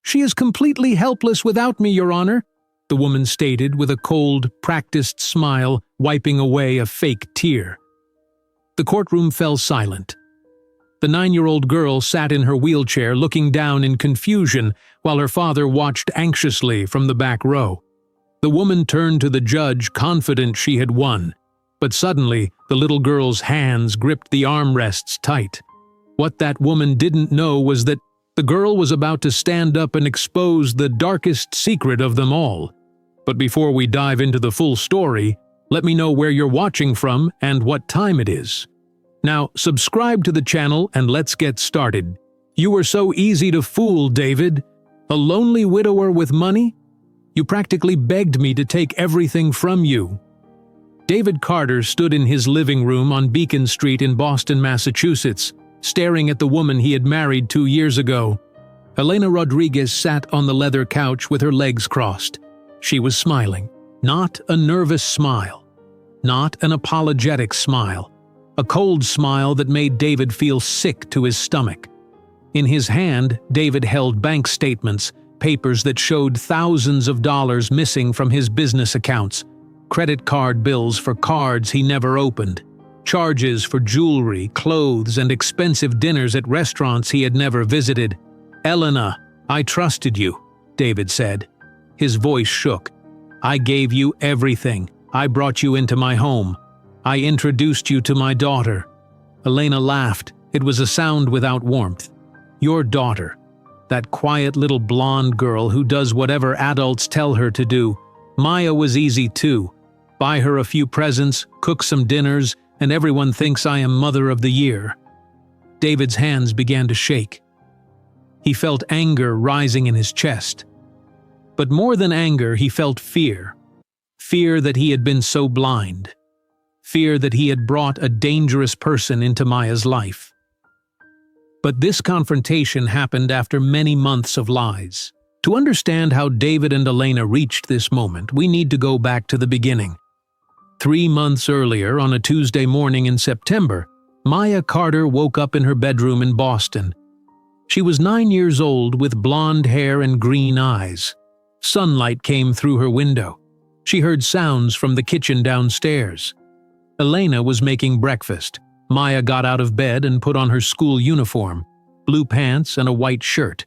"She is completely helpless without me, Your Honor," the woman stated with a cold, practiced smile, wiping away a fake tear. The courtroom fell silent. The 9-year-old girl sat in her wheelchair looking down in confusion while her father watched anxiously from the back row. The woman turned to the judge, confident she had won. But suddenly, the little girl's hands gripped the armrests tight. What that woman didn't know was that the girl was about to stand up and expose the darkest secret of them all. But before we dive into the full story, let me know where you're watching from and what time it is. Now, subscribe to the channel and let's get started. You were so easy to fool, David. A lonely widower with money? You practically begged me to take everything from you. David Carter stood in his living room on Beacon Street in Boston, Massachusetts, staring at the woman he had married 2 years ago. Elena Rodriguez sat on the leather couch with her legs crossed. She was smiling, not a nervous smile, not an apologetic smile, a cold smile that made David feel sick to his stomach. In his hand, David held bank statements, papers that showed thousands of dollars missing from his business accounts, credit card bills for cards he never opened, charges for jewelry, clothes, and expensive dinners at restaurants he had never visited. "Elena, I trusted you," David said. His voice shook. "I gave you everything. I brought you into my home. I introduced you to my daughter." Elena laughed. It was a sound without warmth. "Your daughter. That quiet little blonde girl who does whatever adults tell her to do. Maya was easy too. Buy her a few presents, cook some dinners, and everyone thinks I am Mother of the Year." David's hands began to shake. He felt anger rising in his chest. But more than anger, he felt fear. Fear that he had been so blind. Fear that he had brought a dangerous person into Maya's life. But this confrontation happened after many months of lies. To understand how David and Elena reached this moment, we need to go back to the beginning. 3 months earlier, on a Tuesday morning in September, Maya Carter woke up in her bedroom in Boston. She was 9 years old with blonde hair and green eyes. Sunlight came through her window. She heard sounds from the kitchen downstairs. Elena was making breakfast. Maya got out of bed and put on her school uniform, blue pants and a white shirt.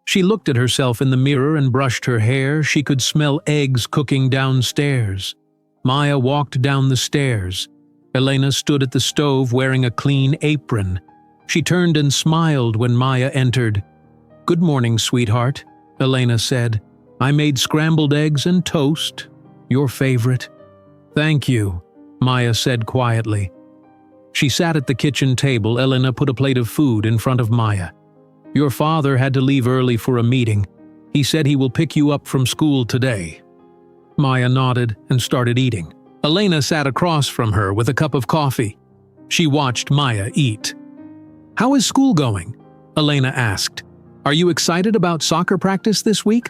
She looked at herself in the mirror and brushed her hair. She could smell eggs cooking downstairs. Maya walked down the stairs. Elena stood at the stove wearing a clean apron. She turned and smiled when Maya entered. "Good morning, sweetheart," Elena said. "I made scrambled eggs and toast. Your favorite." "Thank you," Maya said quietly. She sat at the kitchen table. Elena put a plate of food in front of Maya. "Your father had to leave early for a meeting. He said he will pick you up from school today." Maya nodded and started eating. Elena sat across from her with a cup of coffee. She watched Maya eat. "How is school going?" Elena asked. "Are you excited about soccer practice this week?"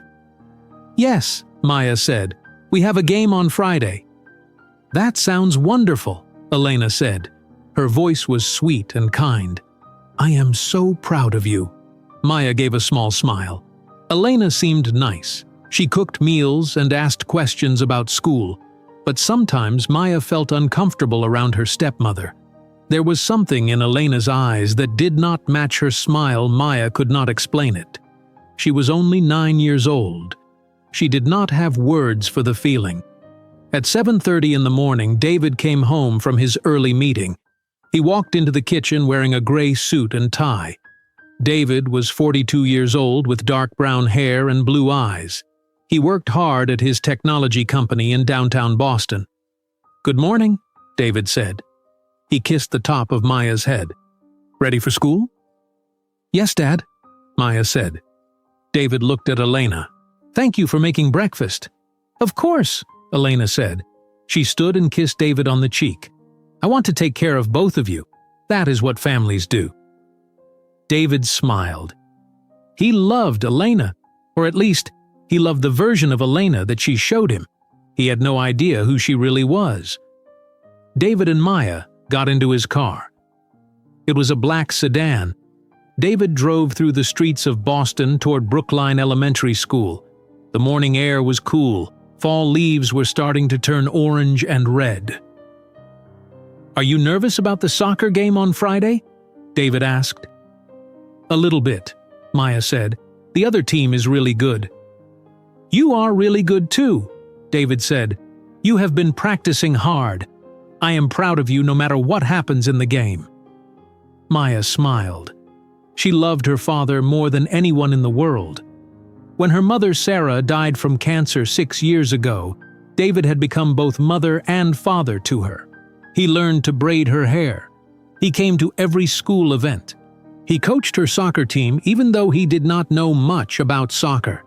"Yes," Maya said. "We have a game on Friday." "That sounds wonderful," Elena said. Her voice was sweet and kind. "I am so proud of you." Maya gave a small smile. Elena seemed nice. She cooked meals and asked questions about school, but sometimes Maya felt uncomfortable around her stepmother. There was something in Elena's eyes that did not match her smile. Maya could not explain it. She was only 9 years old. She did not have words for the feeling. At 7:30 in the morning, David came home from his early meeting. He walked into the kitchen wearing a gray suit and tie. David was 42 years old with dark brown hair and blue eyes. He worked hard at his technology company in downtown Boston. "Good morning," David said. He kissed the top of Maya's head. "Ready for school?" "Yes, Dad," Maya said. David looked at Elena. "Thank you for making breakfast." "Of course," Elena said. She stood and kissed David on the cheek. "I want to take care of both of you. That is what families do." David smiled. He loved Elena, or at least, he loved the version of Elena that she showed him. He had no idea who she really was. David and Maya got into his car. It was a black sedan. David drove through the streets of Boston toward Brookline Elementary School. The morning air was cool. Fall leaves were starting to turn orange and red. "Are you nervous about the soccer game on Friday?" David asked. "A little bit," Maya said. "The other team is really good." "You are really good too," David said. "You have been practicing hard. I am proud of you no matter what happens in the game." Maya smiled. She loved her father more than anyone in the world. When her mother Sarah died from cancer 6 years ago, David had become both mother and father to her. He learned to braid her hair. He came to every school event. He coached her soccer team even though he did not know much about soccer.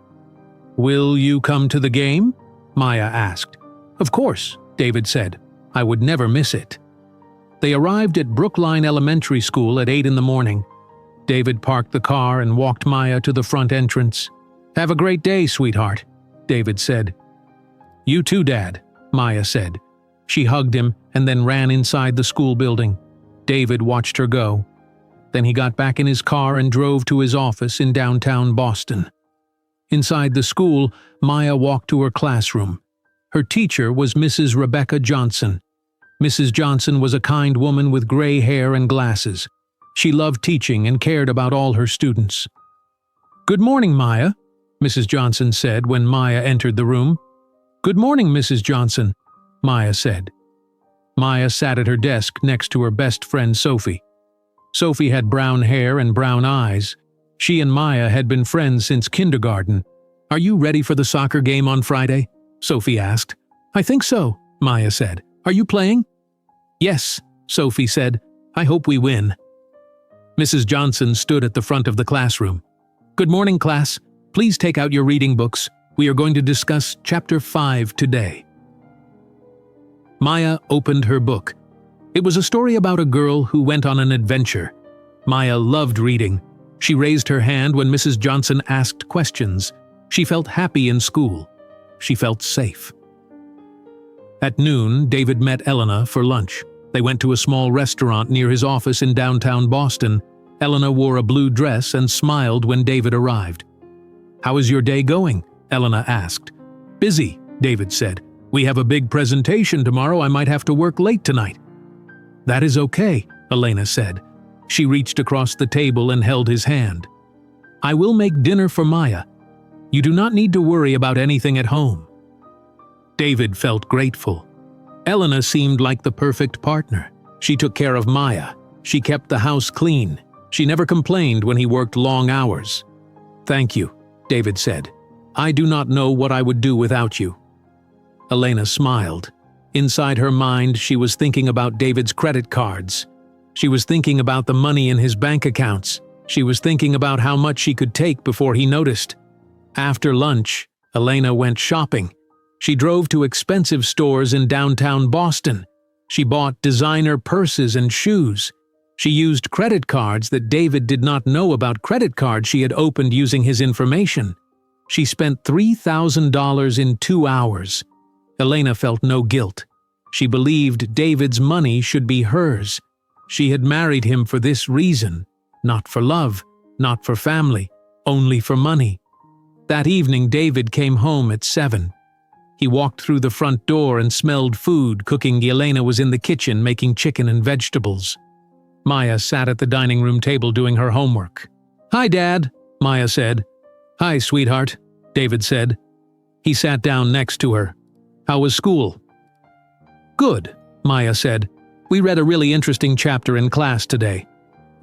"Will you come to the game?" Maya asked. "Of course," David said. "I would never miss it." They arrived at Brookline Elementary School at 8 in the morning. David parked the car and walked Maya to the front entrance. "Have a great day, sweetheart," David said. "You too, Dad," Maya said. She hugged him and then ran inside the school building. David watched her go. Then he got back in his car and drove to his office in downtown Boston. Inside the school, Maya walked to her classroom. Her teacher was Mrs. Rebecca Johnson. Mrs. Johnson was a kind woman with gray hair and glasses. She loved teaching and cared about all her students. "Good morning, Maya," Mrs. Johnson said when Maya entered the room. "Good morning, Mrs. Johnson," Maya said. Maya sat at her desk next to her best friend Sophie. Sophie had brown hair and brown eyes. She and Maya had been friends since kindergarten. "Are you ready for the soccer game on Friday?" Sophie asked. "I think so," Maya said. "Are you playing?" "Yes," Sophie said. "I hope we win." Mrs. Johnson stood at the front of the classroom. "Good morning, class. Please take out your reading books. We are going to discuss Chapter 5 today." Maya opened her book. It was a story about a girl who went on an adventure. Maya loved reading. She raised her hand when Mrs. Johnson asked questions. She felt happy in school. She felt safe. At noon, David met Elena for lunch. They went to a small restaurant near his office in downtown Boston. Elena wore a blue dress and smiled when David arrived. "How is your day going?" Elena asked. "Busy," David said. "We have a big presentation tomorrow. I might have to work late tonight." "That is okay," Elena said. She reached across the table and held his hand. "I will make dinner for Maya. You do not need to worry about anything at home." David felt grateful. Elena seemed like the perfect partner. She took care of Maya. She kept the house clean. She never complained when he worked long hours. "Thank you," David said. "I do not know what I would do without you." Elena smiled. Inside her mind, she was thinking about David's credit cards. She was thinking about the money in his bank accounts. She was thinking about how much she could take before he noticed. After lunch, Elena went shopping. She drove to expensive stores in downtown Boston. She bought designer purses and shoes. She used credit cards that David did not know about credit cards she had opened using his information. She spent $3,000 in 2 hours. Elena felt no guilt. She believed David's money should be hers. She had married him for this reason, not for love, not for family, only for money. That evening, David came home at 7. He walked through the front door and smelled food cooking. Elena was in the kitchen making chicken and vegetables. Maya sat at the dining room table doing her homework. "Hi, Dad," Maya said. "Hi, sweetheart," David said. He sat down next to her. "How was school?" "Good," Maya said. "We read a really interesting chapter in class today."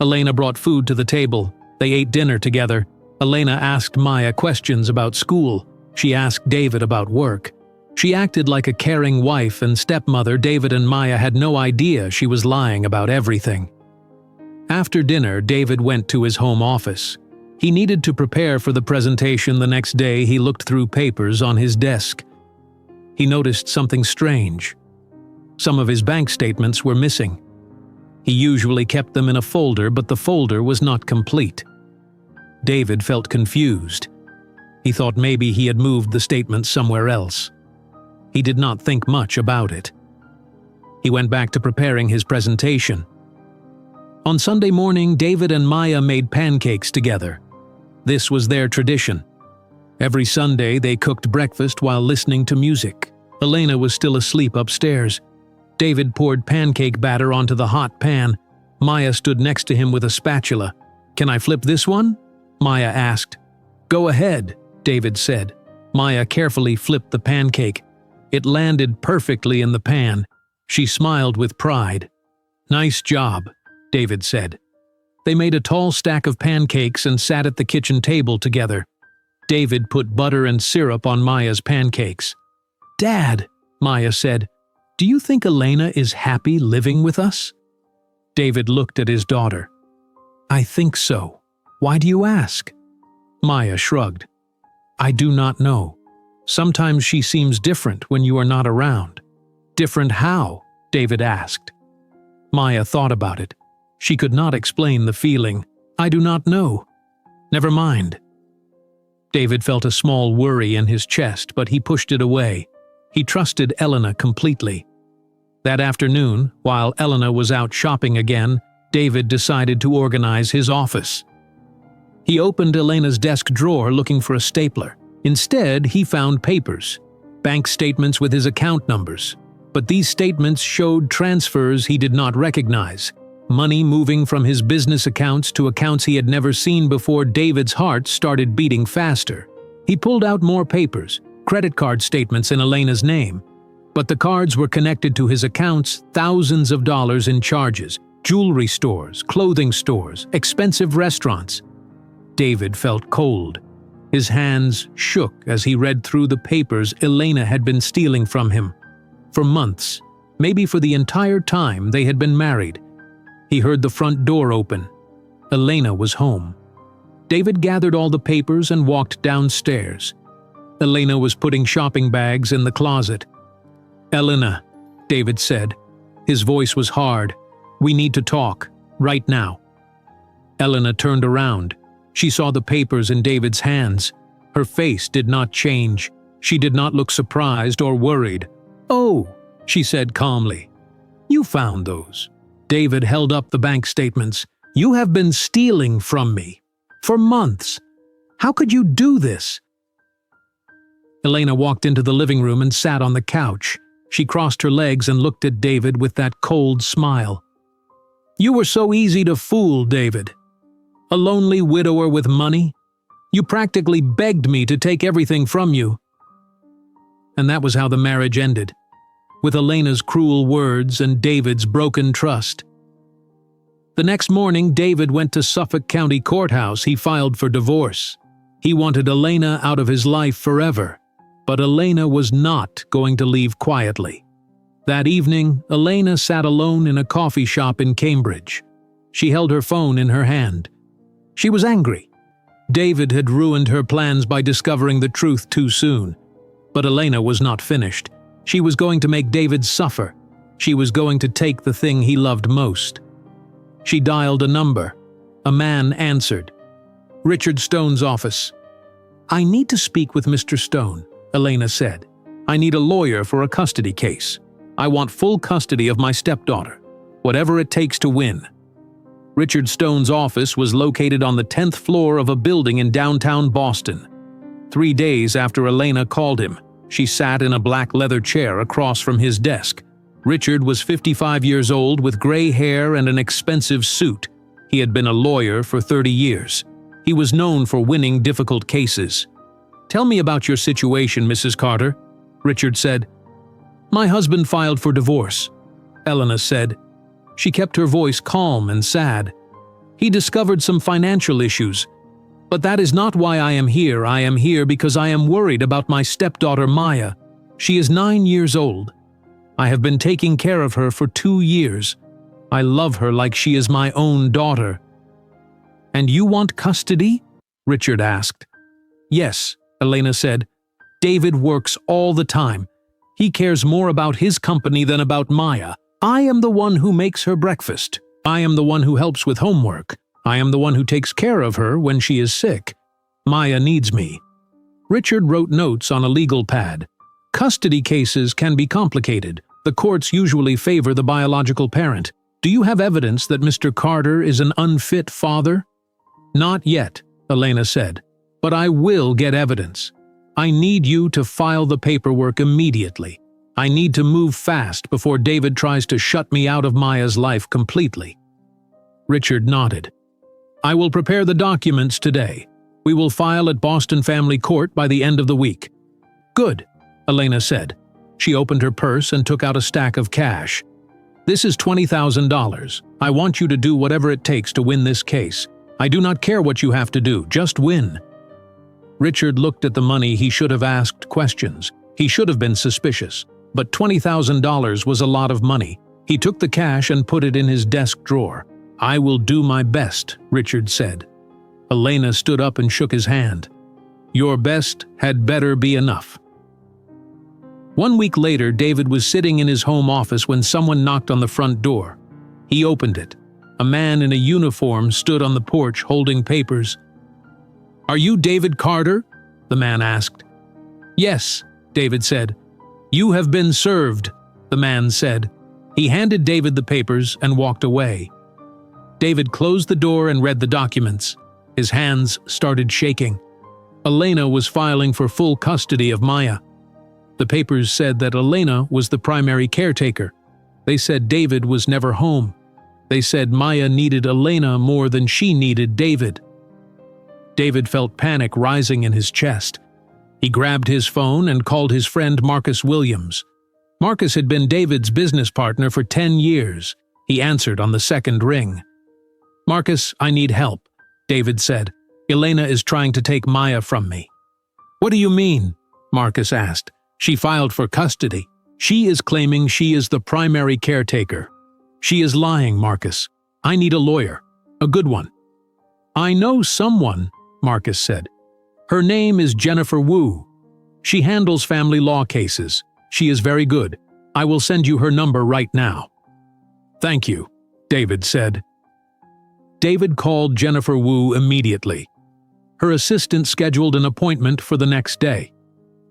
Elena brought food to the table. They ate dinner together. Elena asked Maya questions about school. She asked David about work. She acted like a caring wife and stepmother. David and Maya had no idea she was lying about everything. After dinner, David went to his home office. He needed to prepare for the presentation the next day. He looked through papers on his desk. He noticed something strange. Some of his bank statements were missing. He usually kept them in a folder, but the folder was not complete. David felt confused. He thought maybe he had moved the statements somewhere else. He did not think much about it. He went back to preparing his presentation. On Sunday morning, David and Maya made pancakes together. This was their tradition. Every Sunday, they cooked breakfast while listening to music. Elena was still asleep upstairs. David poured pancake batter onto the hot pan. Maya stood next to him with a spatula. "Can I flip this one?" Maya asked. "Go ahead," David said. Maya carefully flipped the pancake. It landed perfectly in the pan. She smiled with pride. "Nice job," David said. They made a tall stack of pancakes and sat at the kitchen table together. David put butter and syrup on Maya's pancakes. "Dad," Maya said, "do you think Elena is happy living with us?" David looked at his daughter. "I think so. Why do you ask?" Maya shrugged. "I do not know. Sometimes she seems different when you are not around." "Different how?" David asked. Maya thought about it. She could not explain the feeling. "I do not know." "Never mind." David felt a small worry in his chest, but he pushed it away. He trusted Elena completely. That afternoon, while Elena was out shopping again, David decided to organize his office. He opened Elena's desk drawer looking for a stapler. Instead, he found papers, bank statements with his account numbers. But these statements showed transfers he did not recognize, money moving from his business accounts to accounts he had never seen before. David's heart started beating faster. He pulled out more papers, credit card statements in Elena's name. But the cards were connected to his accounts, thousands of dollars in charges, jewelry stores, clothing stores, expensive restaurants. David felt cold. His hands shook as he read through the papers Elena had been stealing from him. For months, maybe for the entire time they had been married. He heard the front door open. Elena was home. David gathered all the papers and walked downstairs. Elena was putting shopping bags in the closet. "Elena," David said. His voice was hard. "We need to talk, right now." Elena turned around. She saw the papers in David's hands. Her face did not change. She did not look surprised or worried. "Oh," she said calmly. "You found those." David held up the bank statements. "You have been stealing from me. For months. How could you do this?" Elena walked into the living room and sat on the couch. She crossed her legs and looked at David with that cold smile. "You were so easy to fool, David. A lonely widower with money? You practically begged me to take everything from you." And that was how the marriage ended, with Elena's cruel words and David's broken trust. The next morning, David went to Suffolk County Courthouse. He filed for divorce. He wanted Elena out of his life forever, but Elena was not going to leave quietly. That evening, Elena sat alone in a coffee shop in Cambridge. She held her phone in her hand. She was angry. David had ruined her plans by discovering the truth too soon. But Elena was not finished. She was going to make David suffer. She was going to take the thing he loved most. She dialed a number. A man answered. "Richard Stone's office." "I need to speak with Mr. Stone," Elena said. "I need a lawyer for a custody case. I want full custody of my stepdaughter, whatever it takes to win." Richard Stone's office was located on the 10th floor of a building in downtown Boston. 3 days after Elena called him, she sat in a black leather chair across from his desk. Richard was 55 years old with gray hair and an expensive suit. He had been a lawyer for 30 years. He was known for winning difficult cases. "Tell me about your situation, Mrs. Carter," Richard said. "My husband filed for divorce," Elena said. She kept her voice calm and sad. "He discovered some financial issues. But that is not why I am here. I am here because I am worried about my stepdaughter Maya. She is 9 years old. I have been taking care of her for 2 years. I love her like she is my own daughter." "And you want custody?" Richard asked. "Yes," Elena said. "David works all the time. He cares more about his company than about Maya. I am the one who makes her breakfast. I am the one who helps with homework. I am the one who takes care of her when she is sick. Maya needs me." Richard wrote notes on a legal pad. Custody cases can be complicated. The courts usually favor the biological parent. Do you have evidence that Mr. Carter is an unfit father? Not yet, Elena said, but I will get evidence. I need you to file the paperwork immediately. I need to move fast before David tries to shut me out of Maya's life completely. Richard nodded. I will prepare the documents today. We will file at Boston Family Court by the end of the week. Good, Elena said. She opened her purse and took out a stack of cash. This is $20,000. I want you to do whatever it takes to win this case. I do not care what you have to do, just win. Richard looked at the money. He should have asked questions. He should have been suspicious. But $20,000 was a lot of money. He took the cash and put it in his desk drawer. I will do my best, Richard said. Elena stood up and shook his hand. Your best had better be enough. 1 week later, David was sitting in his home office when someone knocked on the front door. He opened it. A man in a uniform stood on the porch holding papers. Are you David Carter? The man asked. Yes, David said. You have been served, the man said. He handed David the papers and walked away. David closed the door and read the documents. His hands started shaking. Elena was filing for full custody of Maya. The papers said that Elena was the primary caretaker. They said David was never home. They said Maya needed Elena more than she needed David. David felt panic rising in his chest. He grabbed his phone and called his friend Marcus Williams. Marcus had been David's business partner for 10 years. He answered on the second ring. Marcus, I need help, David said. Elena is trying to take Maya from me. What do you mean? Marcus asked. She filed for custody. She is claiming she is the primary caretaker. She is lying, Marcus. I need a lawyer. A good one. I know someone, Marcus said. Her name is Jennifer Wu. She handles family law cases. She is very good. I will send you her number right now. Thank you, David said. David called Jennifer Wu immediately. Her assistant scheduled an appointment for the next day.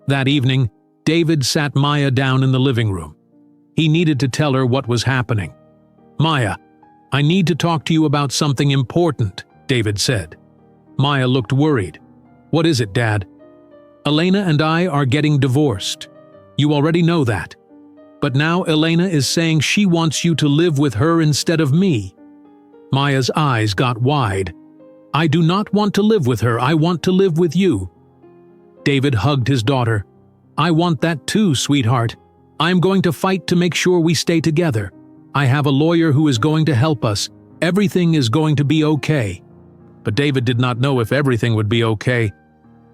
That evening, David sat Maya down in the living room. He needed to tell her what was happening. Maya, I need to talk to you about something important, David said. Maya looked worried. What is it, Dad? Elena and I are getting divorced. You already know that. But now Elena is saying she wants you to live with her instead of me. Maya's eyes got wide. I do not want to live with her. I want to live with you. David hugged his daughter. I want that too, sweetheart. I'm going to fight to make sure we stay together. I have a lawyer who is going to help us. Everything is going to be okay. But David did not know if everything would be okay.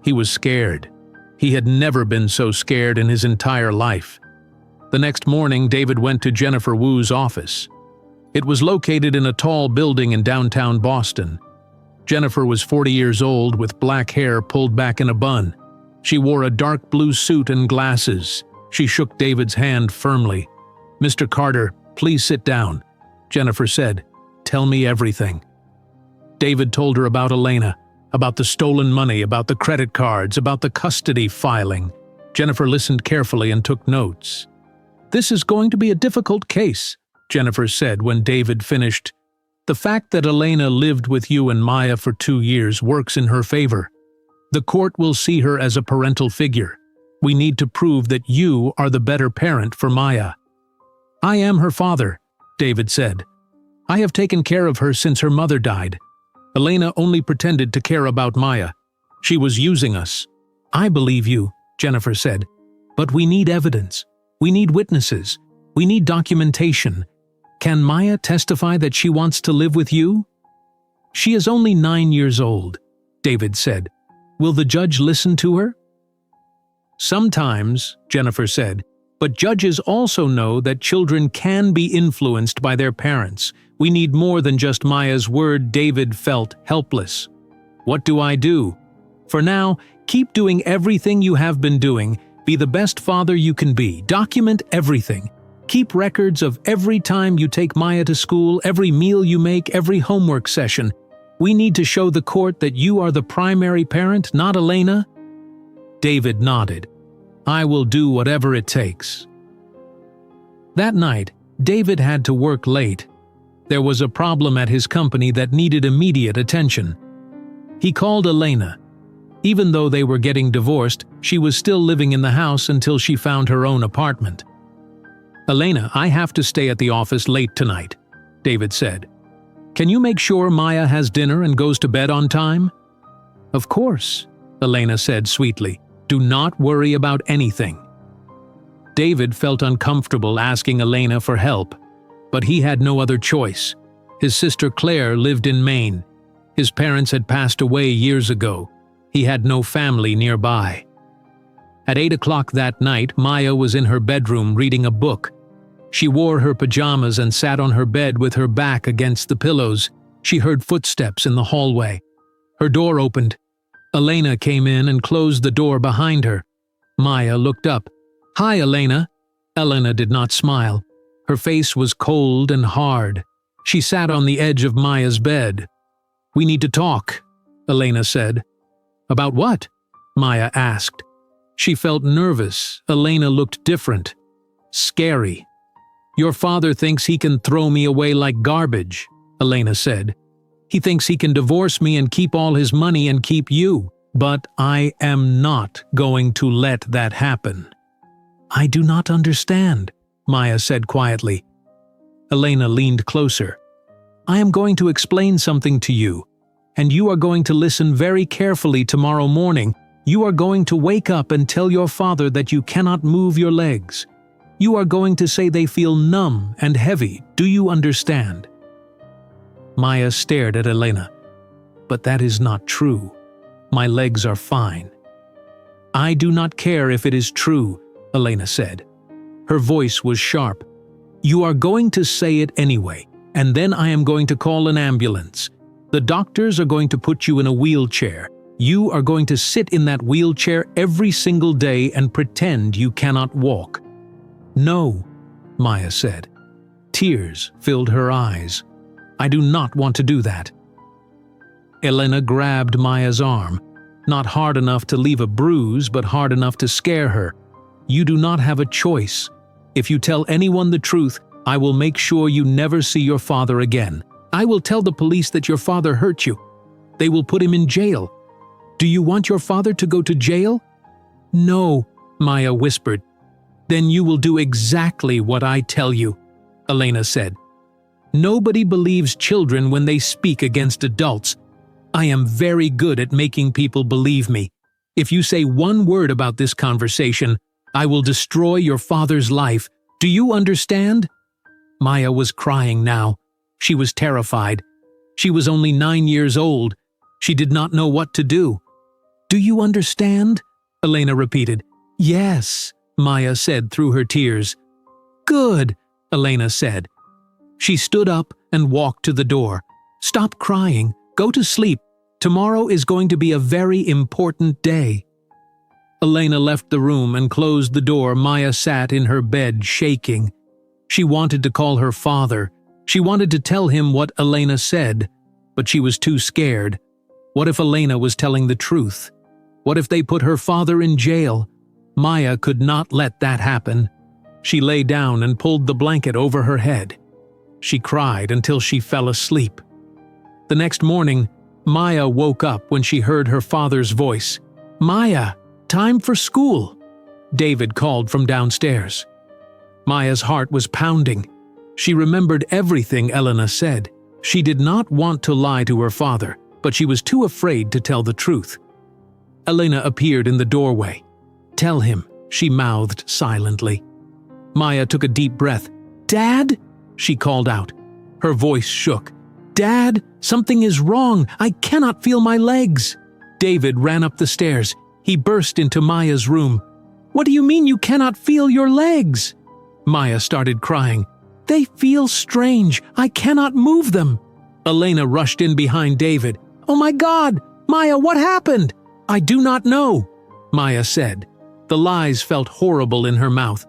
He was scared. He had never been so scared in his entire life. The next morning, David went to Jennifer Wu's office. It was located in a tall building in downtown Boston. Jennifer was 40 years old with black hair pulled back in a bun. She wore a dark blue suit and glasses. She shook David's hand firmly. Mr. Carter, please sit down, Jennifer said. Tell me everything. David told her about Elena, about the stolen money, about the credit cards, about the custody filing. Jennifer listened carefully and took notes. This is going to be a difficult case, Jennifer said when David finished. The fact that Elena lived with you and Maya for 2 years works in her favor. The court will see her as a parental figure. We need to prove that you are the better parent for Maya. I am her father, David said. I have taken care of her since her mother died. Elena only pretended to care about Maya. She was using us. I believe you, Jennifer said. But we need evidence. We need witnesses. We need documentation. Can Maya testify that she wants to live with you? She is only 9 years old, David said. Will the judge listen to her? Sometimes, Jennifer said, but judges also know that children can be influenced by their parents. We need more than just Maya's word. David felt helpless. What do I do? For now, keep doing everything you have been doing. Be the best father you can be. Document everything. Keep records of every time you take Maya to school, every meal you make, every homework session. We need to show the court that you are the primary parent, not Elena. David nodded. I will do whatever it takes. That night, David had to work late. There was a problem at his company that needed immediate attention. He called Elena. Even though they were getting divorced, she was still living in the house until she found her own apartment. "Elena, I have to stay at the office late tonight," David said. "Can you make sure Maya has dinner and goes to bed on time?" "Of course," Elena said sweetly. "Do not worry about anything." David felt uncomfortable asking Elena for help, but he had no other choice. His sister Claire lived in Maine. His parents had passed away years ago. He had no family nearby. At 8 o'clock that night, Maya was in her bedroom reading a book. She wore her pajamas and sat on her bed with her back against the pillows. She heard footsteps in the hallway. Her door opened. Elena came in and closed the door behind her. Maya looked up. "Hi, Elena." Elena did not smile. Her face was cold and hard. She sat on the edge of Maya's bed. "We need to talk," Elena said. "About what?" Maya asked. She felt nervous. Elena looked different. Scary. "Your father thinks he can throw me away like garbage," Elena said. "He thinks he can divorce me and keep all his money and keep you. But I am not going to let that happen." "I do not understand," Maya said quietly. Elena leaned closer. "I am going to explain something to you, and you are going to listen very carefully tomorrow morning. You are going to wake up and tell your father that you cannot move your legs. You are going to say they feel numb and heavy. Do you understand?" Maya stared at Elena. "But that is not true. My legs are fine." "I do not care if it is true," Elena said. Her voice was sharp. "You are going to say it anyway, and then I am going to call an ambulance. The doctors are going to put you in a wheelchair. You are going to sit in that wheelchair every single day and pretend you cannot walk." "No," Maya said. Tears filled her eyes. "I do not want to do that." Elena grabbed Maya's arm, not hard enough to leave a bruise, but hard enough to scare her. "You do not have a choice. If you tell anyone the truth, I will make sure you never see your father again. I will tell the police that your father hurt you. They will put him in jail. Do you want your father to go to jail?" "No," Maya whispered. "Then you will do exactly what I tell you," Elena said. "Nobody believes children when they speak against adults. I am very good at making people believe me. If you say one word about this conversation, I will destroy your father's life. Do you understand?" Maya was crying now. She was terrified. She was only 9 years old. She did not know what to do. "Do you understand?" Elena repeated. "Yes," Maya said through her tears. "Good," Elena said. She stood up and walked to the door. "Stop crying. Go to sleep. Tomorrow is going to be a very important day." Elena left the room and closed the door. Maya sat in her bed, shaking. She wanted to call her father. She wanted to tell him what Elena said, but she was too scared. What if Elena was telling the truth? What if they put her father in jail? Maya could not let that happen. She lay down and pulled the blanket over her head. She cried until she fell asleep. The next morning, Maya woke up when she heard her father's voice. "Maya, time for school," David called from downstairs. Maya's heart was pounding. She remembered everything Elena said. She did not want to lie to her father, but she was too afraid to tell the truth. Elena appeared in the doorway. "Tell him," she mouthed silently. Maya took a deep breath. "Dad?" she called out. Her voice shook. "Dad, something is wrong. I cannot feel my legs." David ran up the stairs. He burst into Maya's room. "What do you mean you cannot feel your legs?" Maya started crying. "They feel strange. I cannot move them." Elena rushed in behind David. "Oh my God! Maya, what happened?" "I do not know," Maya said. The lies felt horrible in her mouth,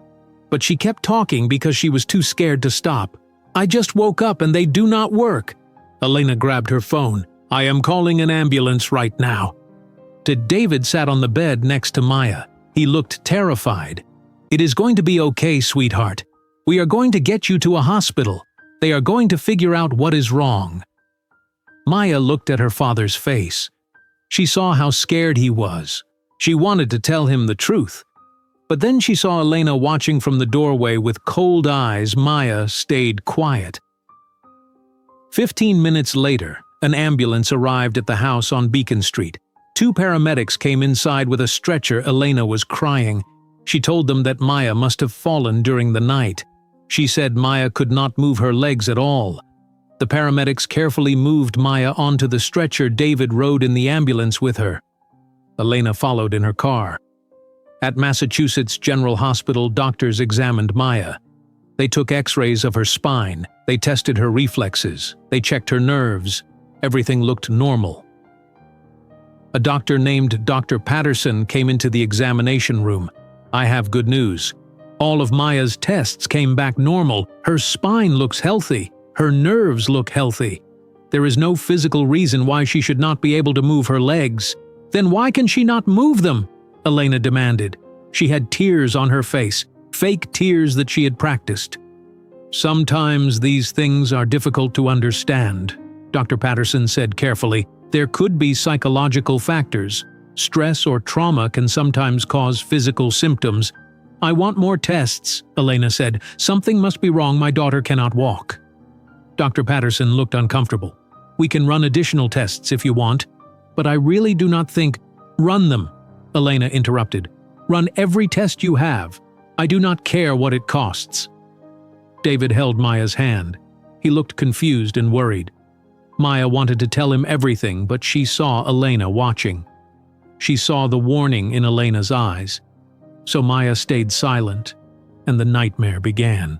but she kept talking because she was too scared to stop. "I just woke up and they do not work." Elena grabbed her phone. "I am calling an ambulance right now." David sat on the bed next to Maya. He looked terrified. "It is going to be okay, sweetheart. We are going to get you to a hospital." They are going to figure out what is wrong." Maya looked at her father's face. She saw how scared he was. She wanted to tell him the truth. But then she saw Elena watching from the doorway with cold eyes. Maya stayed quiet. 15 minutes later, an ambulance arrived at the house on Beacon Street. 2 paramedics came inside with a stretcher. Elena was crying. She told them that Maya must have fallen during the night. She said Maya could not move her legs at all. The paramedics carefully moved Maya onto the stretcher. David rode in the ambulance with her. Elena followed in her car. At Massachusetts General Hospital, doctors examined Maya. They took x-rays of her spine. They tested her reflexes. They checked her nerves. Everything looked normal. A doctor named Dr. Patterson came into the examination room. "I have good news. All of Maya's tests came back normal. Her spine looks healthy. Her nerves look healthy. There is no physical reason why she should not be able to move her legs." "Then why can she not move them?" Elena demanded. She had tears on her face, fake tears that she had practiced. "Sometimes these things are difficult to understand," Dr. Patterson said carefully. "There could be psychological factors. Stress or trauma can sometimes cause physical symptoms." "I want more tests," Elena said. "Something must be wrong. My daughter cannot walk." Dr. Patterson looked uncomfortable. "We can run additional tests if you want, but I really do not think—" "Run them," Elena interrupted. "Run every test you have. I do not care what it costs." David held Maya's hand. He looked confused and worried. Maya wanted to tell him everything, but she saw Elena watching. She saw the warning in Elena's eyes. So Maya stayed silent, and the nightmare began.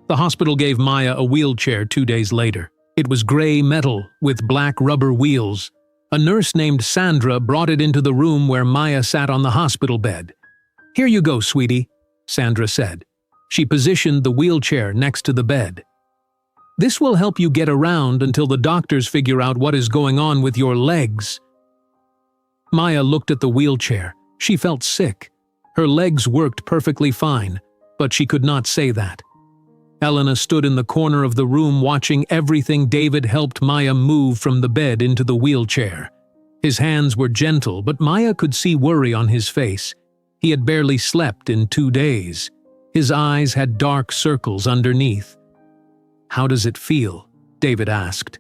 The hospital gave Maya a wheelchair 2 days later. It was gray metal with black rubber wheels. A nurse named Sandra brought it into the room where Maya sat on the hospital bed. "Here you go, sweetie," Sandra said. She positioned the wheelchair next to the bed. "This will help you get around until the doctors figure out what is going on with your legs." Maya looked at the wheelchair. She felt sick. Her legs worked perfectly fine, but she could not say that. Elena stood in the corner of the room watching everything. David helped Maya move from the bed into the wheelchair. His hands were gentle, but Maya could see worry on his face. He had barely slept in 2 days. His eyes had dark circles underneath. "How does it feel?" David asked.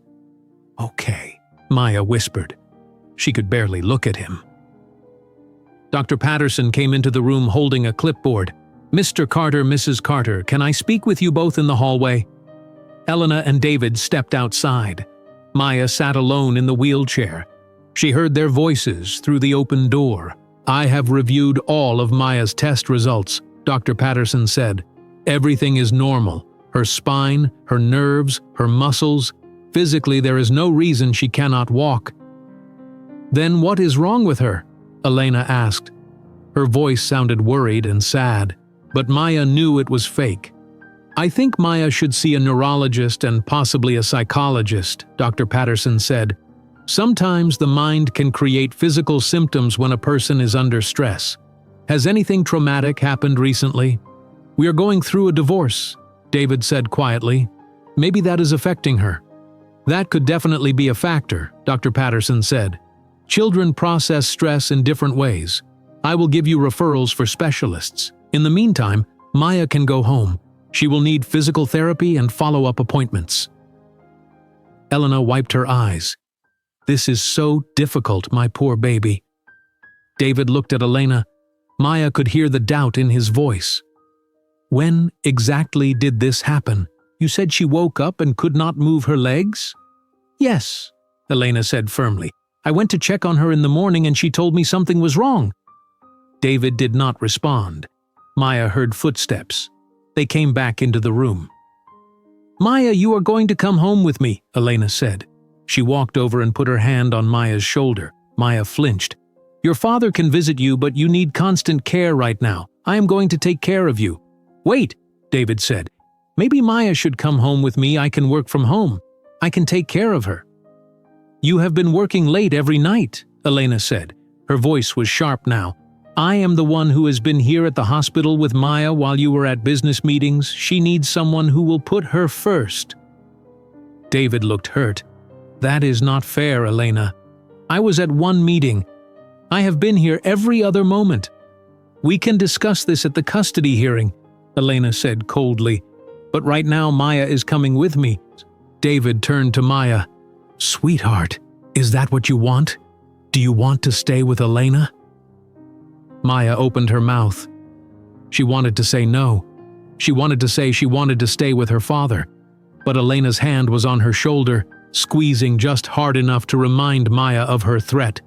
"Okay," Maya whispered. She could barely look at him. Dr. Patterson came into the room holding a clipboard. "Mr. Carter, Mrs. Carter, can I speak with you both in the hallway?" Elena and David stepped outside. Maya sat alone in the wheelchair. She heard their voices through the open door. "I have reviewed all of Maya's test results," Dr. Patterson said. "Everything is normal. Her spine, her nerves, her muscles. Physically, there is no reason she cannot walk." "Then what is wrong with her?" Elena asked. Her voice sounded worried and sad, but Maya knew it was fake. "I think Maya should see a neurologist and possibly a psychologist," Dr. Patterson said. "Sometimes the mind can create physical symptoms when a person is under stress. Has anything traumatic happened recently?" "We are going through a divorce," David said quietly. "Maybe that is affecting her." "That could definitely be a factor," Dr. Patterson said. "Children process stress in different ways. I will give you referrals for specialists. In the meantime, Maya can go home. She will need physical therapy and follow-up appointments." Elena wiped her eyes. "This is so difficult, my poor baby." David looked at Elena. Maya could hear the doubt in his voice. "When exactly did this happen? You said she woke up and could not move her legs?" "Yes," Elena said firmly. "I went to check on her in the morning and she told me something was wrong." David did not respond. Maya heard footsteps. They came back into the room. "Maya, you are going to come home with me," Elena said. She walked over and put her hand on Maya's shoulder. Maya flinched. "Your father can visit you, but you need constant care right now. I am going to take care of you." "Wait," David said. "Maybe Maya should come home with me. I can work from home. I can take care of her." "You have been working late every night," Elena said. Her voice was sharp now. I am the one who has been here at the hospital with Maya while you were at business meetings. She needs someone who will put her first." David looked hurt. "That is not fair, Elena. I was at one meeting. I have been here every other moment." "We can discuss this at the custody hearing," Elena said coldly. "But right now Maya is coming with me." David turned to Maya. "Sweetheart, is that what you want? Do you want to stay with Elena?" Maya opened her mouth. She wanted to say no. She wanted to say she wanted to stay with her father. But Elena's hand was on her shoulder, squeezing just hard enough to remind Maya of her threat.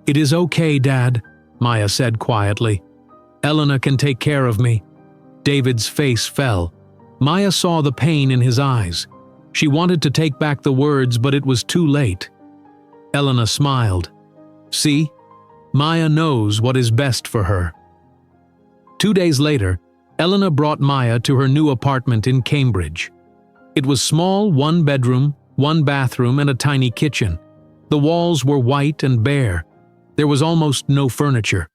"It is okay, Dad," Maya said quietly. "Elena can take care of me." David's face fell. Maya saw the pain in his eyes. She wanted to take back the words, but it was too late. Elena smiled. "See? Maya knows what is best for her." 2 days later, Elena brought Maya to her new apartment in Cambridge. It was small, 1 bedroom, 1 bathroom, and a tiny kitchen. The walls were white and bare. There was almost no furniture.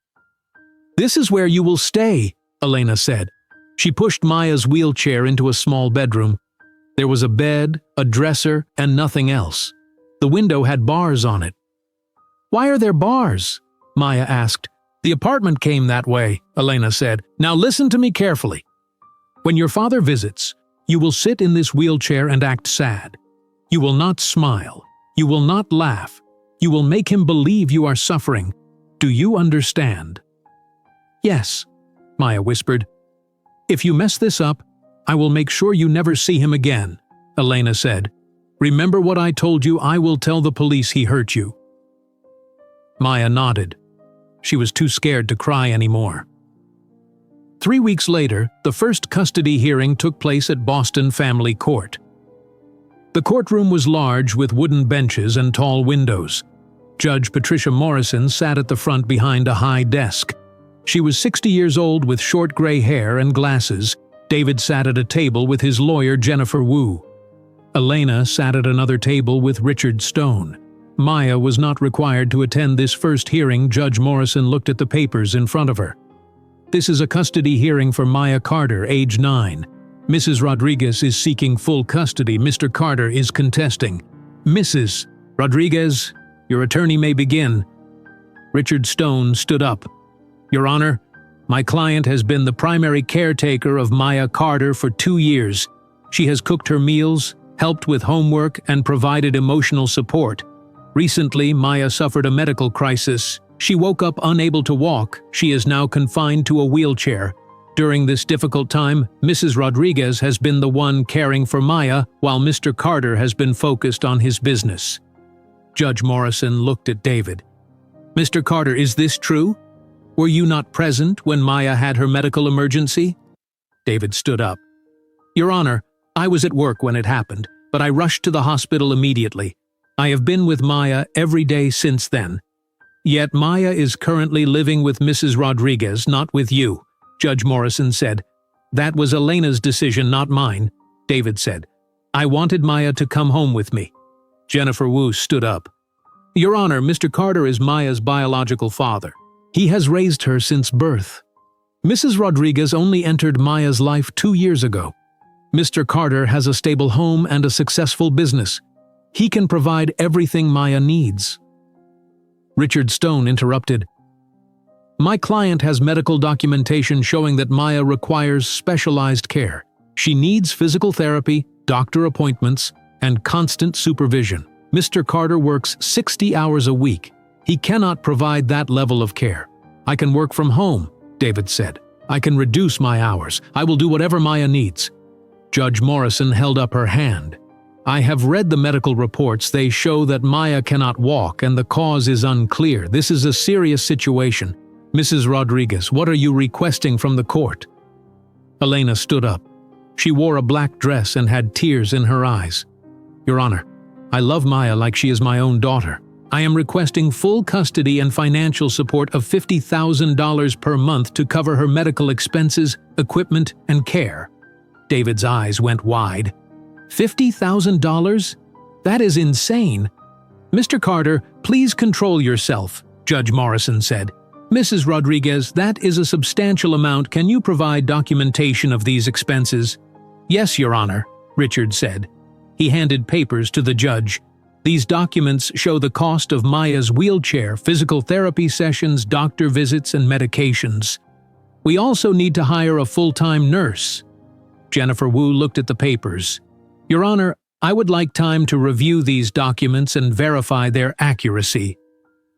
"This is where you will stay," Elena said. She pushed Maya's wheelchair into a small bedroom. There was a bed, a dresser, and nothing else. The window had bars on it. "Why are there bars?" Maya asked. "The apartment came that way," Elena said. "Now listen to me carefully. When your father visits, you will sit in this wheelchair and act sad. You will not smile. You will not laugh. You will make him believe you are suffering. Do you understand?" "Yes," Maya whispered. "If you mess this up, I will make sure you never see him again," Elena said. "Remember what I told you. I will tell the police he hurt you." Maya nodded. She was too scared to cry anymore. 3 weeks later, the first custody hearing took place at Boston Family Court. The courtroom was large with wooden benches and tall windows. Judge Patricia Morrison sat at the front behind a high desk. She was 60 years old with short gray hair and glasses. David sat at a table with his lawyer Jennifer Wu. Elena sat at another table with Richard Stone. Maya was not required to attend this first hearing. Judge Morrison looked at the papers in front of her. "This is a custody hearing for Maya Carter, age 9. Mrs. Rodriguez is seeking full custody. Mr. Carter is contesting. Mrs. Rodriguez, your attorney may begin." Richard Stone stood up. "Your Honor, my client has been the primary caretaker of Maya Carter for 2 years. She has cooked her meals, helped with homework, and provided emotional support. Recently, Maya suffered a medical crisis. She woke up unable to walk. She is now confined to a wheelchair. During this difficult time, Mrs. Rodriguez has been the one caring for Maya, while Mr. Carter has been focused on his business." Judge Morrison looked at David. "Mr. Carter, is this true? Were you not present when Maya had her medical emergency?" David stood up. "Your Honor, I was at work when it happened, but I rushed to the hospital immediately. I have been with Maya every day since then. Yet Maya is currently living with Mrs. Rodriguez, not with you," Judge Morrison said. "That was Elena's decision, not mine," David said. "I wanted Maya to come home with me." Jennifer Wu stood up. "Your Honor, Mr. Carter is Maya's biological father. He has raised her since birth. Mrs. Rodriguez only entered Maya's life 2 years ago. Mr. Carter has a stable home and a successful business. He can provide everything Maya needs." Richard Stone interrupted. "My client has medical documentation showing that Maya requires specialized care. She needs physical therapy, doctor appointments, and constant supervision. Mr. Carter works 60 hours a week. He cannot provide that level of care. I can work from home," David said. "I can reduce my hours. I will do whatever Maya needs." Judge Morrison held up her hand. "I have read the medical reports. They show that Maya cannot walk and the cause is unclear. This is a serious situation. Mrs. Rodriguez, what are you requesting from the court?" Elena stood up. She wore a black dress and had tears in her eyes. "Your Honor, I love Maya like she is my own daughter. I am requesting full custody and financial support of $50,000 per month to cover her medical expenses, equipment, and care." David's eyes went wide. $50,000? That is insane. "Mr. Carter, please control yourself," Judge Morrison said. Mrs. Rodriguez, that is a substantial amount. Can you provide documentation of these expenses? Yes, Your Honor, Richard said. He handed papers to the judge. These documents show the cost of Maya's wheelchair, physical therapy sessions, doctor visits, and medications. We also need to hire a full-time nurse. Jennifer Wu looked at the papers. Your Honor, I would like time to review these documents and verify their accuracy.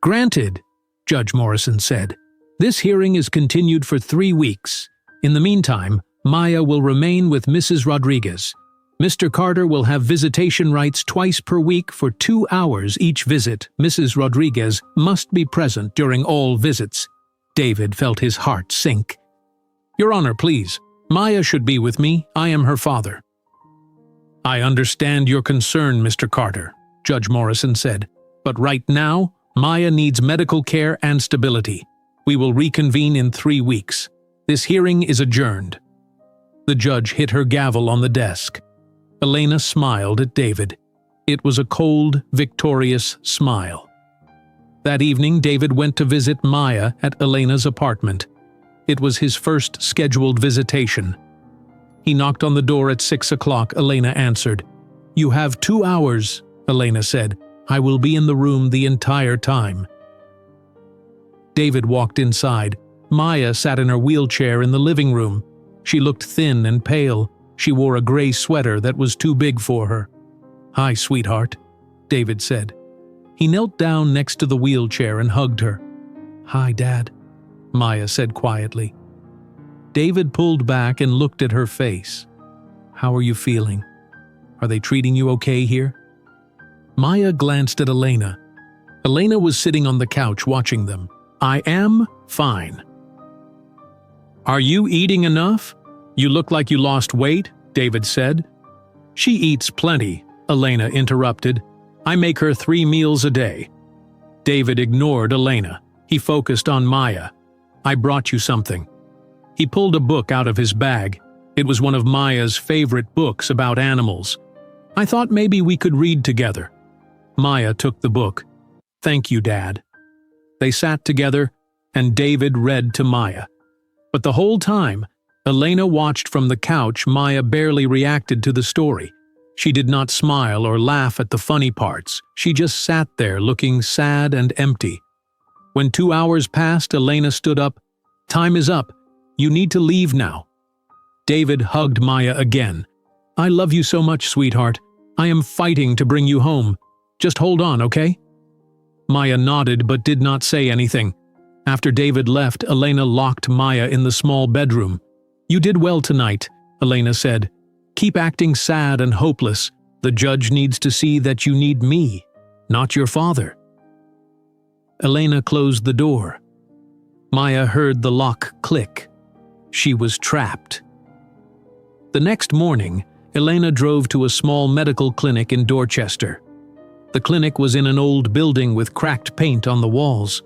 Granted, Judge Morrison said. This hearing is continued for 3 weeks. In the meantime, Maya will remain with Mrs. Rodriguez. Mr. Carter will have visitation rights twice per week for 2 hours each visit. Mrs. Rodriguez must be present during all visits. David felt his heart sink. Your Honor, please. Maya should be with me. I am her father. I understand your concern, Mr. Carter, Judge Morrison said. But right now, Maya needs medical care and stability. We will reconvene in 3 weeks. This hearing is adjourned. The judge hit her gavel on the desk. Elena smiled at David. It was a cold, victorious smile. That evening, David went to visit Maya at Elena's apartment. It was his first scheduled visitation. He knocked on the door at 6 o'clock. Elena answered. You have 2 hours, Elena said. I will be in the room the entire time. David walked inside. Maya sat in her wheelchair in the living room. She looked thin and pale. She wore a gray sweater that was too big for her. Hi, sweetheart, David said. He knelt down next to the wheelchair and hugged her. Hi, Dad, Maya said quietly. David pulled back and looked at her face. How are you feeling? Are they treating you okay here? Maya glanced at Elena. Elena was sitting on the couch watching them. I am fine. Are you eating enough? You look like you lost weight, David said. She eats plenty, Elena interrupted. I make her 3 meals a day. David ignored Elena. He focused on Maya. I brought you something. He pulled a book out of his bag. It was one of Maya's favorite books about animals. I thought maybe we could read together. Maya took the book. Thank you, Dad. They sat together, and David read to Maya. But the whole time, Elena watched from the couch. Maya barely reacted to the story. She did not smile or laugh at the funny parts. She just sat there looking sad and empty. When 2 hours passed, Elena stood up. Time is up. You need to leave now. David hugged Maya again. I love you so much, sweetheart. I am fighting to bring you home. Just hold on, okay? Maya nodded but did not say anything. After David left, Elena locked Maya in the small bedroom. You did well tonight, Elena said. Keep acting sad and hopeless. The judge needs to see that you need me, not your father. Elena closed the door. Maya heard the lock click. She was trapped. The next morning, Elena drove to a small medical clinic in Dorchester. The clinic was in an old building with cracked paint on the walls.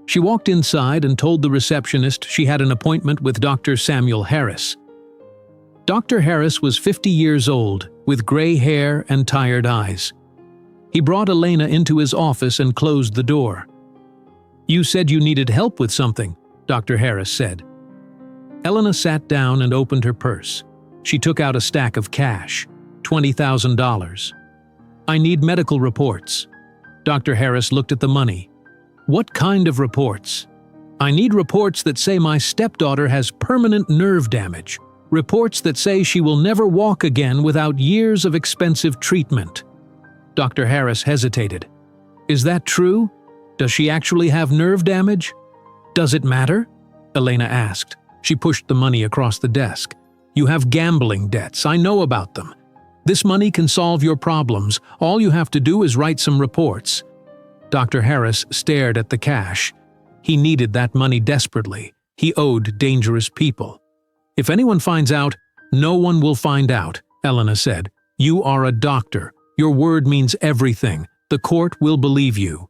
She walked inside and told the receptionist she had an appointment with Dr. Samuel Harris. Dr. Harris was 50 years old, with gray hair and tired eyes. He brought Elena into his office and closed the door. You said you needed help with something, Dr. Harris said. Elena sat down and opened her purse. She took out a stack of cash, $20,000. I need medical reports. Dr. Harris looked at the money. What kind of reports? I need reports that say my stepdaughter has permanent nerve damage. Reports that say she will never walk again without years of expensive treatment. Dr. Harris hesitated. Is that true? Does she actually have nerve damage? Does it matter? Elena asked. She pushed the money across the desk. You have gambling debts. I know about them. This money can solve your problems. All you have to do is write some reports. Dr. Harris stared at the cash. He needed that money desperately. He owed dangerous people. If anyone finds out, no one will find out, Elena said. You are a doctor. Your word means everything. The court will believe you.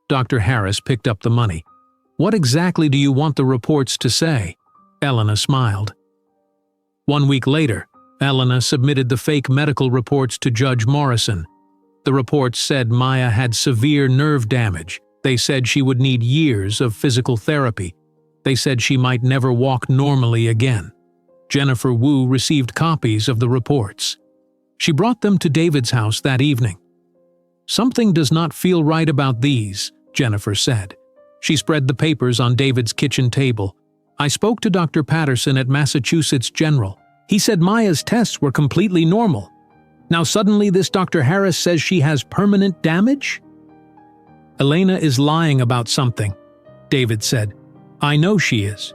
Dr. Harris picked up the money. What exactly do you want the reports to say? Elena smiled. 1 week later, Elena submitted the fake medical reports to Judge Morrison. The reports said Maya had severe nerve damage. They said she would need years of physical therapy. They said she might never walk normally again. Jennifer Wu received copies of the reports. She brought them to David's house that evening. "Something does not feel right about these," Jennifer said. She spread the papers on David's kitchen table. "I spoke to Dr. Patterson at Massachusetts General. He said Maya's tests were completely normal. Now suddenly this Dr. Harris says she has permanent damage?" "Elena is lying about something," David said. "I know she is,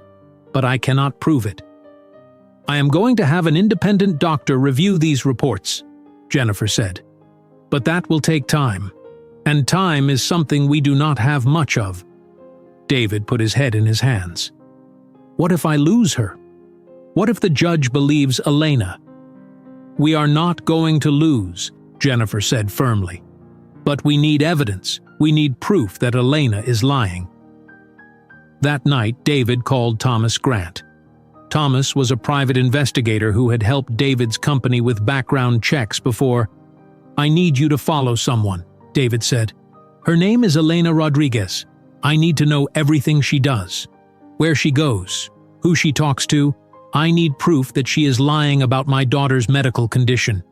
but I cannot prove it." "I am going to have an independent doctor review these reports," Jennifer said. "But that will take time, and time is something we do not have much of." David put his head in his hands. "What if I lose her? What if the judge believes Elena?" "We are not going to lose," Jennifer said firmly. "But we need evidence. We need proof that Elena is lying." That night, David called Thomas Grant. Thomas was a private investigator who had helped David's company with background checks before. "I need you to follow someone," David said. "Her name is Elena Rodriguez. I need to know everything she does. Where she goes, who she talks to. I need proof that she is lying about my daughter's medical condition."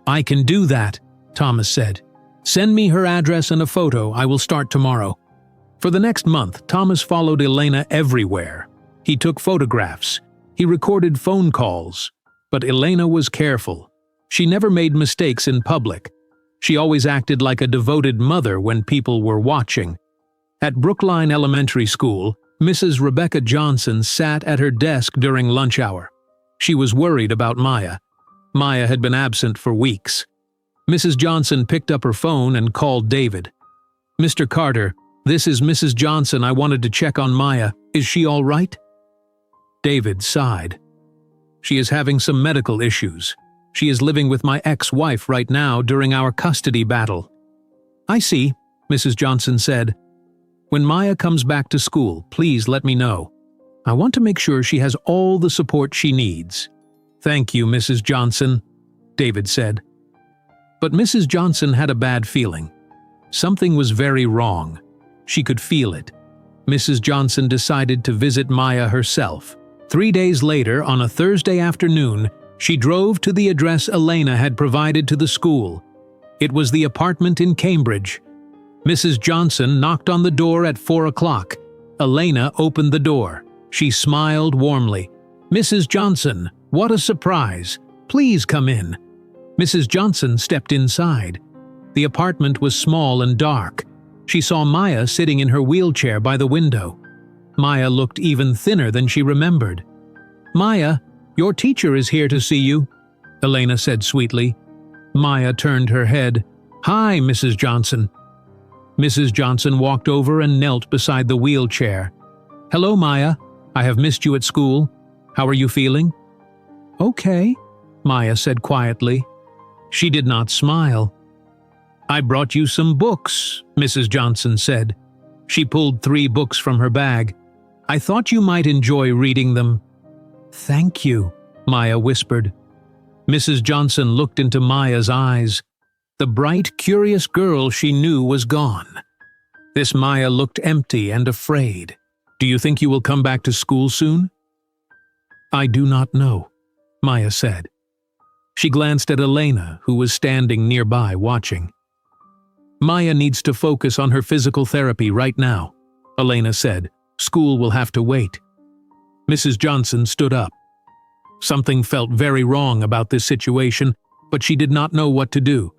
"I can do that," Thomas said. "Send me her address and a photo. I will start tomorrow." For the next month, Thomas followed Elena everywhere. He took photographs. He recorded phone calls. But Elena was careful. She never made mistakes in public. She always acted like a devoted mother when people were watching. At Brookline Elementary School, Mrs. Rebecca Johnson sat at her desk during lunch hour. She was worried about Maya. Maya had been absent for weeks. Mrs. Johnson picked up her phone and called David. "Mr. Carter, this is Mrs. Johnson. I wanted to check on Maya. Is she all right?" David sighed. "She is having some medical issues. She is living with my ex-wife right now during our custody battle." "I see," Mrs. Johnson said. "When Maya comes back to school, please let me know. I want to make sure she has all the support she needs." "Thank you, Mrs. Johnson," David said. But Mrs. Johnson had a bad feeling. Something was very wrong. She could feel it. Mrs. Johnson decided to visit Maya herself. 3 days later, on a Thursday afternoon, she drove to the address Elena had provided to the school. It was the apartment in Cambridge. Mrs. Johnson knocked on the door at 4 o'clock. Elena opened the door. She smiled warmly. "Mrs. Johnson, what a surprise! Please come in." Mrs. Johnson stepped inside. The apartment was small and dark. She saw Maya sitting in her wheelchair by the window. Maya looked even thinner than she remembered. "Maya, your teacher is here to see you," Elena said sweetly. Maya turned her head. "Hi, Mrs. Johnson." Mrs. Johnson walked over and knelt beside the wheelchair. "Hello, Maya. I have missed you at school. How are you feeling?" "Okay," Maya said quietly. She did not smile. "I brought you some books," Mrs. Johnson said. She pulled 3 books from her bag. "I thought you might enjoy reading them." "Thank you," Maya whispered. Mrs. Johnson looked into Maya's eyes. The bright, curious girl she knew was gone. This Maya looked empty and afraid. "Do you think you will come back to school soon?" "I do not know," Maya said. She glanced at Elena, who was standing nearby watching. "Maya needs to focus on her physical therapy right now," Elena said. "School will have to wait." Mrs. Johnson stood up. Something felt very wrong about this situation, but she did not know what to do.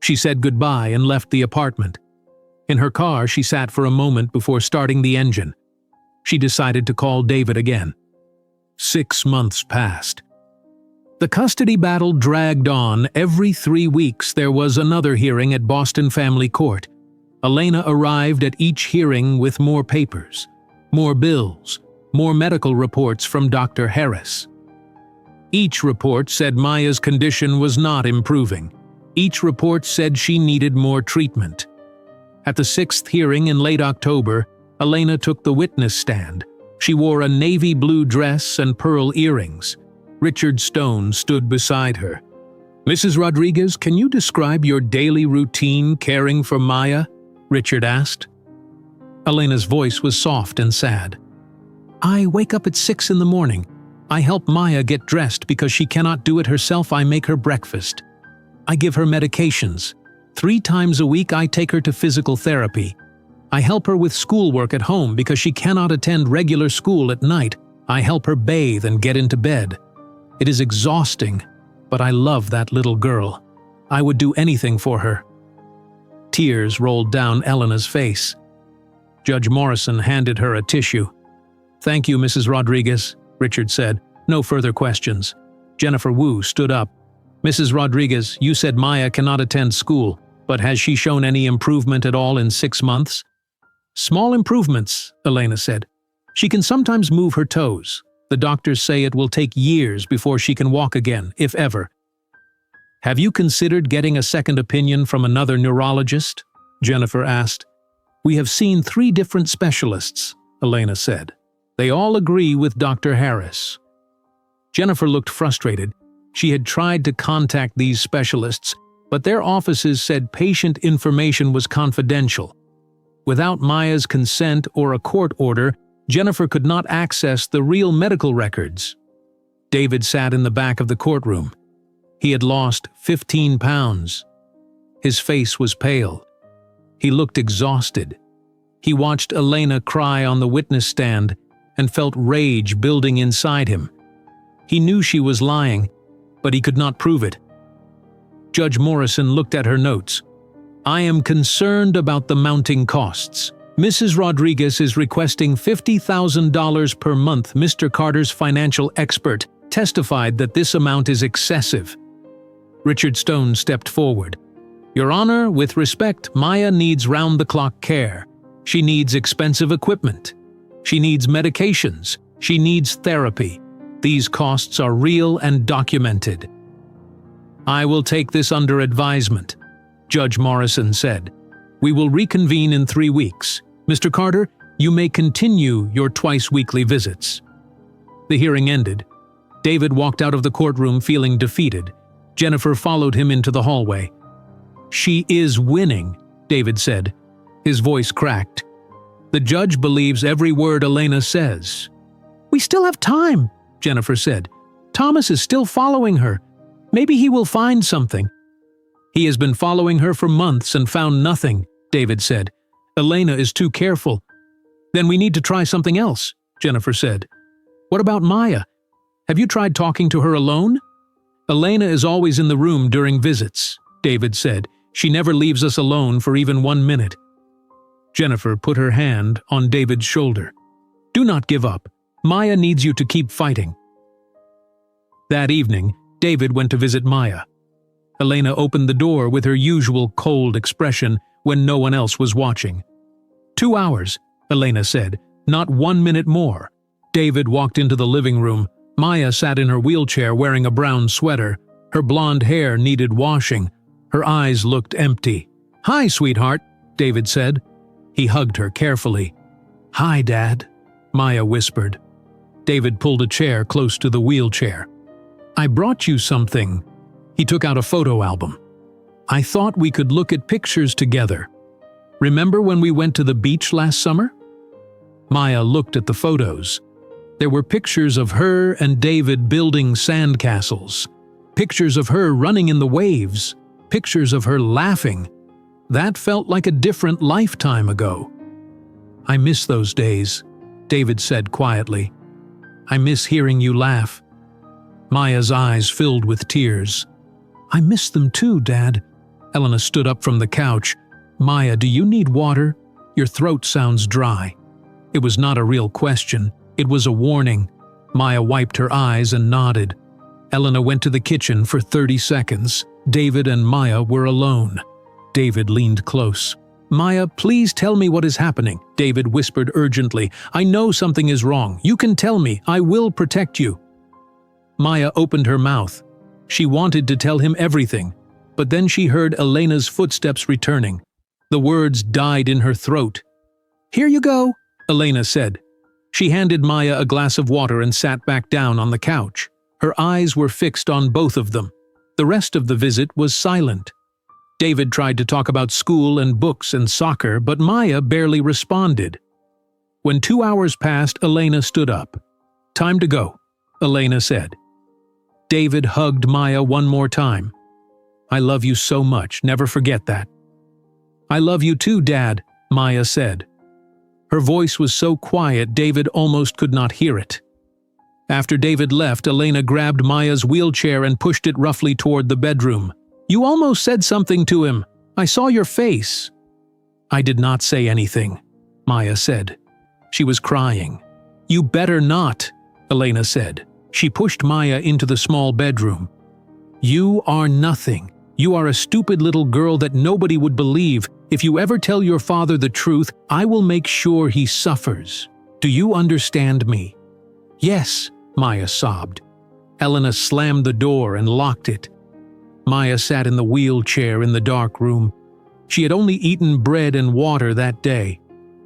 She said goodbye and left the apartment. In her car, she sat for a moment before starting the engine. She decided to call David again. 6 months passed. The custody battle dragged on. Every 3 weeks there was another hearing at Boston Family Court. Elena arrived at each hearing with more papers, more bills, more medical reports from Dr. Harris. Each report said Maya's condition was not improving. Each report said she needed more treatment. At the 6th hearing in late October, Elena took the witness stand. She wore a navy blue dress and pearl earrings. Richard Stone stood beside her. "Mrs. Rodriguez, can you describe your daily routine caring for Maya?" Richard asked. Elena's voice was soft and sad. I wake up at 6 in the morning. I help Maya get dressed because she cannot do it herself. I make her breakfast. I give her medications. 3 times a week I take her to physical therapy. I help her with schoolwork at home because she cannot attend regular school at night. I help her bathe and get into bed. It is exhausting, but I love that little girl. I would do anything for her. Tears rolled down Elena's face. Judge Morrison handed her a tissue. Thank you, Mrs. Rodriguez, Richard said. No further questions. Jennifer Wu stood up. Mrs. Rodriguez, you said Maya cannot attend school, but has she shown any improvement at all in 6 months? Small improvements, Elena said. She can sometimes move her toes. The doctors say it will take years before she can walk again, if ever. Have you considered getting a second opinion from another neurologist? Jennifer asked. We have seen 3 different specialists, Elena said. They all agree with Dr. Harris. Jennifer looked frustrated. She had tried to contact these specialists, but their offices said patient information was confidential. Without Maya's consent or a court order, Jennifer could not access the real medical records. David sat in the back of the courtroom. He had lost 15 pounds. His face was pale. He looked exhausted. He watched Elena cry on the witness stand and felt rage building inside him. He knew she was lying, but he could not prove it. Judge Morrison looked at her notes. I am concerned about the mounting costs. Mrs. Rodriguez is requesting $50,000 per month. Mr. Carter's financial expert testified that this amount is excessive. Richard Stone stepped forward. Your Honor, with respect, Maya needs round-the-clock care. She needs expensive equipment. She needs medications. She needs therapy. These costs are real and documented. I will take this under advisement, Judge Morrison said. We will reconvene in 3 weeks. Mr. Carter, you may continue your twice-weekly visits. The hearing ended. David walked out of the courtroom feeling defeated. Jennifer followed him into the hallway. She is winning, David said. His voice cracked. The judge believes every word Elena says. We still have time, Jennifer said. Thomas is still following her. Maybe he will find something. He has been following her for months and found nothing, David said. Elena is too careful. Then we need to try something else, Jennifer said. What about Maya? Have you tried talking to her alone? Elena is always in the room during visits, David said. She never leaves us alone for even 1 minute. Jennifer put her hand on David's shoulder. Do not give up. Maya needs you to keep fighting. That evening, David went to visit Maya. Elena opened the door with her usual cold expression when no one else was watching. 2 hours, Elena said, not 1 minute more. David walked into the living room. Maya sat in her wheelchair wearing a brown sweater. Her blonde hair needed washing. Her eyes looked empty. Hi, sweetheart, David said. He hugged her carefully. Hi, Dad, Maya whispered. David pulled a chair close to the wheelchair. I brought you something. He took out a photo album. I thought we could look at pictures together. Remember when we went to the beach last summer? Maya looked at the photos. There were pictures of her and David building sandcastles, pictures of her running in the waves, pictures of her laughing. That felt like a different lifetime ago. I miss those days, David said quietly. I miss hearing you laugh. Maya's eyes filled with tears. I miss them too, Dad. Elena stood up from the couch. Maya, do you need water? Your throat sounds dry. It was not a real question. It was a warning. Maya wiped her eyes and nodded. Elena went to the kitchen for 30 seconds. David and Maya were alone. David leaned close. Maya, please tell me what is happening, David whispered urgently. I know something is wrong. You can tell me. I will protect you. Maya opened her mouth. She wanted to tell him everything, but then she heard Elena's footsteps returning. The words died in her throat. Here you go, Elena said. She handed Maya a glass of water and sat back down on the couch. Her eyes were fixed on both of them. The rest of the visit was silent. David tried to talk about school and books and soccer, but Maya barely responded. When 2 hours passed, Elena stood up. "Time to go," Elena said. David hugged Maya one more time. "I love you so much, never forget that." "I love you too, Dad," Maya said. Her voice was so quiet David almost could not hear it. After David left, Elena grabbed Maya's wheelchair and pushed it roughly toward the bedroom. "You almost said something to him. I saw your face." "I did not say anything," Maya said. She was crying. "You better not," Elena said. She pushed Maya into the small bedroom. "You are nothing. You are a stupid little girl that nobody would believe. If you ever tell your father the truth, I will make sure he suffers. Do you understand me?" "Yes," Maya sobbed. Elena slammed the door and locked it. Maya sat in the wheelchair in the dark room. She had only eaten bread and water that day.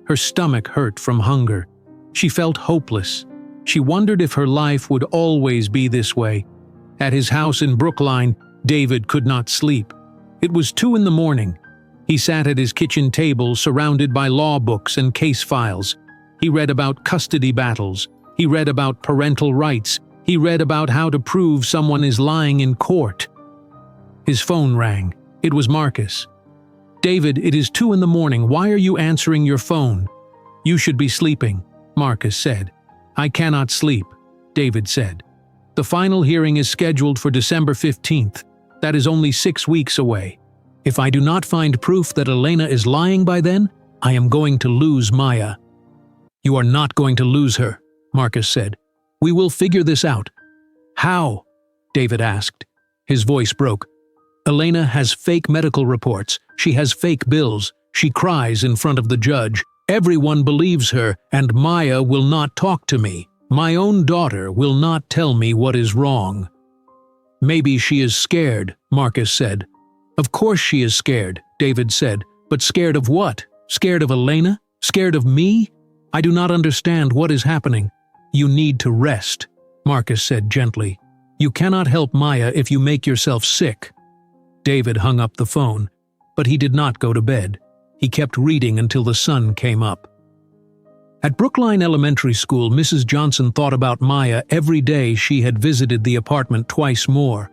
Her stomach hurt from hunger. She felt hopeless. She wondered if her life would always be this way. At his house in Brookline, David could not sleep. It was 2 in the morning. He sat at his kitchen table surrounded by law books and case files. He read about custody battles. He read about parental rights. He read about how to prove someone is lying in court. His phone rang. It was Marcus. "David, it is 2 in the morning. Why are you answering your phone?" "You should be sleeping," Marcus said. "I cannot sleep," David said. "The final hearing is scheduled for December 15th. That is only 6 weeks away. If I do not find proof that Elena is lying by then, I am going to lose Maya." "You are not going to lose her," Marcus said. "We will figure this out." "How?" David asked. His voice broke. "Elena has fake medical reports. She has fake bills. She cries in front of the judge. Everyone believes her, and Maya will not talk to me. My own daughter will not tell me what is wrong." "Maybe she is scared," Marcus said. "Of course she is scared," David said. "But scared of what? Scared of Elena? Scared of me? I do not understand what is happening." "You need to rest," Marcus said gently. "You cannot help Maya if you make yourself sick." David hung up the phone, but he did not go to bed. He kept reading until the sun came up. At Brookline Elementary School, Mrs. Johnson thought about Maya every day she had visited the apartment twice more.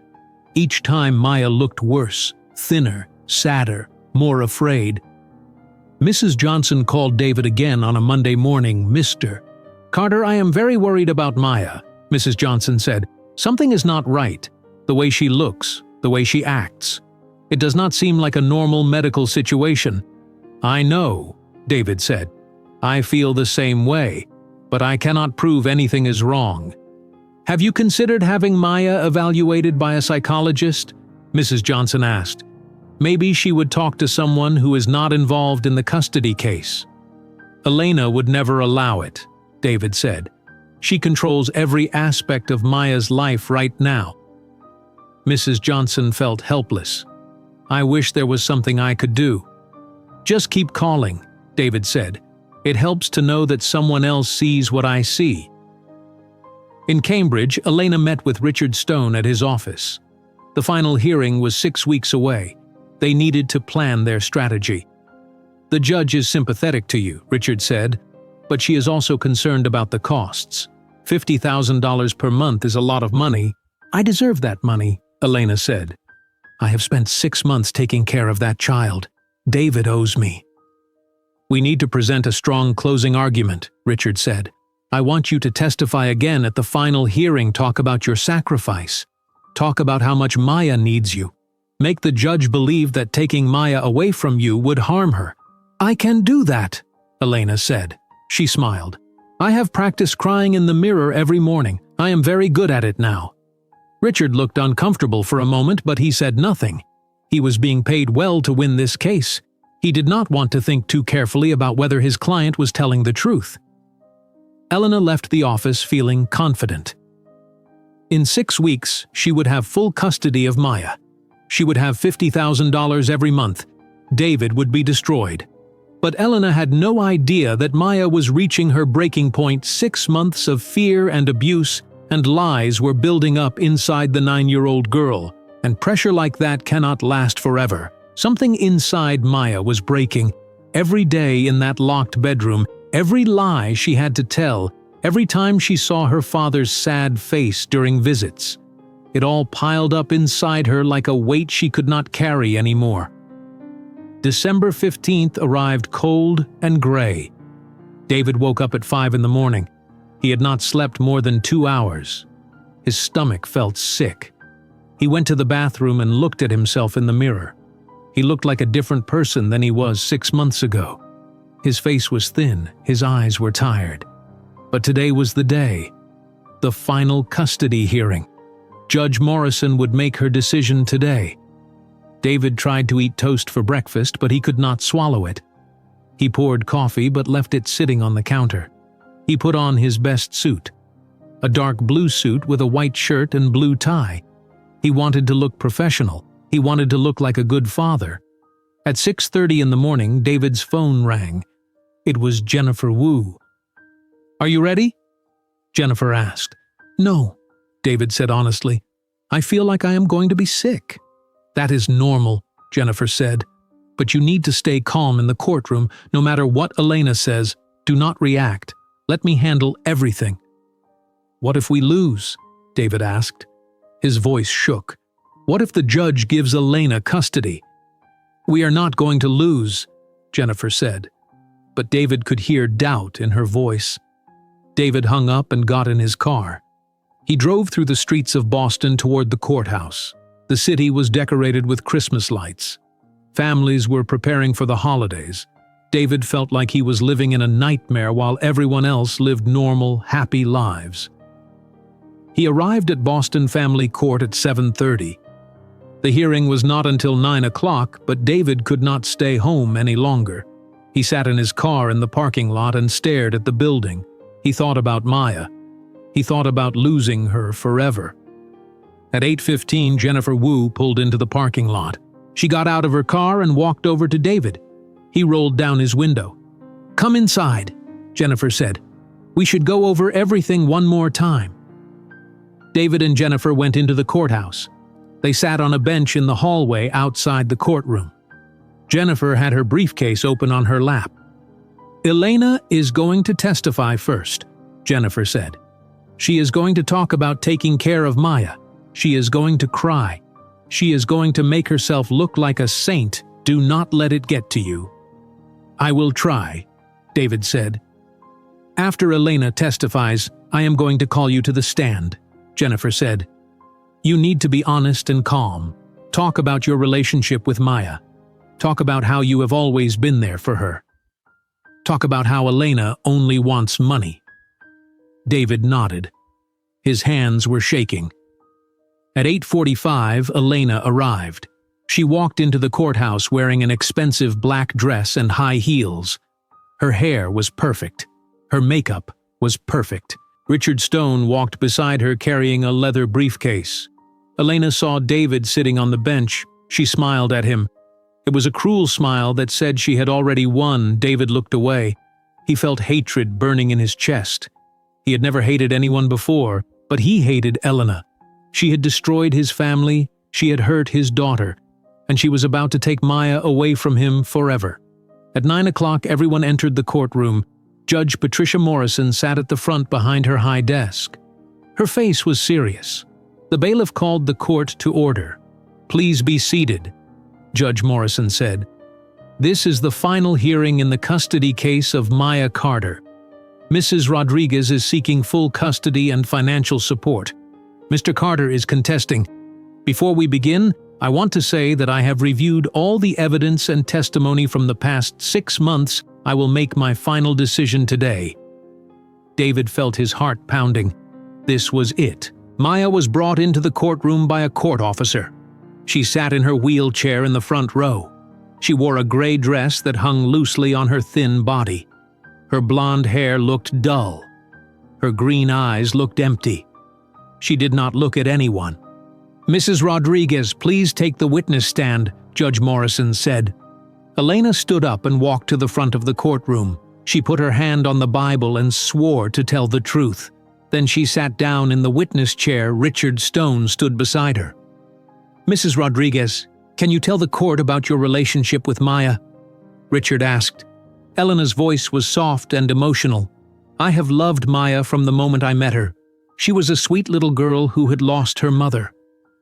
Each time Maya looked worse, thinner, sadder, more afraid. Mrs. Johnson called David again on a Monday morning. "Mr. Carter, I am very worried about Maya," Mrs. Johnson said. "Something is not right. The way she looks, the way she acts. It does not seem like a normal medical situation." "I know," David said. "I feel the same way, but I cannot prove anything is wrong." "Have you considered having Maya evaluated by a psychologist?" Mrs. Johnson asked. "Maybe she would talk to someone who is not involved in the custody case." "Elena would never allow it," David said. "She controls every aspect of Maya's life right now." Mrs. Johnson felt helpless. "I wish there was something I could do." "Just keep calling," David said. "It helps to know that someone else sees what I see." In Cambridge, Elena met with Richard Stone at his office. The final hearing was 6 weeks away. They needed to plan their strategy. "The judge is sympathetic to you," Richard said, "but she is also concerned about the costs. $50,000 per month is a lot of money." "I deserve that money," Elena said. "I have spent 6 months taking care of that child. David owes me." "We need to present a strong closing argument," Richard said. "I want you to testify again at the final hearing. Talk about your sacrifice. Talk about how much Maya needs you. Make the judge believe that taking Maya away from you would harm her." "I can do that," Elena said. She smiled. "I have practiced crying in the mirror every morning. I am very good at it now." Richard looked uncomfortable for a moment, but he said nothing. He was being paid well to win this case. He did not want to think too carefully about whether his client was telling the truth. Elena left the office feeling confident. In 6 weeks, she would have full custody of Maya. She would have $50,000 every month. David would be destroyed. But Elena had no idea that Maya was reaching her breaking point. 6 months of fear and abuse and lies were building up inside the 9-year-old girl, and pressure like that cannot last forever. Something inside Maya was breaking. Every day in that locked bedroom, every lie she had to tell, every time she saw her father's sad face during visits. It all piled up inside her like a weight she could not carry anymore. December 15th arrived cold and gray. David woke up at 5 in the morning. He had not slept more than 2 hours. His stomach felt sick. He went to the bathroom and looked at himself in the mirror. He looked like a different person than he was 6 months ago. His face was thin, his eyes were tired. But today was the day. The final custody hearing. Judge Morrison would make her decision today. David tried to eat toast for breakfast, but he could not swallow it. He poured coffee but left it sitting on the counter. He put on his best suit. A dark blue suit with a white shirt and blue tie. He wanted to look professional. He wanted to look like a good father. At 6:30 in the morning, David's phone rang. It was Jennifer Wu. "Are you ready?" Jennifer asked. "No," David said honestly. "I feel like I am going to be sick." "That is normal," Jennifer said. "But you need to stay calm in the courtroom, no matter what Elena says. Do not react. Let me handle everything." "What if we lose?" David asked. His voice shook. "What if the judge gives Elena custody?" "We are not going to lose," Jennifer said. But David could hear doubt in her voice. David hung up and got in his car. He drove through the streets of Boston toward the courthouse. The city was decorated with Christmas lights. Families were preparing for the holidays. David felt like he was living in a nightmare while everyone else lived normal, happy lives. He arrived at Boston Family Court at 7:30. The hearing was not until 9 o'clock, but David could not stay home any longer. He sat in his car in the parking lot and stared at the building. He thought about Maya. He thought about losing her forever. At 8:15, Jennifer Wu pulled into the parking lot. She got out of her car and walked over to David. He rolled down his window. "Come inside," Jennifer said. "We should go over everything one more time." David and Jennifer went into the courthouse. They sat on a bench in the hallway outside the courtroom. Jennifer had her briefcase open on her lap. "Elena is going to testify first," Jennifer said. "She is going to talk about taking care of Maya. She is going to cry. She is going to make herself look like a saint. Do not let it get to you." "I will try," David said. "After Elena testifies, I am going to call you to the stand," Jennifer said. "You need to be honest and calm. Talk about your relationship with Maya. Talk about how you have always been there for her. Talk about how Elena only wants money." David nodded. His hands were shaking. At 8:45, Elena arrived. She walked into the courthouse wearing an expensive black dress and high heels. Her hair was perfect. Her makeup was perfect. Richard Stone walked beside her carrying a leather briefcase. Elena saw David sitting on the bench. She smiled at him. It was a cruel smile that said she had already won. David looked away. He felt hatred burning in his chest. He had never hated anyone before, but he hated Elena. She had destroyed his family, she had hurt his daughter, and she was about to take Maya away from him forever. At 9 o'clock, everyone entered the courtroom. Judge Patricia Morrison sat at the front behind her high desk. Her face was serious. The bailiff called the court to order. "Please be seated," Judge Morrison said. "This is the final hearing in the custody case of Maya Carter. Mrs. Rodriguez is seeking full custody and financial support. Mr. Carter is contesting. Before we begin, I want to say that I have reviewed all the evidence and testimony from the past 6 months. I will make my final decision today." David felt his heart pounding. This was it. Maya was brought into the courtroom by a court officer. She sat in her wheelchair in the front row. She wore a gray dress that hung loosely on her thin body. Her blonde hair looked dull. Her green eyes looked empty. She did not look at anyone. "Mrs. Rodriguez, please take the witness stand," Judge Morrison said. Elena stood up and walked to the front of the courtroom. She put her hand on the Bible and swore to tell the truth. Then she sat down in the witness chair. Richard Stone stood beside her. "Mrs. Rodriguez, Can you tell the court about your relationship with Maya? Richard asked. Elena's voice was soft and emotional. I have loved Maya from the moment I met her. She was a sweet little girl who had lost her mother.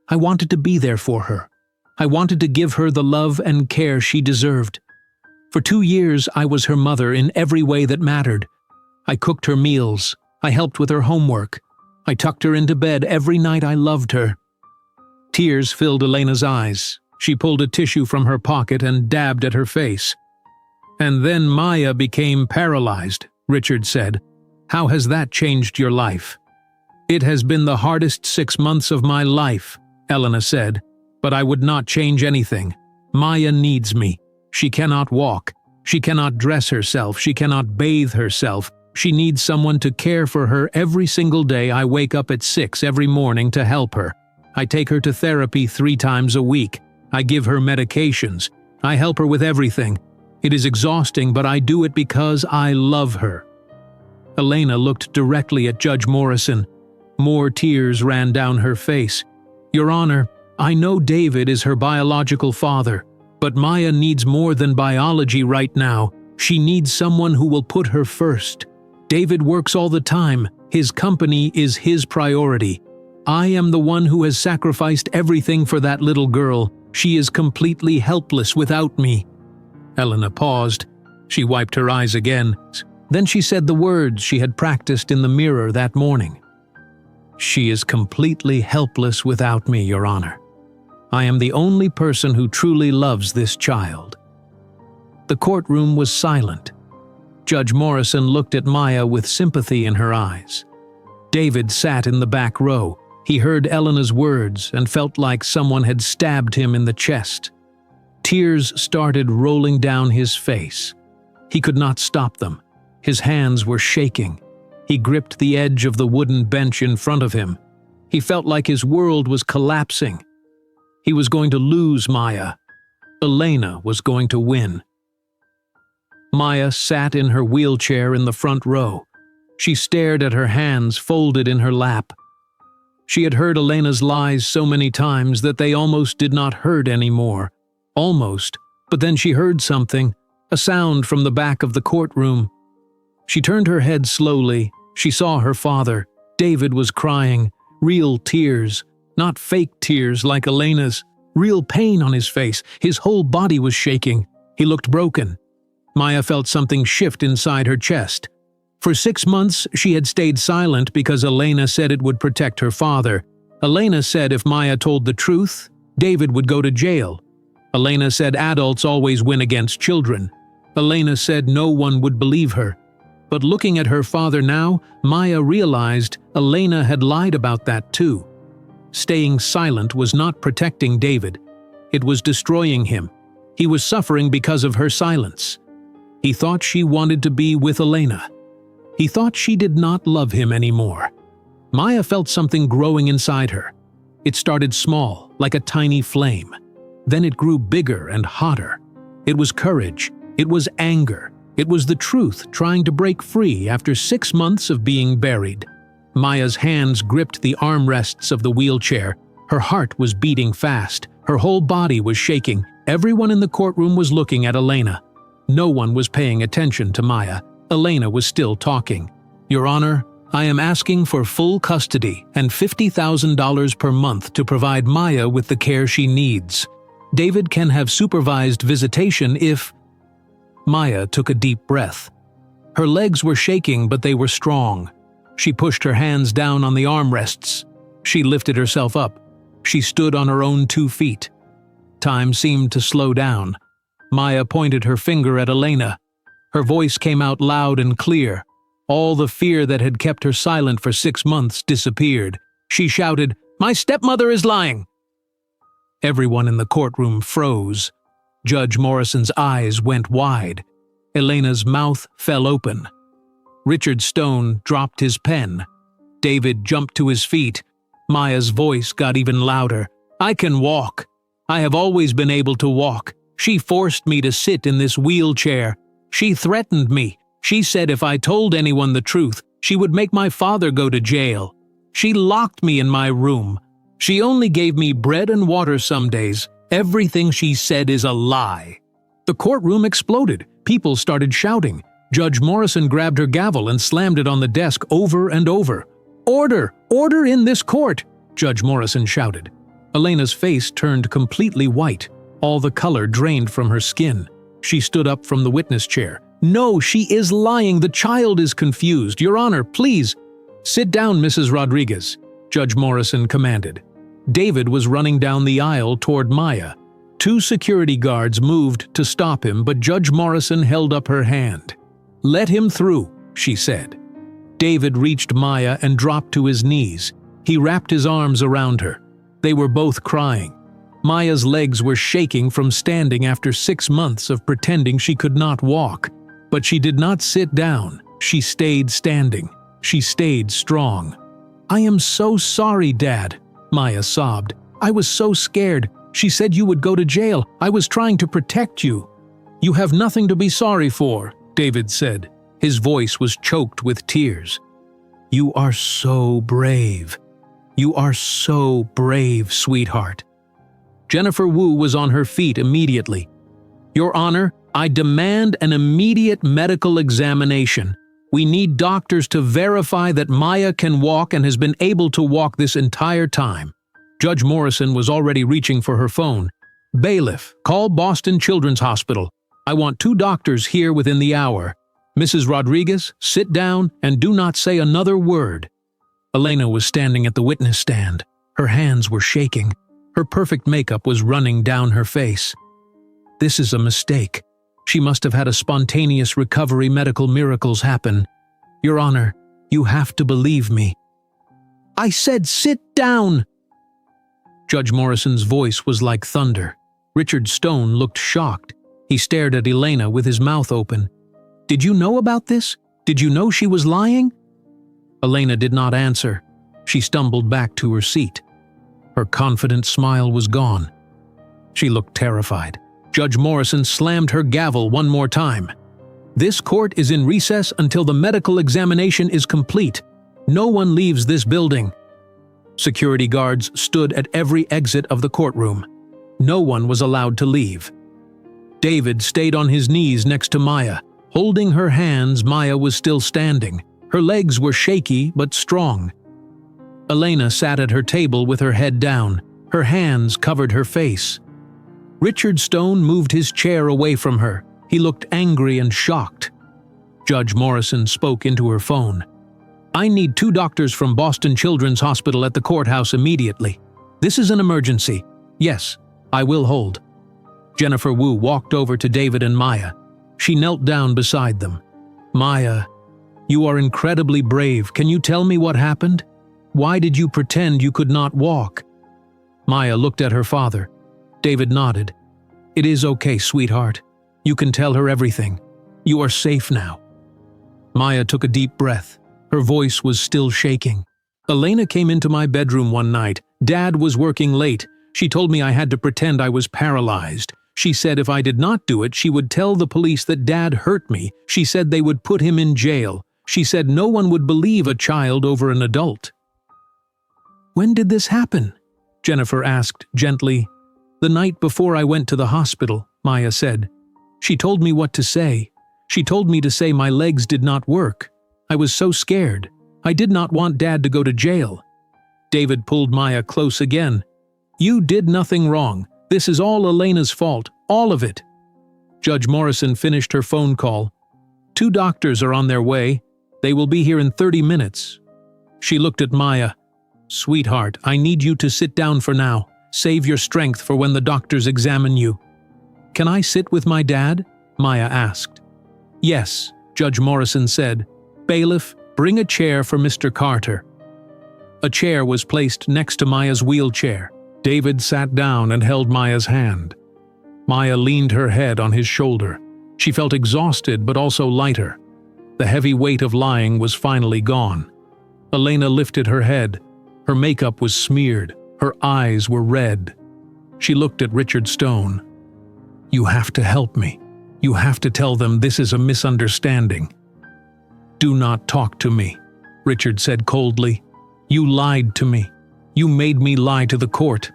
I wanted to be there for her. I wanted to give her the love and care she deserved. For 2 years, I was her mother in every way that mattered. I cooked her meals. I helped with her homework. I tucked her into bed every night. I loved her. Tears filled Elena's eyes. She pulled a tissue from her pocket and dabbed at her face. And then Maya became paralyzed, Richard said. How has that changed your life? It has been the hardest 6 months of my life, Elena said, but I would not change anything. Maya needs me. She cannot walk. She cannot dress herself. She cannot bathe herself. She needs someone to care for her every single day. I wake up at 6 every morning to help her. I take her to therapy 3 times a week. I give her medications. I help her with everything. It is exhausting, but I do it because I love her. Elena looked directly at Judge Morrison. More tears ran down her face. Your Honor, I know David is her biological father, but Maya needs more than biology right now. She needs someone who will put her first. David works all the time. His company is his priority. I am the one who has sacrificed everything for that little girl. She is completely helpless without me. Elena paused. She wiped her eyes again. Then she said the words she had practiced in the mirror that morning. She is completely helpless without me, Your Honor. I am the only person who truly loves this child. The courtroom was silent. Judge Morrison looked at Maya with sympathy in her eyes. David sat in the back row. He heard Elena's words and felt like someone had stabbed him in the chest. Tears started rolling down his face. He could not stop them. His hands were shaking. He gripped the edge of the wooden bench in front of him. He felt like his world was collapsing. He was going to lose Maya. Elena was going to win. Maya sat in her wheelchair in the front row. She stared at her hands folded in her lap. She had heard Elena's lies so many times that they almost did not hurt anymore. Almost, but then she heard something, a sound from the back of the courtroom. She turned her head slowly. She saw her father. David was crying, real tears, not fake tears like Elena's, real pain on his face. His whole body was shaking. He looked broken. Maya felt something shift inside her chest. For 6 months, she had stayed silent because Elena said it would protect her father. Elena said if Maya told the truth, David would go to jail. Elena said adults always win against children. Elena said no one would believe her. But looking at her father now, Maya realized Elena had lied about that too. Staying silent was not protecting David. It was destroying him. He was suffering because of her silence. He thought she wanted to be with Elena. He thought she did not love him anymore. Maya felt something growing inside her. It started small, like a tiny flame. Then it grew bigger and hotter. It was courage. It was anger. It was the truth trying to break free after 6 months of being buried. Maya's hands gripped the armrests of the wheelchair. Her heart was beating fast. Her whole body was shaking. Everyone in the courtroom was looking at Elena. No one was paying attention to Maya. Elena was still talking. Your Honor, I am asking for full custody and $50,000 per month to provide Maya with the care she needs. David can have supervised visitation if… Maya took a deep breath. Her legs were shaking, but they were strong. She pushed her hands down on the armrests. She lifted herself up. She stood on her own 2 feet. Time seemed to slow down. Maya pointed her finger at Elena. Her voice came out loud and clear. All the fear that had kept her silent for 6 months disappeared. She shouted, "My stepmother is lying!" Everyone in the courtroom froze. Judge Morrison's eyes went wide. Elena's mouth fell open. Richard Stone dropped his pen. David jumped to his feet. Maya's voice got even louder. I can walk. I have always been able to walk. She forced me to sit in this wheelchair. She threatened me. She said if I told anyone the truth, she would make my father go to jail. She locked me in my room. She only gave me bread and water some days. Everything she said is a lie." The courtroom exploded. People started shouting. Judge Morrison grabbed her gavel and slammed it on the desk over and over. "Order! Order in this court!" Judge Morrison shouted. Elena's face turned completely white. All the color drained from her skin. She stood up from the witness chair. "No, she is lying. The child is confused. Your Honor, please." "Sit down, Mrs. Rodriguez," Judge Morrison commanded. David was running down the aisle toward Maya. 2 security guards moved to stop him, but Judge Morrison held up her hand. "Let him through," she said. David reached Maya and dropped to his knees. He wrapped his arms around her. They were both crying. Maya's legs were shaking from standing after 6 months of pretending she could not walk. But she did not sit down. She stayed standing. She stayed strong. "I am so sorry, Dad," Maya sobbed. "I was so scared. She said you would go to jail. I was trying to protect you." "You have nothing to be sorry for," David said. His voice was choked with tears. "You are so brave. You are so brave, sweetheart." Jennifer Wu was on her feet immediately. "Your Honor, I demand an immediate medical examination. We need doctors to verify that Maya can walk and has been able to walk this entire time." Judge Morrison was already reaching for her phone. "Bailiff, call Boston Children's Hospital. I want 2 doctors here within the hour. Mrs. Rodriguez, sit down and do not say another word." Elena was standing at the witness stand. Her hands were shaking. Her perfect makeup was running down her face. "This is a mistake. She must have had a spontaneous recovery. Medical miracles happen. Your Honor, you have to believe me." "I said sit down!" Judge Morrison's voice was like thunder. Richard Stone looked shocked. He stared at Elena with his mouth open. "Did you know about this? Did you know she was lying?" Elena did not answer. She stumbled back to her seat. Her confident smile was gone. She looked terrified. Judge Morrison slammed her gavel one more time. "This court is in recess until the medical examination is complete. No one leaves this building." Security guards stood at every exit of the courtroom. No one was allowed to leave. David stayed on his knees next to Maya. Holding her hands, Maya was still standing. Her legs were shaky but strong. Elena sat at her table with her head down. Her hands covered her face. Richard Stone moved his chair away from her. He looked angry and shocked. Judge Morrison spoke into her phone. "I need 2 doctors from Boston Children's Hospital at the courthouse immediately. This is an emergency." "Yes, I will hold." Jennifer Wu walked over to David and Maya. She knelt down beside them. "Maya, you are incredibly brave. Can you tell me what happened? Why did you pretend you could not walk?" Maya looked at her father. David nodded. "It is okay, sweetheart. You can tell her everything. You are safe now." Maya took a deep breath. Her voice was still shaking. "Elena came into my bedroom one night. Dad was working late. She told me I had to pretend I was paralyzed. She said if I did not do it, she would tell the police that Dad hurt me. She said they would put him in jail. She said no one would believe a child over an adult." "When did this happen?" Jennifer asked gently. "The night before I went to the hospital," Maya said. "She told me what to say. She told me to say my legs did not work. I was so scared. I did not want Dad to go to jail." David pulled Maya close again. "You did nothing wrong. This is all Elena's fault. All of it." Judge Morrison finished her phone call. "2 doctors are on their way. They will be here in 30 minutes. She looked at Maya. "Sweetheart, I need you to sit down for now. Save your strength for when the doctors examine you." "Can I sit with my dad?" Maya asked. "Yes," Judge Morrison said. "Bailiff, bring a chair for Mr. Carter." A chair was placed next to Maya's wheelchair. David sat down and held Maya's hand. Maya leaned her head on his shoulder. She felt exhausted but also lighter. The heavy weight of lying was finally gone. Elena lifted her head. Her makeup was smeared. Her eyes were red. She looked at Richard Stone. "You have to help me. You have to tell them this is a misunderstanding." "Do not talk to me," Richard said coldly. "You lied to me. You made me lie to the court."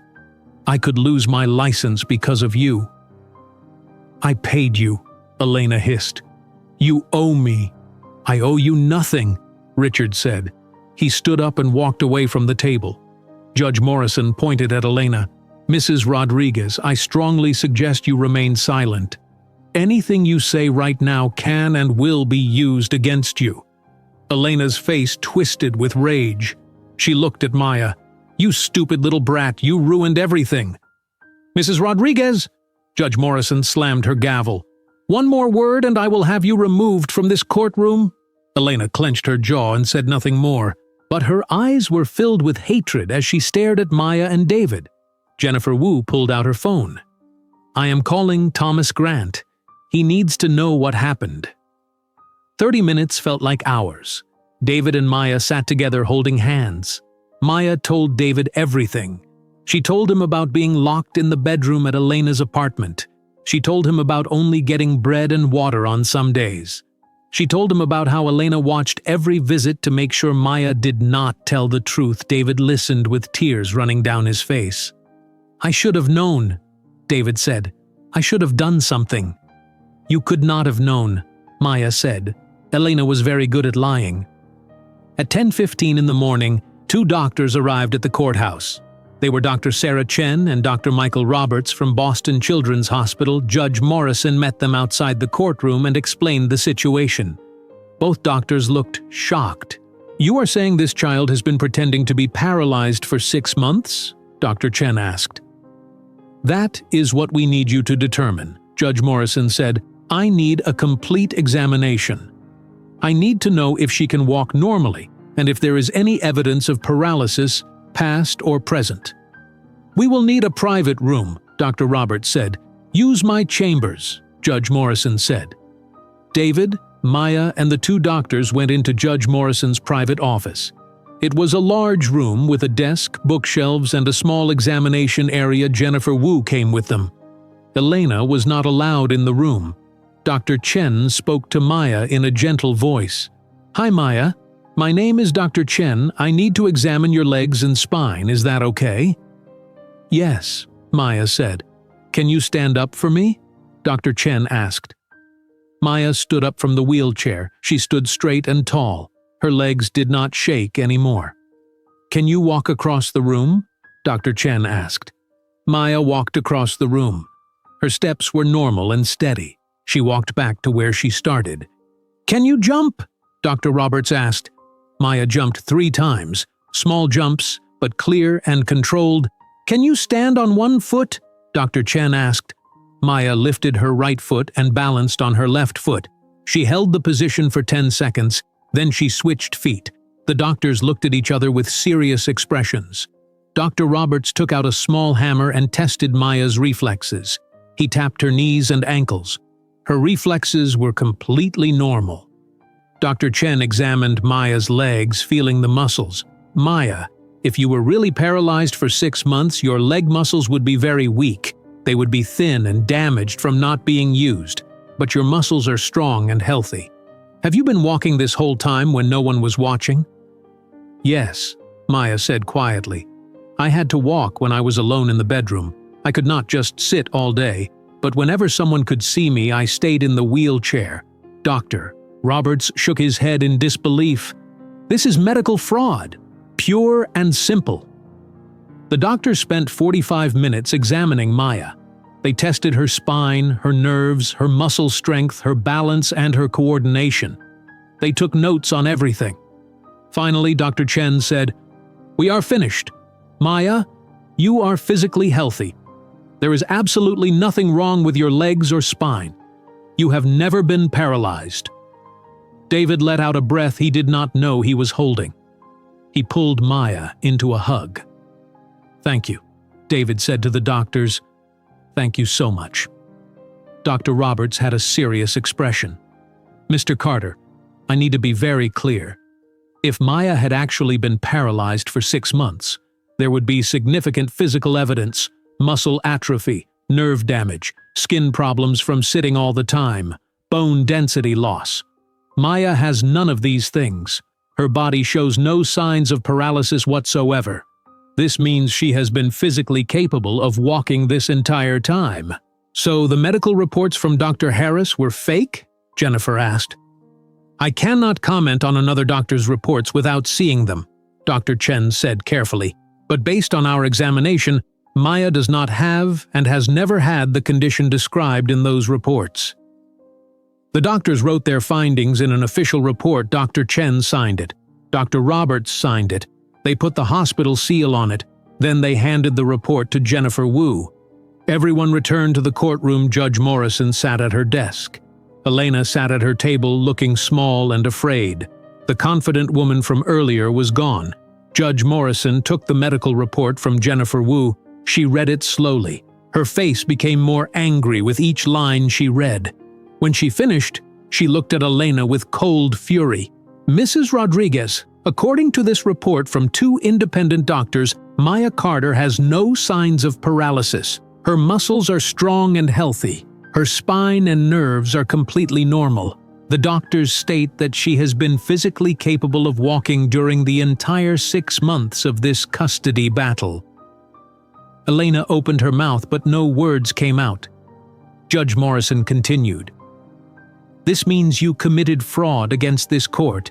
I could lose my license because of you." "I paid you," Elena hissed. "You owe me." "I owe you nothing," Richard said. He stood up and walked away from the table. Judge Morrison pointed at Elena. "Mrs. Rodriguez, I strongly suggest you remain silent. Anything you say right now can and will be used against you." Elena's face twisted with rage. She looked at Maya. "You stupid little brat, you ruined everything." "Mrs. Rodriguez!" Judge Morrison slammed her gavel. "One more word and I will have you removed from this courtroom." Elena clenched her jaw and said nothing more, but her eyes were filled with hatred as she stared at Maya and David. Jennifer Wu pulled out her phone. "I am calling Thomas Grant. He needs to know what happened." 30 minutes felt like hours. David and Maya sat together holding hands. Maya told David everything. She told him about being locked in the bedroom at Elena's apartment. She told him about only getting bread and water on some days. She told him about how Elena watched every visit to make sure Maya did not tell the truth. David listened with tears running down his face. "I should have known," David said. "I should have done something." "You could not have known," Maya said. Elena was very good at lying. At 10:15 in the morning, 2 doctors arrived at the courthouse. They were Dr. Sarah Chen and Dr. Michael Roberts from Boston Children's Hospital. Judge Morrison met them outside the courtroom and explained the situation. Both doctors looked shocked. "You are saying this child has been pretending to be paralyzed for 6 months?" Dr. Chen asked. "That is what we need you to determine," Judge Morrison said. "I need a complete examination. I need to know if she can walk normally and if there is any evidence of paralysis, past or present." "We will need a private room," Dr. Roberts said. "Use my chambers," Judge Morrison said. David, Maya, and the 2 doctors went into Judge Morrison's private office. It was a large room with a desk, bookshelves, and a small examination area. Jennifer Wu came with them. Elena was not allowed in the room. Dr. Chen spoke to Maya in a gentle voice. "Hi, Maya. My name is Dr. Chen. I need to examine your legs and spine. Is that okay?" "Yes," Maya said. "Can you stand up for me?" Dr. Chen asked. Maya stood up from the wheelchair. She stood straight and tall. Her legs did not shake anymore. "Can you walk across the room?" Dr. Chen asked. Maya walked across the room. Her steps were normal and steady. She walked back to where she started. "Can you jump?" Dr. Roberts asked. Maya jumped 3 times, small jumps, but clear and controlled. "Can you stand on one foot?" Dr. Chen asked. Maya lifted her right foot and balanced on her left foot. She held the position for 10 seconds, then she switched feet. The doctors looked at each other with serious expressions. Dr. Roberts took out a small hammer and tested Maya's reflexes. He tapped her knees and ankles. Her reflexes were completely normal. Dr. Chen examined Maya's legs, feeling the muscles. "Maya, if you were really paralyzed for 6 months, your leg muscles would be very weak. They would be thin and damaged from not being used, but your muscles are strong and healthy. Have you been walking this whole time when no one was watching?" "Yes," Maya said quietly. "I had to walk when I was alone in the bedroom. I could not just sit all day, but whenever someone could see me, I stayed in the wheelchair." "Doctor," Roberts shook his head in disbelief. "This is medical fraud, pure and simple." The doctors spent 45 minutes examining Maya. They tested her spine, her nerves, her muscle strength, her balance, and her coordination. They took notes on everything. Finally, Dr. Chen said, "We are finished. Maya, you are physically healthy. There is absolutely nothing wrong with your legs or spine. You have never been paralyzed." David let out a breath he did not know he was holding. He pulled Maya into a hug. "Thank you," David said to the doctors. "Thank you so much." Dr. Roberts had a serious expression. "Mr. Carter, I need to be very clear. If Maya had actually been paralyzed for 6 months, there would be significant physical evidence, muscle atrophy, nerve damage, skin problems from sitting all the time, bone density loss. Maya has none of these things. Her body shows no signs of paralysis whatsoever. This means she has been physically capable of walking this entire time. So the medical reports from Dr. Harris were fake? Jennifer asked. I cannot comment on another doctor's reports without seeing them, Dr. Chen said carefully. But based on our examination, Maya does not have and has never had the condition described in those reports. The doctors wrote their findings in an official report. Dr. Chen signed it. Dr. Roberts signed it. They put the hospital seal on it. Then they handed the report to Jennifer Wu. Everyone returned to the courtroom. Judge Morrison sat at her desk. Elena sat at her table looking small and afraid. The confident woman from earlier was gone. Judge Morrison took the medical report from Jennifer Wu. She read it slowly. Her face became more angry with each line she read. When she finished, she looked at Elena with cold fury. Mrs. Rodriguez, according to this report from 2 independent doctors, Maya Carter has no signs of paralysis. Her muscles are strong and healthy. Her spine and nerves are completely normal. The doctors state that she has been physically capable of walking during the entire 6 months of this custody battle. Elena opened her mouth, but no words came out. Judge Morrison continued. This means you committed fraud against this court.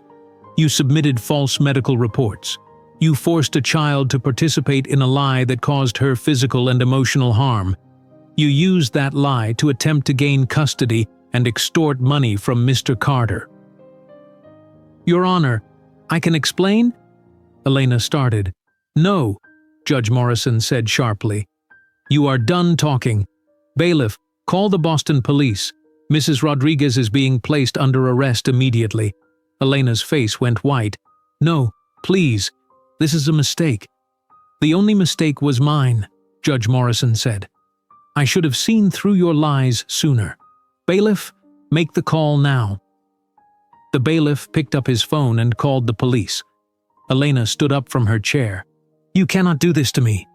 You submitted false medical reports. You forced a child to participate in a lie that caused her physical and emotional harm. You used that lie to attempt to gain custody and extort money from Mr. Carter. Your Honor, I can explain? Elena started. No, Judge Morrison said sharply. You are done talking. Bailiff, call the Boston police. Mrs. Rodriguez is being placed under arrest immediately. Elena's face went white. No, please. This is a mistake. The only mistake was mine, Judge Morrison said. I should have seen through your lies sooner. Bailiff, make the call now. The bailiff picked up his phone and called the police. Elena stood up from her chair. You cannot do this to me.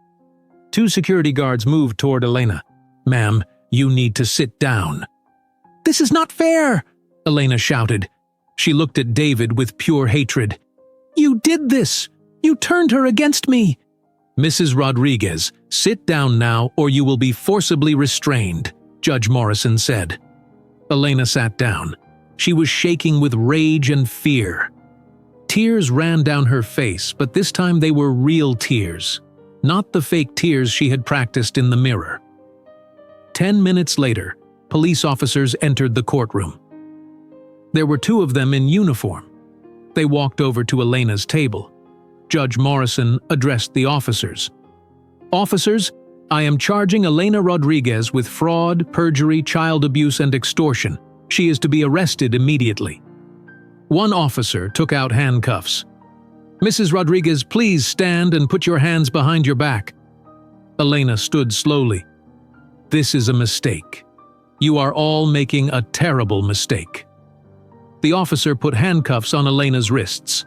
2 security guards moved toward Elena. Ma'am, you need to sit down. This is not fair, Elena shouted. She looked at David with pure hatred. You did this! You turned her against me! Mrs. Rodriguez, sit down now or you will be forcibly restrained, Judge Morrison said. Elena sat down. She was shaking with rage and fear. Tears ran down her face, but this time they were real tears, not the fake tears she had practiced in the mirror. 10 minutes later, police officers entered the courtroom. There were 2 of them in uniform. They walked over to Elena's table. Judge Morrison addressed the officers. Officers, I am charging Elena Rodriguez with fraud, perjury, child abuse, and extortion. She is to be arrested immediately. One officer took out handcuffs. Mrs. Rodriguez, please stand and put your hands behind your back. Elena stood slowly. This is a mistake. You are all making a terrible mistake. The officer put handcuffs on Elena's wrists.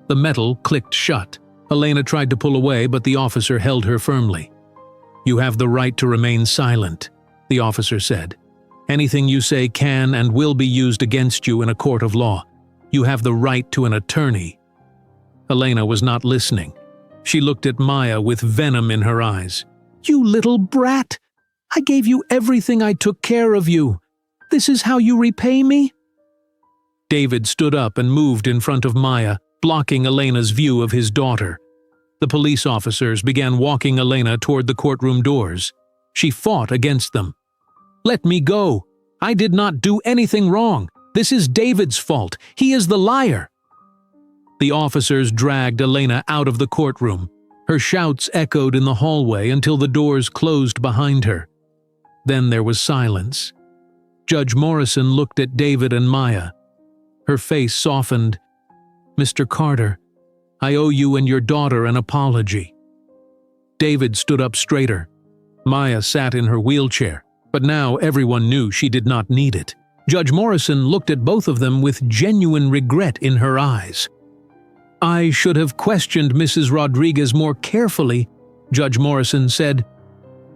The metal clicked shut. Elena tried to pull away, but the officer held her firmly. You have the right to remain silent, the officer said. Anything you say can and will be used against you in a court of law. You have the right to an attorney. Elena was not listening. She looked at Maya with venom in her eyes. You little brat! I gave you everything. I took care of you. This is how you repay me? David stood up and moved in front of Maya, blocking Elena's view of his daughter. The police officers began walking Elena toward the courtroom doors. She fought against them. Let me go. I did not do anything wrong. This is David's fault. He is the liar. The officers dragged Elena out of the courtroom. Her shouts echoed in the hallway until the doors closed behind her. Then there was silence. Judge Morrison looked at David and Maya. Her face softened. Mr. Carter, I owe you and your daughter an apology. David stood up straighter. Maya sat in her wheelchair, but now everyone knew she did not need it. Judge Morrison looked at both of them with genuine regret in her eyes. I should have questioned Mrs. Rodriguez more carefully, Judge Morrison said.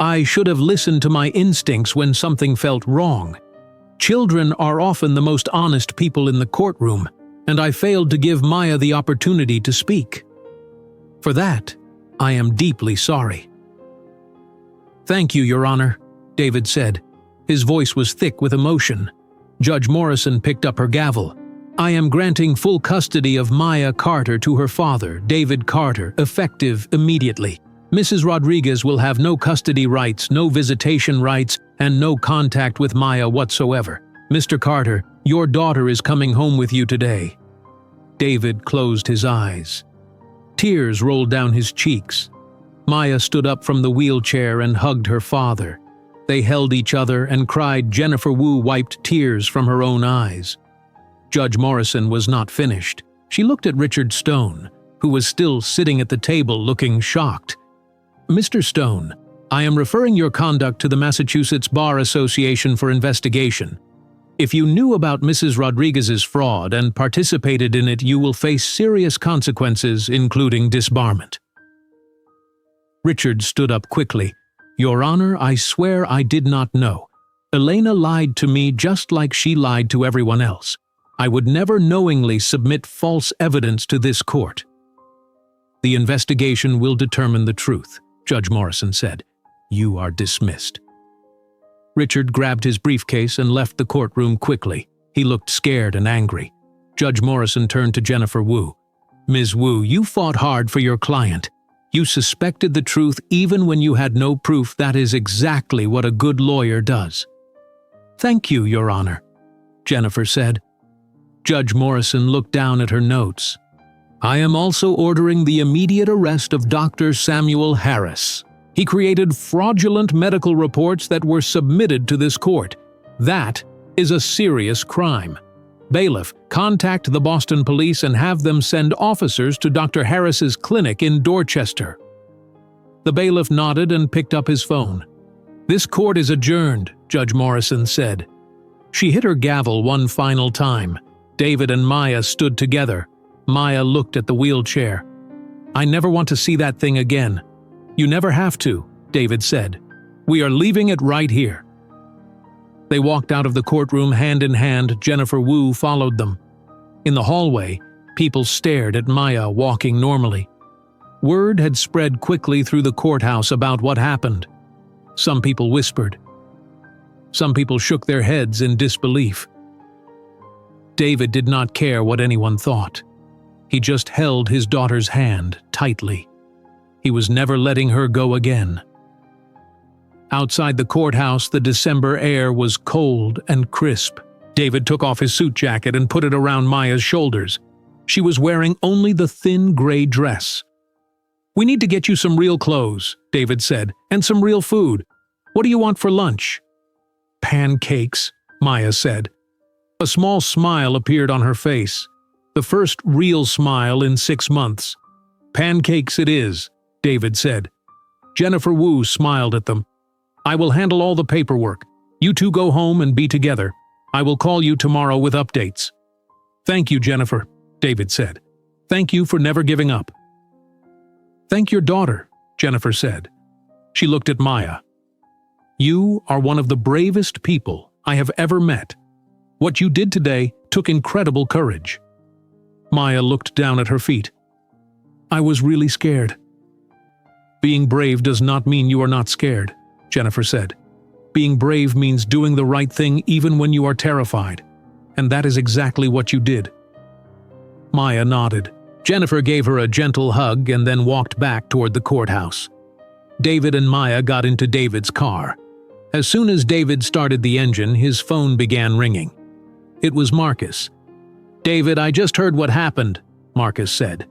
I should have listened to my instincts when something felt wrong. Children are often the most honest people in the courtroom, and I failed to give Maya the opportunity to speak. For that, I am deeply sorry." "Thank you, Your Honor," David said. His voice was thick with emotion. Judge Morrison picked up her gavel. "I am granting full custody of Maya Carter to her father, David Carter, effective immediately. Mrs. Rodriguez will have no custody rights, no visitation rights, and no contact with Maya whatsoever. Mr. Carter, your daughter is coming home with you today." David closed his eyes. Tears rolled down his cheeks. Maya stood up from the wheelchair and hugged her father. They held each other and cried. Jennifer Wu wiped tears from her own eyes. Judge Morrison was not finished. She looked at Richard Stone, who was still sitting at the table looking shocked. "Mr. Stone, I am referring your conduct to the Massachusetts Bar Association for investigation. If you knew about Mrs. Rodriguez's fraud and participated in it, you will face serious consequences, including disbarment." Richard stood up quickly. "Your Honor, I swear I did not know. Elena lied to me just like she lied to everyone else. I would never knowingly submit false evidence to this court." "The investigation will determine the truth," Judge Morrison said. "You are dismissed." Richard grabbed his briefcase and left the courtroom quickly. He looked scared and angry. Judge Morrison turned to Jennifer Wu. "Ms. Wu, you fought hard for your client. You suspected the truth even when you had no proof. That is exactly what a good lawyer does." "Thank you, Your Honor," Jennifer said. Judge Morrison looked down at her notes. "I am also ordering the immediate arrest of Dr. Samuel Harris. He created fraudulent medical reports that were submitted to this court. That is a serious crime. Bailiff, contact the Boston police and have them send officers to Dr. Harris's clinic in Dorchester." The bailiff nodded and picked up his phone. "This court is adjourned," Judge Morrison said. She hit her gavel one final time. David and Maya stood together. Maya looked at the wheelchair. "I never want to see that thing again." "You never have to," David said. "We are leaving it right here." They walked out of the courtroom hand in hand. Jennifer Wu followed them. In the hallway, people stared at Maya walking normally. Word had spread quickly through the courthouse about what happened. Some people whispered. Some people shook their heads in disbelief. David did not care what anyone thought. He just held his daughter's hand tightly. He was never letting her go again. Outside the courthouse, the December air was cold and crisp. David took off his suit jacket and put it around Maya's shoulders. She was wearing only the thin gray dress. "We need to get you some real clothes," David said, "and some real food. What do you want for lunch?" "Pancakes," Maya said. A small smile appeared on her face. The first real smile in 6 months. "Pancakes it is," David said. Jennifer Wu smiled at them. "I will handle all the paperwork. You two go home and be together. I will call you tomorrow with updates." "Thank you, Jennifer," David said. "Thank you for never giving up." "Thank your daughter," Jennifer said. She looked at Maya. "You are one of the bravest people I have ever met. What you did today took incredible courage." Maya looked down at her feet. "I was really scared." "Being brave does not mean you are not scared," Jennifer said. "Being brave means doing the right thing even when you are terrified. And that is exactly what you did." Maya nodded. Jennifer gave her a gentle hug and then walked back toward the courthouse. David and Maya got into David's car. As soon as David started the engine, his phone began ringing. It was Marcus. "David, I just heard what happened," Marcus said.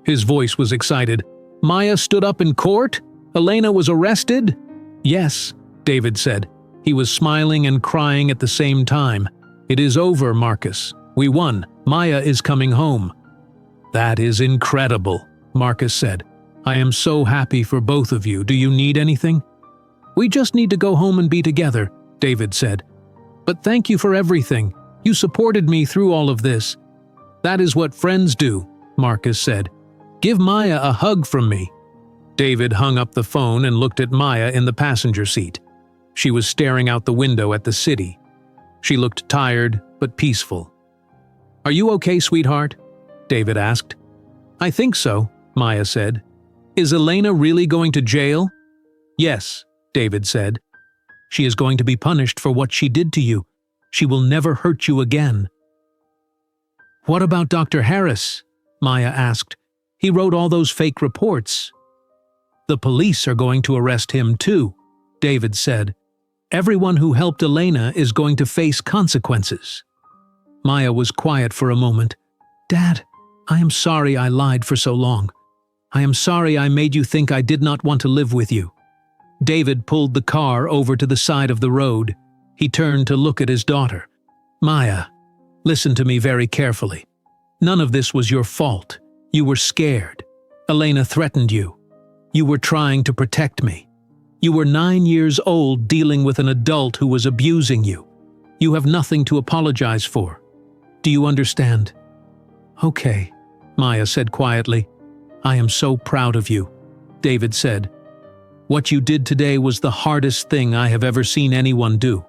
His voice was excited. "Maya stood up in court? Elena was arrested?" "Yes," David said. He was smiling and crying at the same time. "It is over, Marcus. We won. Maya is coming home." "That is incredible," Marcus said. "I am so happy for both of you. Do you need anything?" "We just need to go home and be together," David said. "But thank you for everything. You supported me through all of this." "That is what friends do," Marcus said. "Give Maya a hug from me." David hung up the phone and looked at Maya in the passenger seat. She was staring out the window at the city. She looked tired but peaceful. "Are you okay, sweetheart?" David asked. "I think so," Maya said. Is Elena really going to jail? Yes, David said. She is going to be punished for what she did to you. She will never hurt you again. What about Dr. Harris? Maya asked. He wrote all those fake reports. The police are going to arrest him too, David said. Everyone who helped Elena is going to face consequences. Maya was quiet for a moment. Dad, I am sorry I lied for so long. I am sorry I made you think I did not want to live with you. David pulled the car over to the side of the road. He turned to look at his daughter. Maya, listen to me very carefully. None of this was your fault. You were scared. Elena threatened you. You were trying to protect me. You were 9 years old dealing with an adult who was abusing you. You have nothing to apologize for. Do you understand? Okay, Maya said quietly. I am so proud of you, David said. What you did today was the hardest thing I have ever seen anyone do.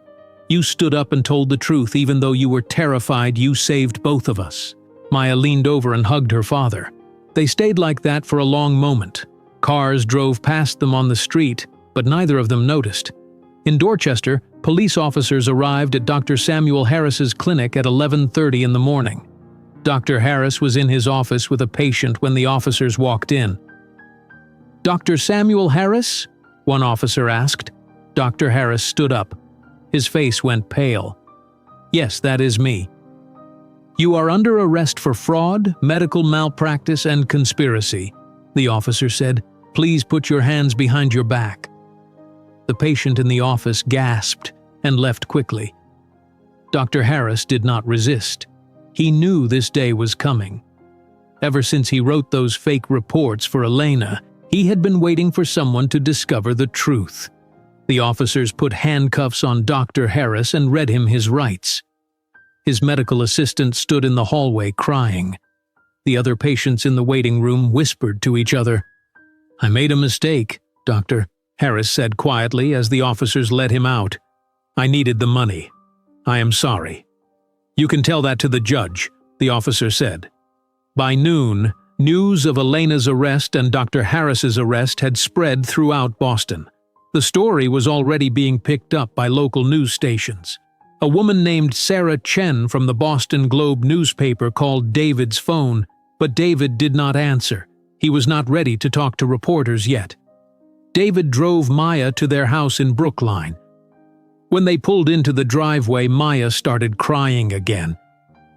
You stood up and told the truth even though you were terrified. You saved both of us. Maya leaned over and hugged her father. They stayed like that for a long moment. Cars drove past them on the street, but neither of them noticed. In Dorchester, police officers arrived at Dr. Samuel Harris's clinic at 11:30 in the morning. Dr. Harris was in his office with a patient when the officers walked in. Dr. Samuel Harris? One officer asked. Dr. Harris stood up. His face went pale. Yes, that is me. You are under arrest for fraud, medical malpractice, and conspiracy, the officer said. Please put your hands behind your back. The patient in the office gasped and left quickly. Dr. Harris did not resist. He knew this day was coming. Ever since he wrote those fake reports for Elena, he had been waiting for someone to discover the truth. The officers put handcuffs on Dr. Harris and read him his rights. His medical assistant stood in the hallway crying. The other patients in the waiting room whispered to each other. I made a mistake, Dr. Harris said quietly as the officers led him out. I needed the money. I am sorry. You can tell that to the judge, the officer said. By noon, news of Elena's arrest and Dr. Harris's arrest had spread throughout Boston. The story was already being picked up by local news stations. A woman named Sarah Chen from the Boston Globe newspaper called David's phone, but David did not answer. He was not ready to talk to reporters yet. David drove Maya to their house in Brookline. When they pulled into the driveway, Maya started crying again.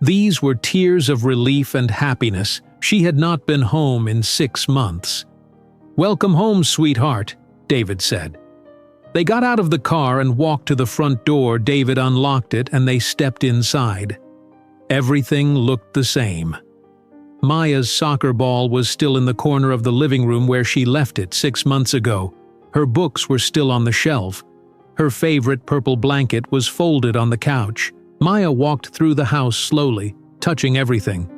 These were tears of relief and happiness. She had not been home in 6 months. Welcome home, sweetheart, David said. They got out of the car and walked to the front door. David unlocked it and they stepped inside. Everything looked the same. Maya's soccer ball was still in the corner of the living room where she left it 6 months ago. Her books were still on the shelf. Her favorite purple blanket was folded on the couch. Maya walked through the house slowly, touching everything.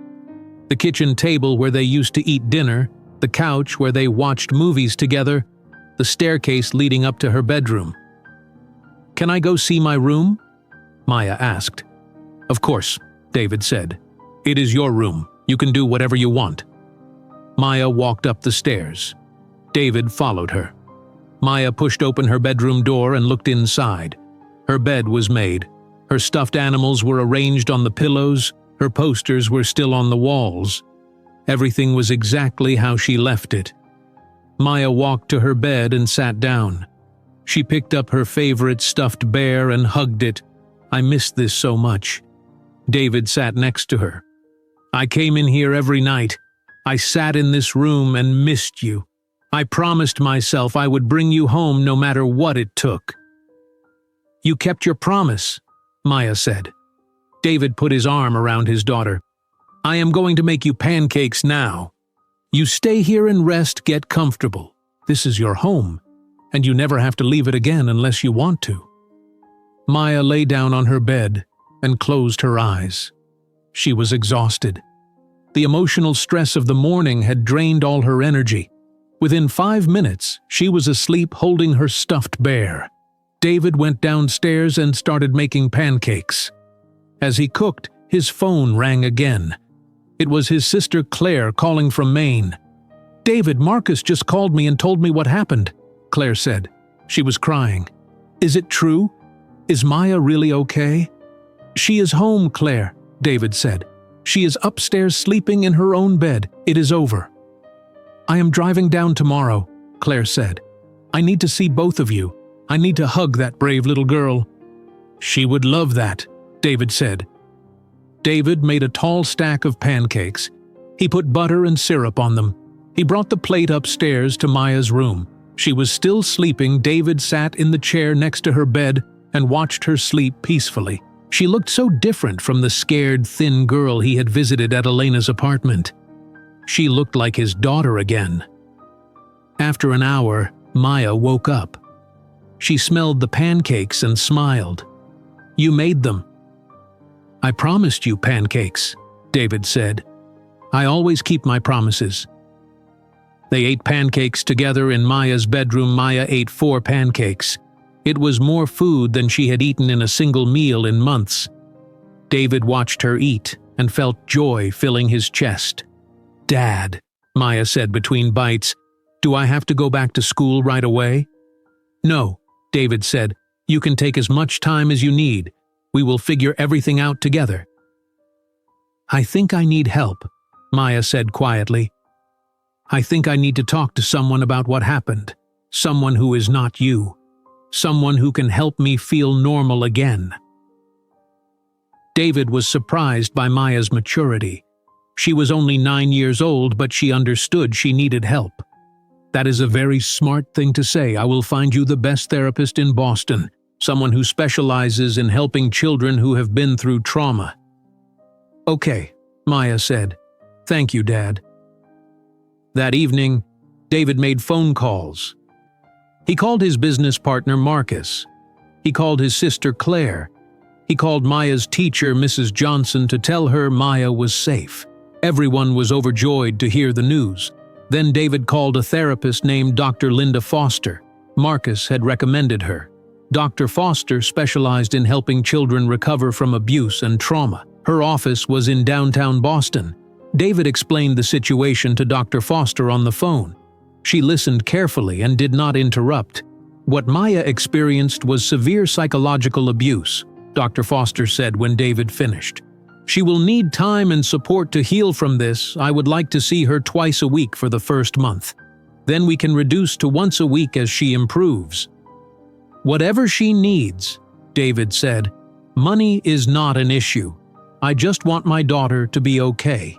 The kitchen table where they used to eat dinner, the couch where they watched movies together, the staircase leading up to her bedroom. Can I go see my room? Maya asked. Of course, David said. It is your room. You can do whatever you want. Maya walked up the stairs. David followed her. Maya pushed open her bedroom door and looked inside. Her bed was made. Her stuffed animals were arranged on the pillows. Her posters were still on the walls. Everything was exactly how she left it. Maya walked to her bed and sat down. She picked up her favorite stuffed bear and hugged it. I missed this so much. David sat next to her. I came in here every night. I sat in this room and missed you. I promised myself I would bring you home no matter what it took. You kept your promise, Maya said. David put his arm around his daughter. I am going to make you pancakes now. You stay here and rest, get comfortable. This is your home, and you never have to leave it again unless you want to. Maya lay down on her bed and closed her eyes. She was exhausted. The emotional stress of the morning had drained all her energy. Within 5 minutes, she was asleep holding her stuffed bear. David went downstairs and started making pancakes. As he cooked, his phone rang again. It was his sister Claire calling from Maine. "David, Marcus just called me and told me what happened," Claire said. She was crying. "Is it true? Is Maya really okay?" "She is home, Claire," David said. "She is upstairs sleeping in her own bed. It is over." "I am driving down tomorrow," Claire said. "I need to see both of you. I need to hug that brave little girl." "She would love that," David said. David made a tall stack of pancakes. He put butter and syrup on them. He brought the plate upstairs to Maya's room. She was still sleeping. David sat in the chair next to her bed and watched her sleep peacefully. She looked so different from the scared, thin girl he had visited at Elena's apartment. She looked like his daughter again. After an hour, Maya woke up. She smelled the pancakes and smiled. "You made them." "I promised you pancakes," David said. "I always keep my promises." They ate pancakes together in Maya's bedroom. Maya ate 4 pancakes. It was more food than she had eaten in a single meal in months. David watched her eat and felt joy filling his chest. "Dad," Maya said between bites, "do I have to go back to school right away?" "No," David said. "You can take as much time as you need. We will figure everything out together." "I think I need help," Maya said quietly. "I think I need to talk to someone about what happened. Someone who is not you. Someone who can help me feel normal again." David was surprised by Maya's maturity. She was only 9 years old, but she understood she needed help. "That is a very smart thing to say. I will find you the best therapist in Boston, someone who specializes in helping children who have been through trauma." "Okay," Maya said. "Thank you, Dad." That evening, David made phone calls. He called his business partner Marcus. He called his sister Claire. He called Maya's teacher, Mrs. Johnson, to tell her Maya was safe. Everyone was overjoyed to hear the news. Then David called a therapist named Dr. Linda Foster. Marcus had recommended her. Dr. Foster specialized in helping children recover from abuse and trauma. Her office was in downtown Boston. David explained the situation to Dr. Foster on the phone. She listened carefully and did not interrupt. What Maya experienced was severe psychological abuse, Dr. Foster said when David finished. "She will need time and support to heal from this. I would like to see her twice a week for the first month. Then we can reduce to once a week as she improves." "Whatever she needs," David said. "Money is not an issue. I just want my daughter to be okay."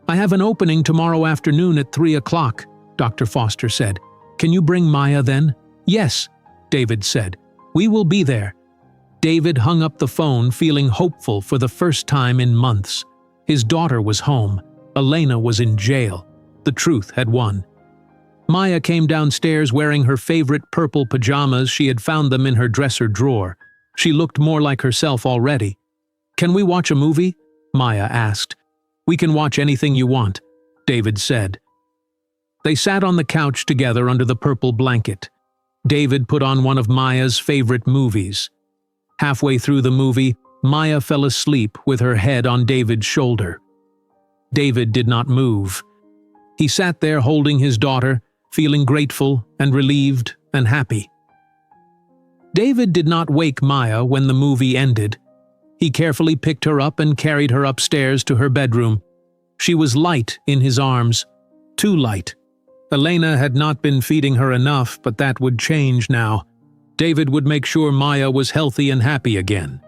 "I have an opening tomorrow afternoon at 3 o'clock, Dr. Foster said. "Can you bring Maya then?" "Yes," David said. "We will be there." David hung up the phone, feeling hopeful for the first time in months. His daughter was home. Elena was in jail. The truth had won. Maya came downstairs wearing her favorite purple pajamas. She had found them in her dresser drawer. She looked more like herself already. "Can we watch a movie?" Maya asked. "We can watch anything you want," David said. They sat on the couch together under the purple blanket. David put on one of Maya's favorite movies. Halfway through the movie, Maya fell asleep with her head on David's shoulder. David did not move. He sat there holding his daughter, feeling grateful and relieved and happy. David did not wake Maya when the movie ended. He carefully picked her up and carried her upstairs to her bedroom. She was light in his arms, too light. Elena had not been feeding her enough, but that would change now. David would make sure Maya was healthy and happy again.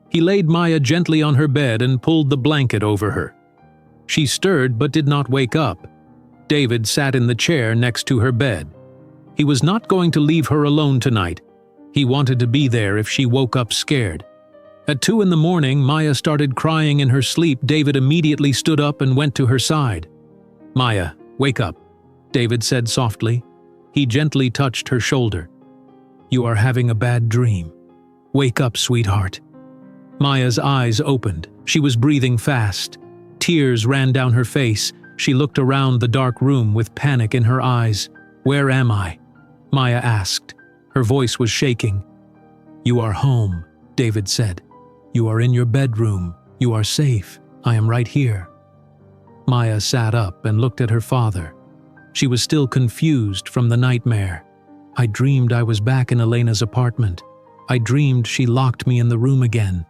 He laid Maya gently on her bed and pulled the blanket over her. She stirred but did not wake up. David sat in the chair next to her bed. He was not going to leave her alone tonight. He wanted to be there if she woke up scared. At 2 in the morning, Maya started crying in her sleep. David immediately stood up and went to her side. "Maya, wake up," David said softly. He gently touched her shoulder. "You are having a bad dream. Wake up, sweetheart." Maya's eyes opened. She was breathing fast. Tears ran down her face. She looked around the dark room with panic in her eyes. "Where am I?" Maya asked. Her voice was shaking. "You are home," David said. "You are in your bedroom. You are safe. I am right here." Maya sat up and looked at her father. She was still confused from the nightmare. I dreamed I was back in Elena's apartment. I dreamed she locked me in the room again.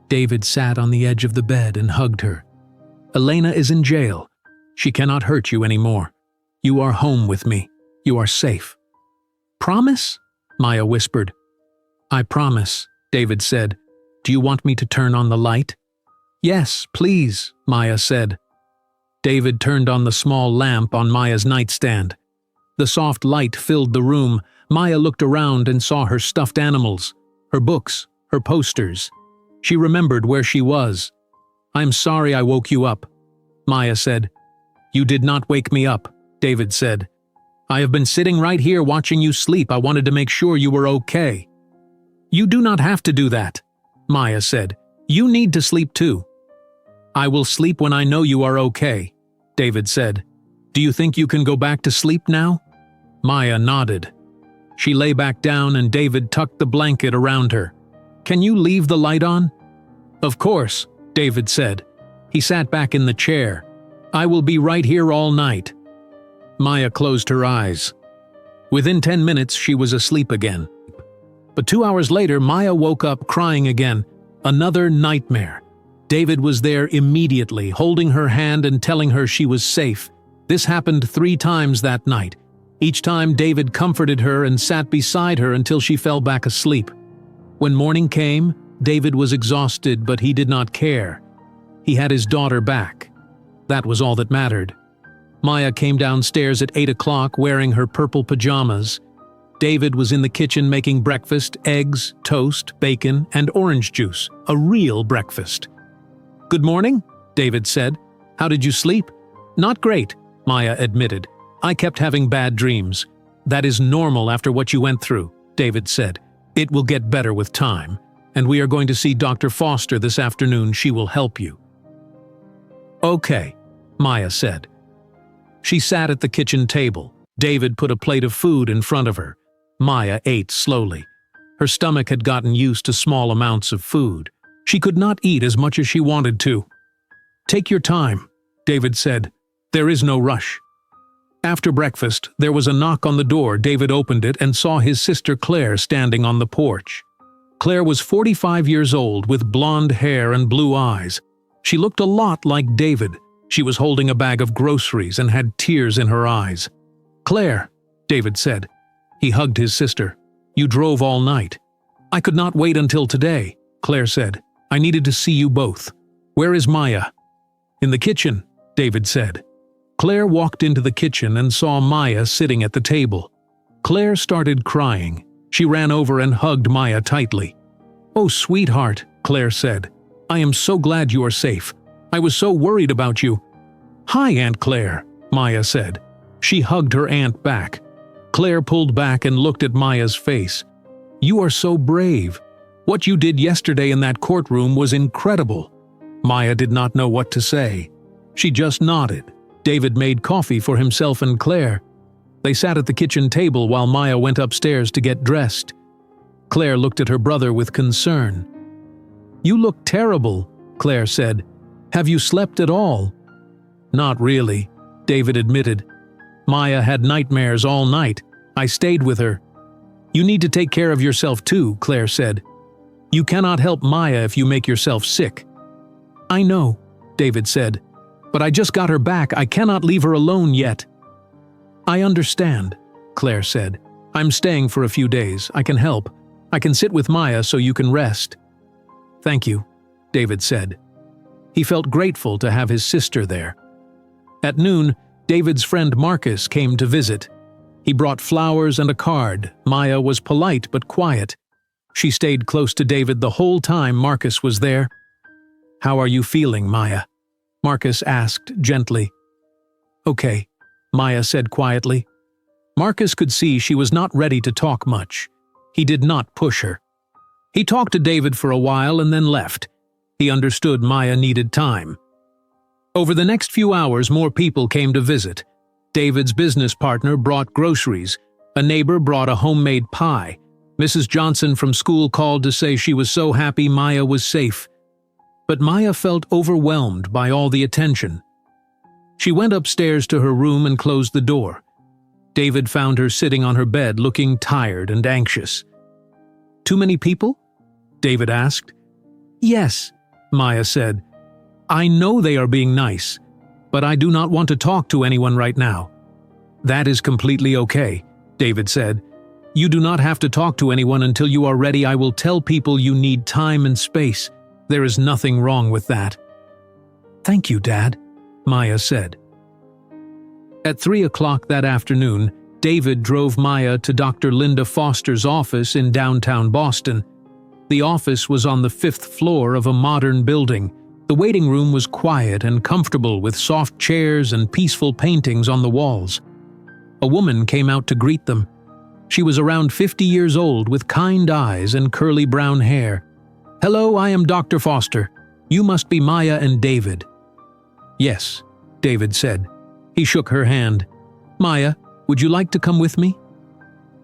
David sat on the edge of the bed and hugged her. Elena is in jail. She cannot hurt you anymore. You are home with me. You are safe. Promise? Maya whispered. I promise, David said. Do you want me to turn on the light? Yes, please, Maya said. David turned on the small lamp on Maya's nightstand. The soft light filled the room. Maya looked around and saw her stuffed animals, her books, her posters. She remembered where she was. I'm sorry I woke you up, Maya said. You did not wake me up, David said. I have been sitting right here watching you sleep. I wanted to make sure you were okay. You do not have to do that, Maya said. You need to sleep too. I will sleep when I know you are okay, David said. Do you think you can go back to sleep now? Maya nodded. She lay back down and David tucked the blanket around her. Can you leave the light on? Of course, David said. He sat back in the chair. I will be right here all night. Maya closed her eyes. Within 10 minutes, she was asleep again. But 2 hours later, Maya woke up crying again. Another nightmare. David was there immediately, holding her hand and telling her she was safe. This happened 3 times that night. Each time, David comforted her and sat beside her until she fell back asleep. When morning came, David was exhausted, but he did not care. He had his daughter back. That was all that mattered. Maya came downstairs at 8 o'clock wearing her purple pajamas. David was in the kitchen making breakfast, eggs, toast, bacon, and orange juice. A real breakfast. Good morning, David said. How did you sleep? Not great, Maya admitted. I kept having bad dreams. That is normal after what you went through, David said. It will get better with time, and we are going to see Dr. Foster this afternoon. She will help you. Okay, Maya said. She sat at the kitchen table. David put a plate of food in front of her. Maya ate slowly. Her stomach had gotten used to small amounts of food. She could not eat as much as she wanted to. Take your time, David said. There is no rush. After breakfast, there was a knock on the door. David opened it and saw his sister Claire standing on the porch. Claire was 45 years old with blonde hair and blue eyes. She looked a lot like David. She was holding a bag of groceries and had tears in her eyes. Claire, David said. He hugged his sister. You drove all night. I could not wait until today, Claire said. I needed to see you both. Where is Maya? In the kitchen, David said. Claire walked into the kitchen and saw Maya sitting at the table. Claire started crying. She ran over and hugged Maya tightly. Oh, sweetheart, Claire said. I am so glad you are safe. I was so worried about you. Hi, Aunt Claire, Maya said. She hugged her aunt back. Claire pulled back and looked at Maya's face. You are so brave. What you did yesterday in that courtroom was incredible. Maya did not know what to say. She just nodded. David made coffee for himself and Claire. They sat at the kitchen table while Maya went upstairs to get dressed. Claire looked at her brother with concern. You look terrible, Claire said. Have you slept at all? Not really, David admitted. Maya had nightmares all night. I stayed with her. You need to take care of yourself too, Claire said. You cannot help Maya if you make yourself sick. I know, David said. But I just got her back. I cannot leave her alone yet. I understand, Claire said. I'm staying for a few days. I can help. I can sit with Maya so you can rest. Thank you, David said. He felt grateful to have his sister there. At noon, David's friend Marcus came to visit. He brought flowers and a card. Maya was polite but quiet. She stayed close to David the whole time Marcus was there. How are you feeling, Maya? Marcus asked gently. Okay, Maya said quietly. Marcus could see she was not ready to talk much. He did not push her. He talked to David for a while and then left. He understood Maya needed time. Over the next few hours, more people came to visit. David's business partner brought groceries. A neighbor brought a homemade pie. Mrs. Johnson from school called to say she was so happy Maya was safe. But Maya felt overwhelmed by all the attention. She went upstairs to her room and closed the door. David found her sitting on her bed looking tired and anxious. "Too many people?" David asked. "Yes," Maya said. "I know they are being nice, but I do not want to talk to anyone right now." "That is completely okay," David said. "You do not have to talk to anyone until you are ready. I will tell people you need time and space. There is nothing wrong with that." "Thank you, Dad," Maya said. At 3 o'clock that afternoon, David drove Maya to Dr. Linda Foster's office in downtown Boston. The office was on the 5th floor of a modern building. The waiting room was quiet and comfortable with soft chairs and peaceful paintings on the walls. A woman came out to greet them. She was around 50 years old with kind eyes and curly brown hair. "Hello, I am Dr. Foster. You must be Maya and David." "Yes," David said. He shook her hand. "Maya, would you like to come with me?"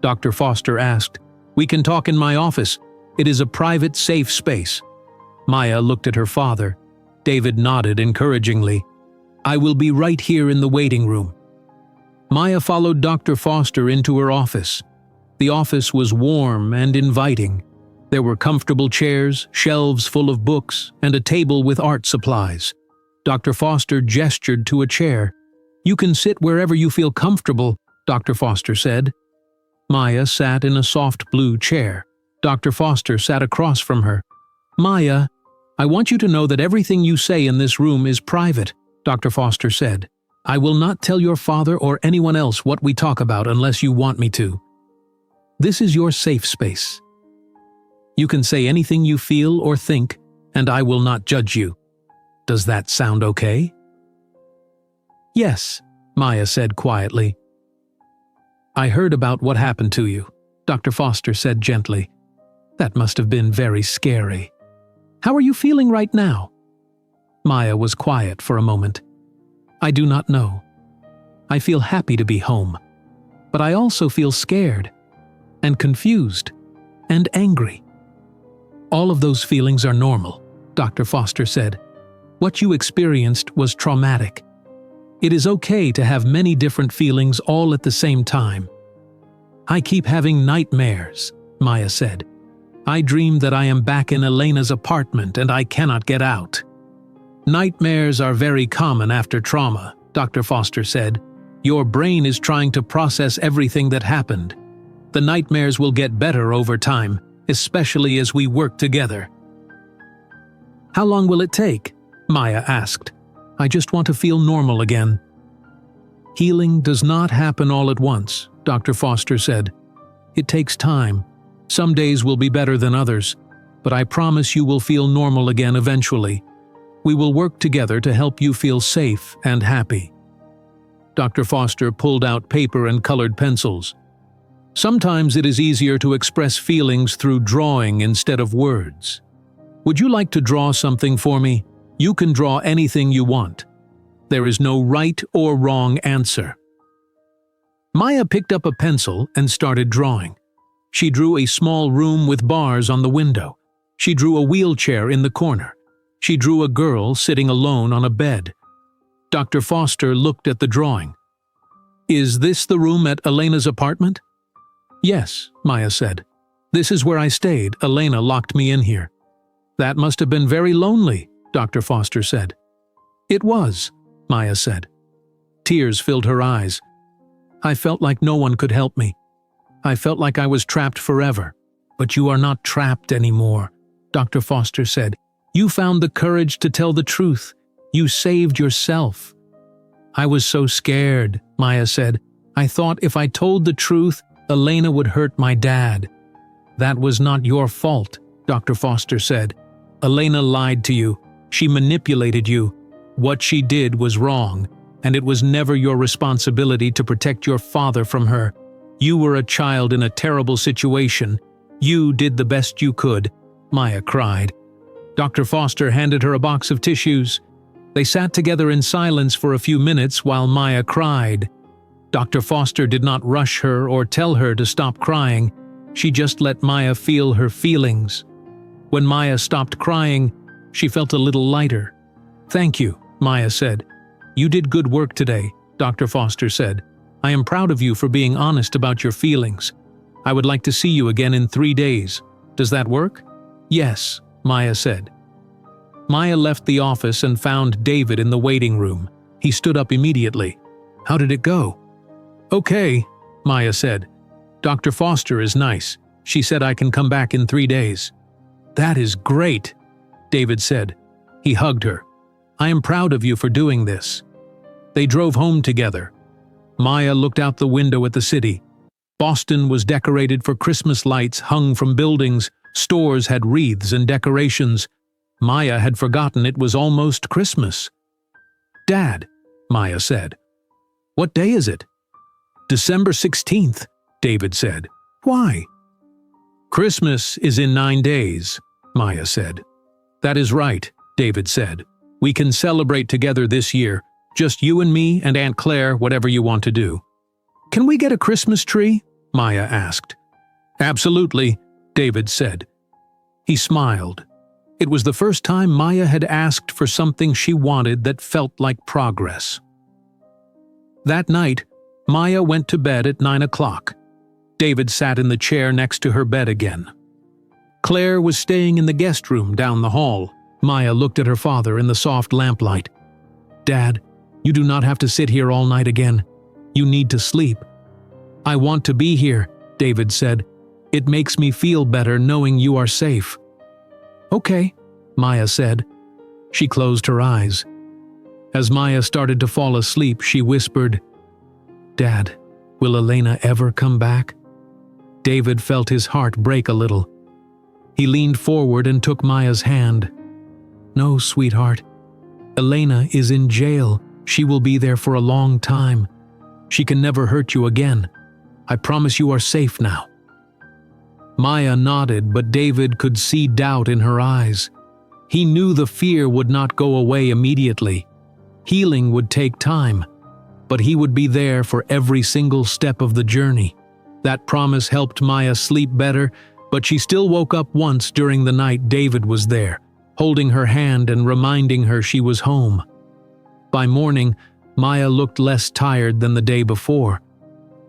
Dr. Foster asked. "We can talk in my office. It is a private, safe space." Maya looked at her father. David nodded encouragingly. "I will be right here in the waiting room." Maya followed Dr. Foster into her office. The office was warm and inviting. There were comfortable chairs, shelves full of books, and a table with art supplies. Dr. Foster gestured to a chair. "You can sit wherever you feel comfortable," Dr. Foster said. Maya sat in a soft blue chair. Dr. Foster sat across from her. "Maya, I want you to know that everything you say in this room is private," Dr. Foster said. "I will not tell your father or anyone else what we talk about unless you want me to. This is your safe space. You can say anything you feel or think, and I will not judge you. Does that sound okay?" "Yes," Maya said quietly. "I heard about what happened to you," Dr. Foster said gently. "That must have been very scary. How are you feeling right now?" Maya was quiet for a moment. "I do not know. I feel happy to be home, but I also feel scared and confused and angry." "All of those feelings are normal," Dr. Foster said. "What you experienced was traumatic. It is okay to have many different feelings all at the same time." "I keep having nightmares," Maya said. "I dream that I am back in Elena's apartment and I cannot get out." "Nightmares are very common after trauma," Dr. Foster said. "Your brain is trying to process everything that happened. The nightmares will get better over time, especially as we work together." "How long will it take?" Maya asked. "I just want to feel normal again." "Healing does not happen all at once," Dr. Foster said. "It takes time. Some days will be better than others, but I promise you will feel normal again eventually. We will work together to help you feel safe and happy." Dr. Foster pulled out paper and colored pencils. "Sometimes it is easier to express feelings through drawing instead of words. Would you like to draw something for me? You can draw anything you want. There is no right or wrong answer." Maya picked up a pencil and started drawing. She drew a small room with bars on the window. She drew a wheelchair in the corner. She drew a girl sitting alone on a bed. Dr. Foster looked at the drawing. "Is this the room at Elena's apartment?" "Yes," Maya said. "This is where I stayed. Elena locked me in here." "That must have been very lonely," Dr. Foster said. "It was," Maya said. Tears filled her eyes. "I felt like no one could help me. I felt like I was trapped forever." "But you are not trapped anymore," Dr. Foster said. "You found the courage to tell the truth. You saved yourself." "I was so scared," Maya said. "I thought if I told the truth, Elena would hurt my dad." "That was not your fault," Dr. Foster said. "Elena lied to you. She manipulated you. What she did was wrong, and it was never your responsibility to protect your father from her. You were a child in a terrible situation. You did the best you could," Maya cried. Dr. Foster handed her a box of tissues. They sat together in silence for a few minutes while Maya cried. Dr. Foster did not rush her or tell her to stop crying. She just let Maya feel her feelings. When Maya stopped crying, she felt a little lighter. "Thank you," Maya said. "You did good work today," Dr. Foster said. I am proud of you for being honest about your feelings. I would like to see you again in 3 days. Does that work?" "Yes," Maya said. Maya left the office and found David in the waiting room. He stood up immediately. "How did it go?" "Okay," Maya said. "Dr. Foster is nice. She said I can come back in 3 days." "That is great," David said. He hugged her. "I am proud of you for doing this." They drove home together. Maya looked out the window at the city. Boston was decorated for Christmas lights hung from buildings. Stores had wreaths and decorations. Maya had forgotten it was almost Christmas. "Dad," Maya said. "What day is it?" "December 16th, David said. "Why?" "Christmas is in 9 days, Maya said. "That is right," David said. "We can celebrate together this year. Just you and me and Aunt Claire, whatever you want to do." "Can we get a Christmas tree?" Maya asked. "Absolutely," David said. He smiled. It was the first time Maya had asked for something she wanted that felt like progress. That night, Maya went to bed at 9 o'clock. David sat in the chair next to her bed again. Claire was staying in the guest room down the hall. Maya looked at her father in the soft lamplight. "Dad, you do not have to sit here all night again. You need to sleep." "I want to be here," David said. "It makes me feel better knowing you are safe." "Okay," Maya said. She closed her eyes. As Maya started to fall asleep, she whispered, "Dad, will Elena ever come back?" David felt his heart break a little. He leaned forward and took Maya's hand. "No, sweetheart. Elena is in jail. She will be there for a long time. She can never hurt you again. I promise you are safe now." Maya nodded, but David could see doubt in her eyes. He knew the fear would not go away immediately. Healing would take time, but he would be there for every single step of the journey. That promise helped Maya sleep better, but she still woke up once during the night David was there, holding her hand and reminding her she was home. By morning, Maya looked less tired than the day before.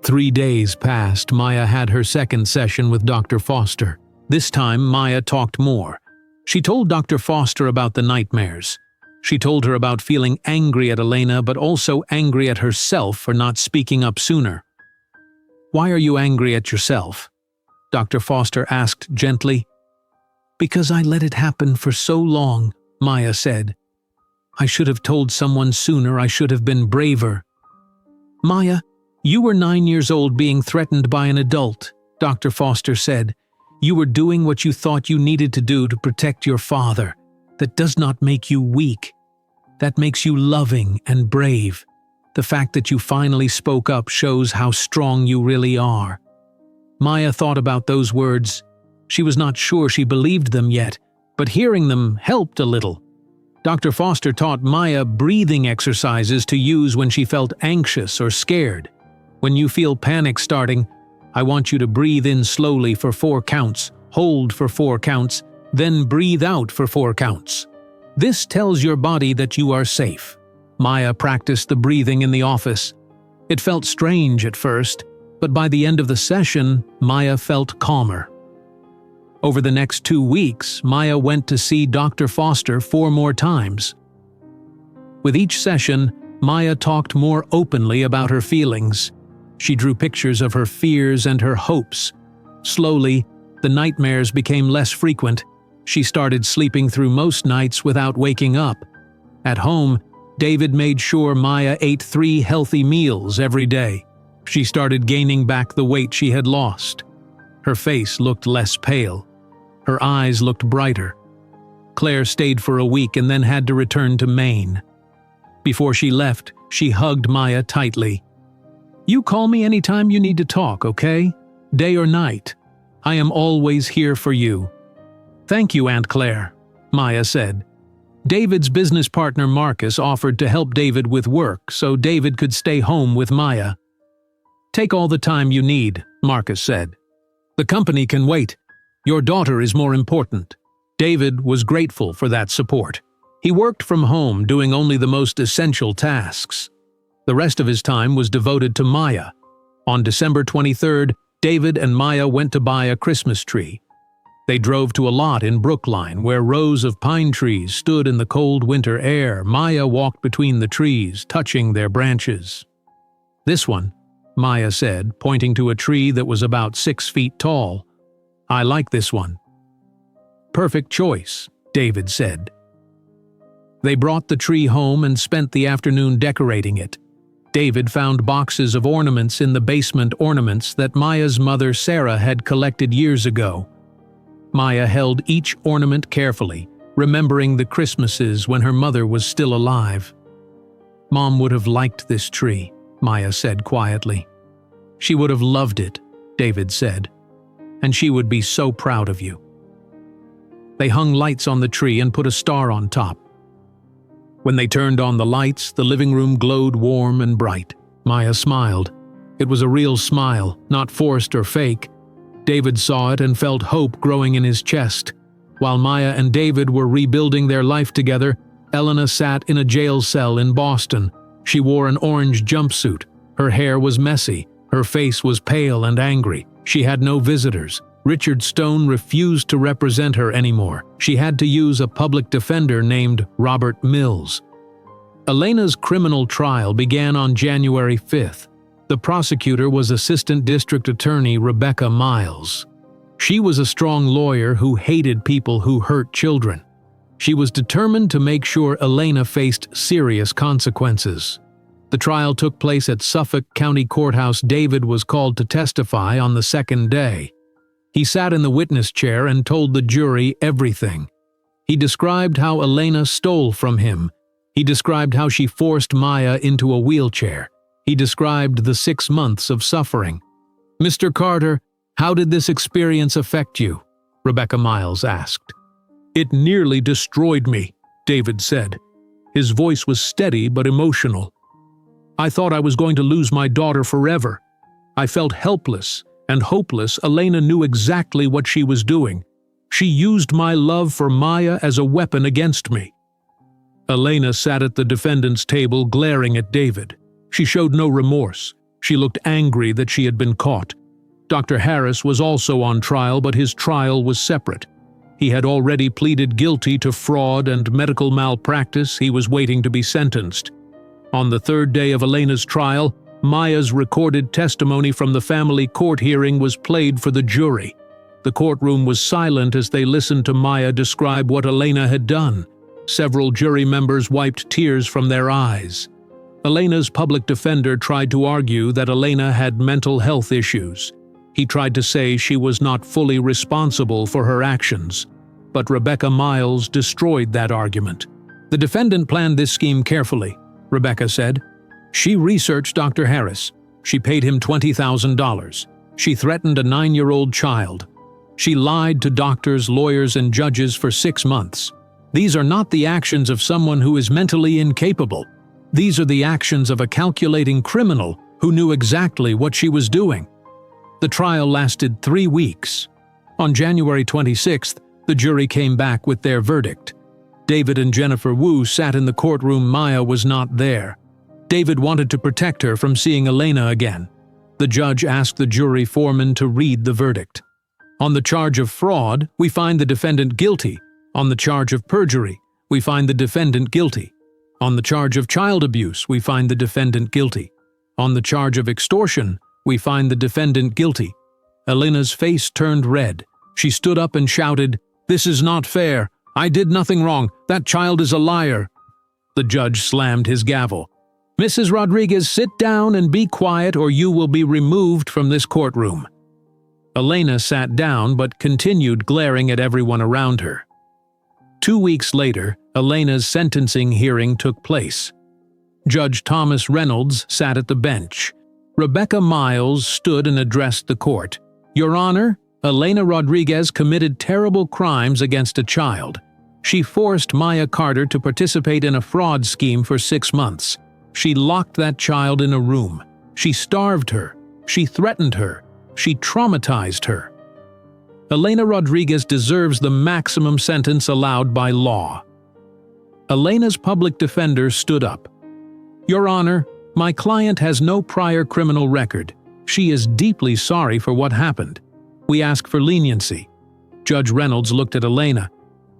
3 days passed. Maya had her second session with Dr. Foster. This time, Maya talked more. She told Dr. Foster about the nightmares. She told her about feeling angry at Elena, but also angry at herself for not speaking up sooner. "Why are you angry at yourself?" Dr. Foster asked gently. "Because I let it happen for so long," Maya said. "I should have told someone sooner. I should have been braver." "Maya, you were 9 years old being threatened by an adult," Dr. Foster said. "You were doing what you thought you needed to do to protect your father. That does not make you weak. That makes you loving and brave. The fact that you finally spoke up shows how strong you really are." Maya thought about those words. She was not sure she believed them yet, but hearing them helped a little. Dr. Foster taught Maya breathing exercises to use when she felt anxious or scared. When you feel panic starting, I want you to breathe in slowly for 4 counts, hold for 4 counts, then breathe out for 4 counts. This tells your body that you are safe. Maya practiced the breathing in the office. It felt strange at first, but by the end of the session, Maya felt calmer. Over the next 2 weeks, Maya went to see Dr. Foster 4 more times. With each session, Maya talked more openly about her feelings. She drew pictures of her fears and her hopes. Slowly, the nightmares became less frequent. She started sleeping through most nights without waking up. At home, David made sure Maya ate 3 healthy meals every day. She started gaining back the weight she had lost. Her face looked less pale. Her eyes looked brighter. Claire stayed for a week and then had to return to Maine. Before she left, she hugged Maya tightly. "You call me anytime you need to talk, okay? Day or night. I am always here for you." "Thank you, Aunt Claire," Maya said. David's business partner Marcus offered to help David with work so David could stay home with Maya. "Take all the time you need," Marcus said. "The company can wait. Your daughter is more important." David was grateful for that support. He worked from home, doing only the most essential tasks. The rest of his time was devoted to Maya. On December 23rd, David and Maya went to buy a Christmas tree. They drove to a lot in Brookline where rows of pine trees stood in the cold winter air. Maya walked between the trees, touching their branches. "This one," Maya said, pointing to a tree that was about 6 feet tall. "I like this one." "Perfect choice," David said. They brought the tree home and spent the afternoon decorating it. David found boxes of ornaments in the basement, ornaments that Maya's mother Sarah had collected years ago. Maya held each ornament carefully, remembering the Christmases when her mother was still alive. "Mom would have liked this tree," Maya said quietly. "She would have loved it," David said. "And she would be so proud of you." They hung lights on the tree and put a star on top. When they turned on the lights, the living room glowed warm and bright. Maya smiled. It was a real smile, not forced or fake. David saw it and felt hope growing in his chest. While Maya and David were rebuilding their life together, Elena sat in a jail cell in Boston. She wore an orange jumpsuit. Her hair was messy. Her face was pale and angry. She had no visitors. Richard Stone refused to represent her anymore. She had to use a public defender named Robert Mills. Elena's criminal trial began on January 5th. The prosecutor was Assistant District Attorney Rebecca Miles. She was a strong lawyer who hated people who hurt children. She was determined to make sure Elena faced serious consequences. The trial took place at Suffolk County Courthouse. David was called to testify on the second day. He sat in the witness chair and told the jury everything. He described how Elena stole from him. He described how she forced Maya into a wheelchair. He described the 6 months of suffering. "Mr. Carter, how did this experience affect you?" Rebecca Miles asked. "It nearly destroyed me," David said. His voice was steady but emotional. "I thought I was going to lose my daughter forever. I felt helpless and hopeless. Elena knew exactly what she was doing. She used my love for Maya as a weapon against me." Elena sat at the defendant's table glaring at David. She showed no remorse. She looked angry that she had been caught. Dr. Harris was also on trial, but his trial was separate. He had already pleaded guilty to fraud and medical malpractice. He was waiting to be sentenced. On the third day of Elena's trial, Maya's recorded testimony from the family court hearing was played for the jury. The courtroom was silent as they listened to Maya describe what Elena had done. Several jury members wiped tears from their eyes. Elena's public defender tried to argue that Elena had mental health issues. He tried to say she was not fully responsible for her actions. But Rebecca Miles destroyed that argument. "The defendant planned this scheme carefully," Rebecca said. "She researched Dr. Harris. She paid him $20,000. She threatened a 9-year-old child. She lied to doctors, lawyers, and judges for 6 months. These are not the actions of someone who is mentally incapable. These are the actions of a calculating criminal who knew exactly what she was doing." The trial lasted 3 weeks. On January 26th, the jury came back with their verdict. David and Jennifer Wu sat in the courtroom. Maya was not there. David wanted to protect her from seeing Elena again. The judge asked the jury foreman to read the verdict. "On the charge of fraud, we find the defendant guilty. On the charge of perjury, we find the defendant guilty. On the charge of child abuse, we find the defendant guilty. On the charge of extortion, we find the defendant guilty." Elena's face turned red. She stood up and shouted, "This is not fair. I did nothing wrong. That child is a liar." The judge slammed his gavel. "Mrs. Rodriguez, sit down and be quiet or you will be removed from this courtroom." Elena sat down but continued glaring at everyone around her. 2 weeks later, Elena's sentencing hearing took place. Judge Thomas Reynolds sat at the bench. Rebecca Miles stood and addressed the court. "Your Honor, Elena Rodriguez committed terrible crimes against a child. She forced Maya Carter to participate in a fraud scheme for 6 months. She locked that child in a room. She starved her. She threatened her. She traumatized her. Elena Rodriguez deserves the maximum sentence allowed by law." Elena's public defender stood up. "Your Honor, My client has no prior criminal record. She is deeply sorry for what happened. We ask for leniency." Judge Reynolds looked at Elena.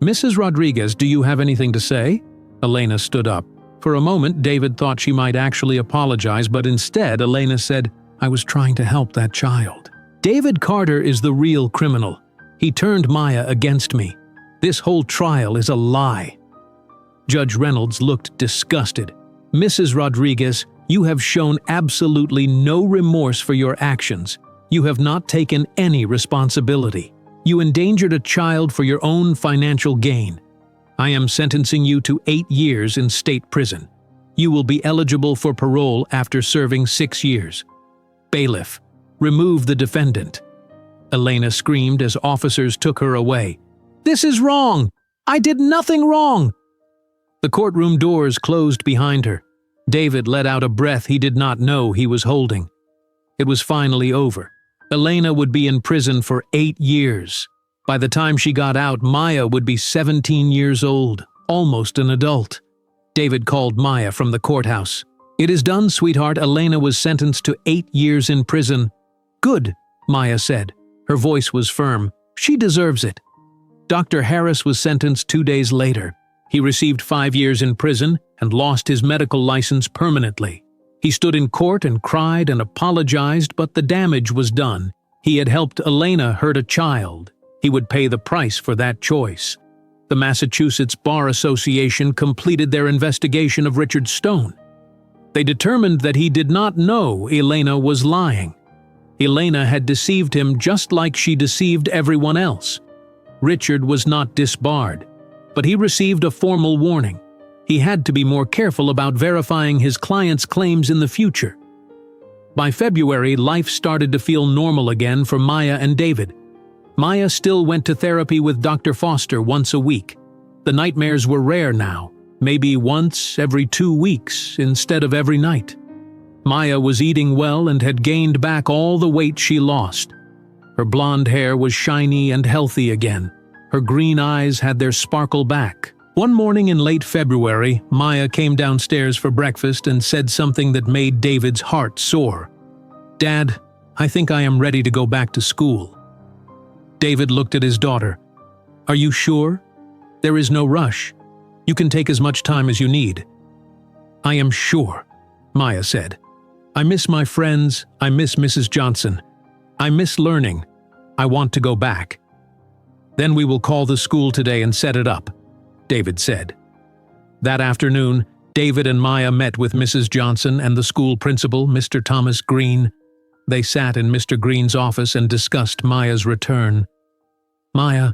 "Mrs. Rodriguez, do you have anything to say?" Elena stood up. For a moment, David thought she might actually apologize, but instead, Elena said, "I was trying to help that child. David Carter is the real criminal. He turned Maya against me. This whole trial is a lie." Judge Reynolds looked disgusted. "Mrs. Rodriguez, you have shown absolutely no remorse for your actions. You have not taken any responsibility. You endangered a child for your own financial gain. I am sentencing you to 8 years in state prison. You will be eligible for parole after serving 6 years. Bailiff, remove the defendant." Elena screamed as officers took her away. "This is wrong! I did nothing wrong!" The courtroom doors closed behind her. David let out a breath he did not know he was holding. It was finally over. Elena would be in prison for 8 years. By the time she got out, Maya would be 17 years old, almost an adult. David called Maya from the courthouse. "It is done, sweetheart. Elena was sentenced to 8 years in prison." "Good," Maya said. Her voice was firm. "She deserves it." Dr. Harris was sentenced 2 days later. He received 5 years in prison and lost his medical license permanently. He stood in court and cried and apologized, but the damage was done. He had helped Elena hurt a child. He would pay the price for that choice. The Massachusetts Bar Association completed their investigation of Richard Stone. They determined that he did not know Elena was lying. Elena had deceived him just like she deceived everyone else. Richard was not disbarred, but he received a formal warning. He had to be more careful about verifying his client's claims in the future. By February, life started to feel normal again for Maya and David. Maya still went to therapy with Dr. Foster once a week. The nightmares were rare now, maybe once every 2 weeks instead of every night. Maya was eating well and had gained back all the weight she lost. Her blonde hair was shiny and healthy again. Her green eyes had their sparkle back. One morning in late February, Maya came downstairs for breakfast and said something that made David's heart soar. "Dad, I think I am ready to go back to school." David looked at his daughter. "Are you sure? There is no rush. You can take as much time as you need." "I am sure," Maya said. "I miss my friends. I miss Mrs. Johnson. I miss learning. I want to go back." "Then we will call the school today and set it up," David said. That afternoon, David and Maya met with Mrs. Johnson and the school principal, Mr. Thomas Green. They sat in Mr. Green's office and discussed Maya's return. "Maya,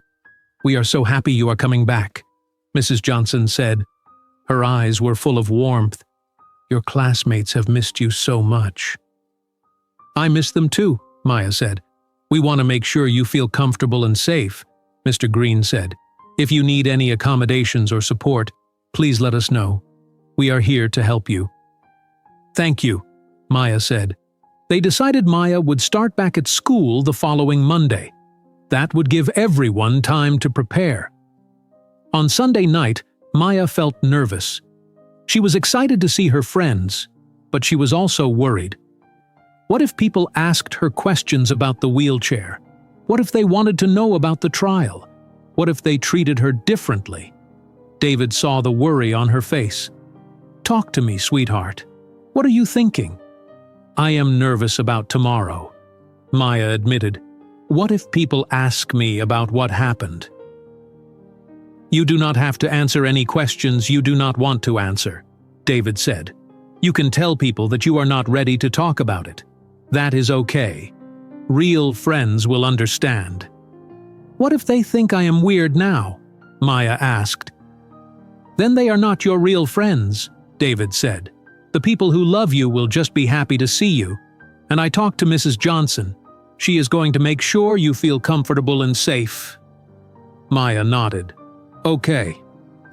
we are so happy you are coming back," Mrs. Johnson said. Her eyes were full of warmth. "Your classmates have missed you so much." "I miss them too," Maya said. "We want to make sure you feel comfortable and safe," Mr. Green said. "If you need any accommodations or support, please let us know. We are here to help you." "Thank you," Maya said. They decided Maya would start back at school the following Monday. That would give everyone time to prepare. On Sunday night, Maya felt nervous. She was excited to see her friends, but she was also worried. What if people asked her questions about the wheelchair? What if they wanted to know about the trial? What if they treated her differently? David saw the worry on her face. "Talk to me, sweetheart. What are you thinking?" "I am nervous about tomorrow," Maya admitted. "What if people ask me about what happened?" "You do not have to answer any questions you do not want to answer," David said. "You can tell people that you are not ready to talk about it. That is okay. Real friends will understand." "What if they think I am weird now?" Maya asked. "Then they are not your real friends," David said. "The people who love you will just be happy to see you. And I talked to Mrs. Johnson. She is going to make sure you feel comfortable and safe." Maya nodded. "Okay,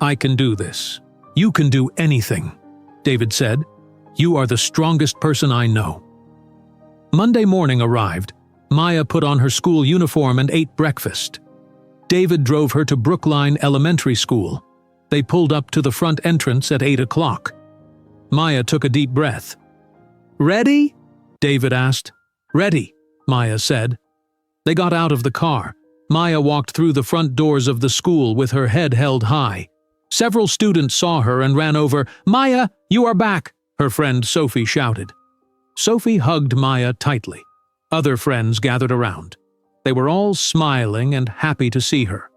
I can do this." "You can do anything," David said. "You are the strongest person I know." Monday morning arrived. Maya put on her school uniform and ate breakfast. David drove her to Brookline Elementary School. They pulled up to the front entrance at 8 o'clock. Maya took a deep breath. "Ready?" David asked. "Ready," Maya said. They got out of the car. Maya walked through the front doors of the school with her head held high. Several students saw her and ran over. "Maya, you are back!" her friend Sophie shouted. Sophie hugged Maya tightly. Other friends gathered around. They were all smiling and happy to see her.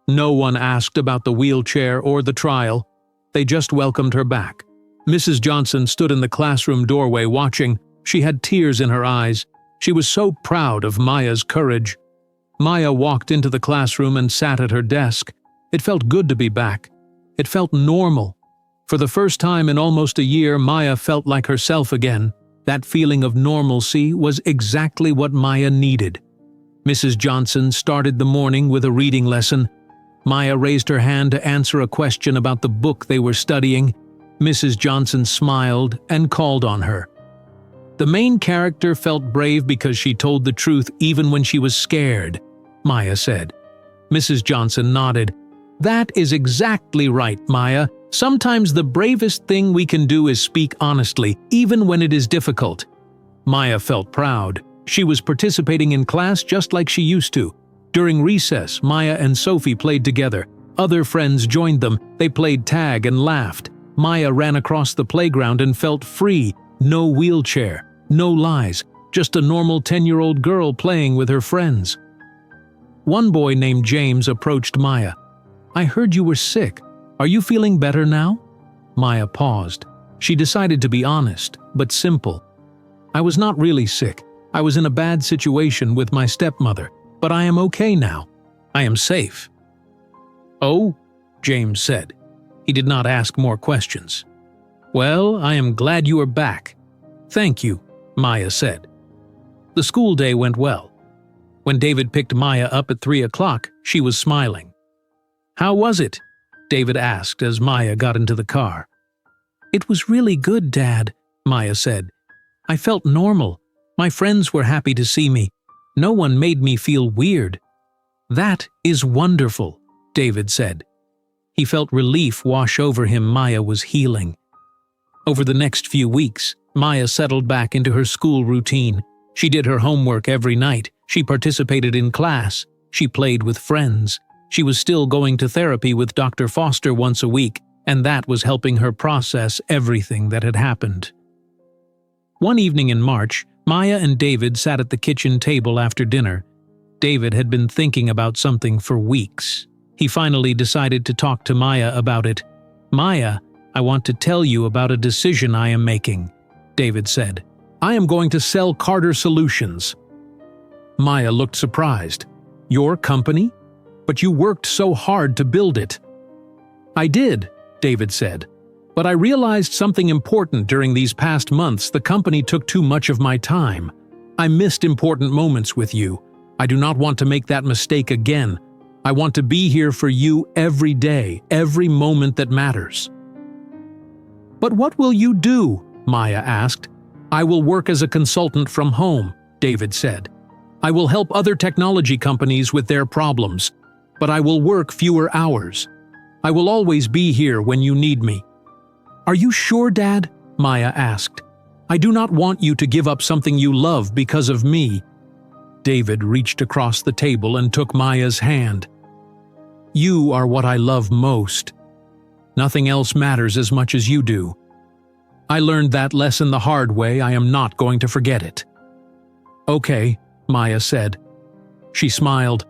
No one asked about the wheelchair or the trial. They just welcomed her back. Mrs. Johnson stood in the classroom doorway watching. She had tears in her eyes. She was so proud of Maya's courage. Maya walked into the classroom and sat at her desk. It felt good to be back. It felt normal. For the first time in almost a year, Maya felt like herself again. That feeling of normalcy was exactly what Maya needed. Mrs. Johnson started the morning with a reading lesson. Maya raised her hand to answer a question about the book they were studying. Mrs. Johnson smiled and called on her. The main character felt brave because she told the truth even when she was scared, Maya said. Mrs. Johnson nodded. "That is exactly right, Maya. Sometimes the bravest thing we can do is speak honestly, even when it is difficult." Maya felt proud. She was participating in class just like she used to. During recess, Maya and Sophie played together. Other friends joined them. They played tag and laughed. Maya ran across the playground and felt free. No wheelchair, no lies, just a normal 10-year-old girl playing with her friends. One boy named James approached Maya. "I heard you were sick. Are you feeling better now?" Maya paused. She decided to be honest, but simple. "I was not really sick. I was in a bad situation with my stepmother, but I am okay now. I am safe." "Oh," James said. He did not ask more questions. "Well, I am glad you are back." "Thank you," Maya said. The school day went well. When David picked Maya up at 3 o'clock, she was smiling. "How was it?" David asked as Maya got into the car. "It was really good, Dad," Maya said. "I felt normal. My friends were happy to see me. No one made me feel weird." "That is wonderful," David said. He felt relief wash over him. Maya was healing. Over the next few weeks, Maya settled back into her school routine. She did her homework every night. She participated in class. She played with friends. She was still going to therapy with Dr. Foster once a week, and that was helping her process everything that had happened. One evening in March, Maya and David sat at the kitchen table after dinner. David had been thinking about something for weeks. He finally decided to talk to Maya about it. "Maya, I want to tell you about a decision I am making," David said. "I am going to sell Carter Solutions." Maya looked surprised. "Your company? But you worked so hard to build it." "I did," David said. "But I realized something important during these past months. The company took too much of my time. I missed important moments with you. I do not want to make that mistake again. I want to be here for you every day, every moment that matters." "But what will you do?" Maya asked. "I will work as a consultant from home," David said. "I will help other technology companies with their problems, but I will work fewer hours. I will always be here when you need me." "Are you sure, Dad?" Maya asked. "I do not want you to give up something you love because of me." David reached across the table and took Maya's hand. "You are what I love most. Nothing else matters as much as you do. I learned that lesson the hard way. I am not going to forget it." "Okay," Maya said. She smiled.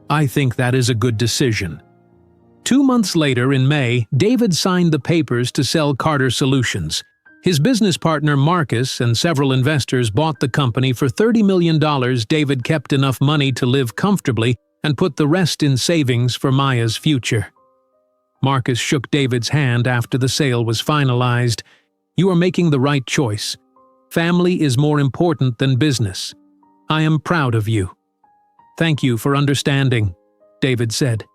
"I think that is a good decision." 2 months later, in May, David signed the papers to sell Carter Solutions. His business partner Marcus and several investors bought the company for $30 million. David kept enough money to live comfortably and put the rest in savings for Maya's future. Marcus shook David's hand after the sale was finalized. "You are making the right choice. Family is more important than business. I am proud of you." "Thank you for understanding," David said.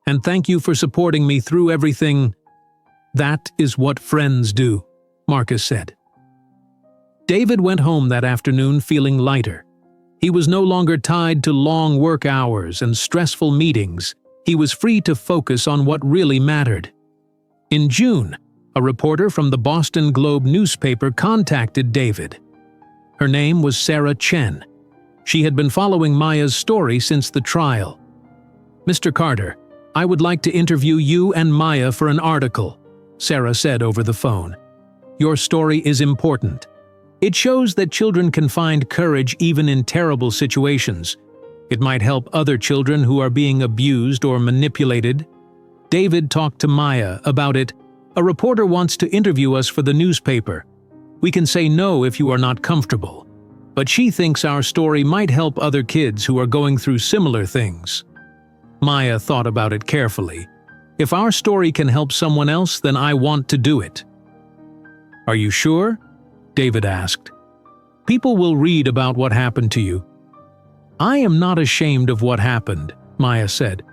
"And thank you for supporting me through everything." "That is what friends do," Marcus said. David went home that afternoon feeling lighter. He was no longer tied to long work hours and stressful meetings. He was free to focus on what really mattered. In June, a reporter from the Boston Globe newspaper contacted David. Her name was Sarah Chen. She had been following Maya's story since the trial. "Mr. Carter, I would like to interview you and Maya for an article," Sarah said over the phone. "Your story is important. It shows that children can find courage even in terrible situations. It might help other children who are being abused or manipulated." David talked to Maya about it. "A reporter wants to interview us for the newspaper. We can say no if you are not comfortable. But she thinks our story might help other kids who are going through similar things." Maya thought about it carefully. "If our story can help someone else, then I want to do it." "Are you sure?" David asked. "People will read about what happened to you." "I am not ashamed of what happened," Maya said.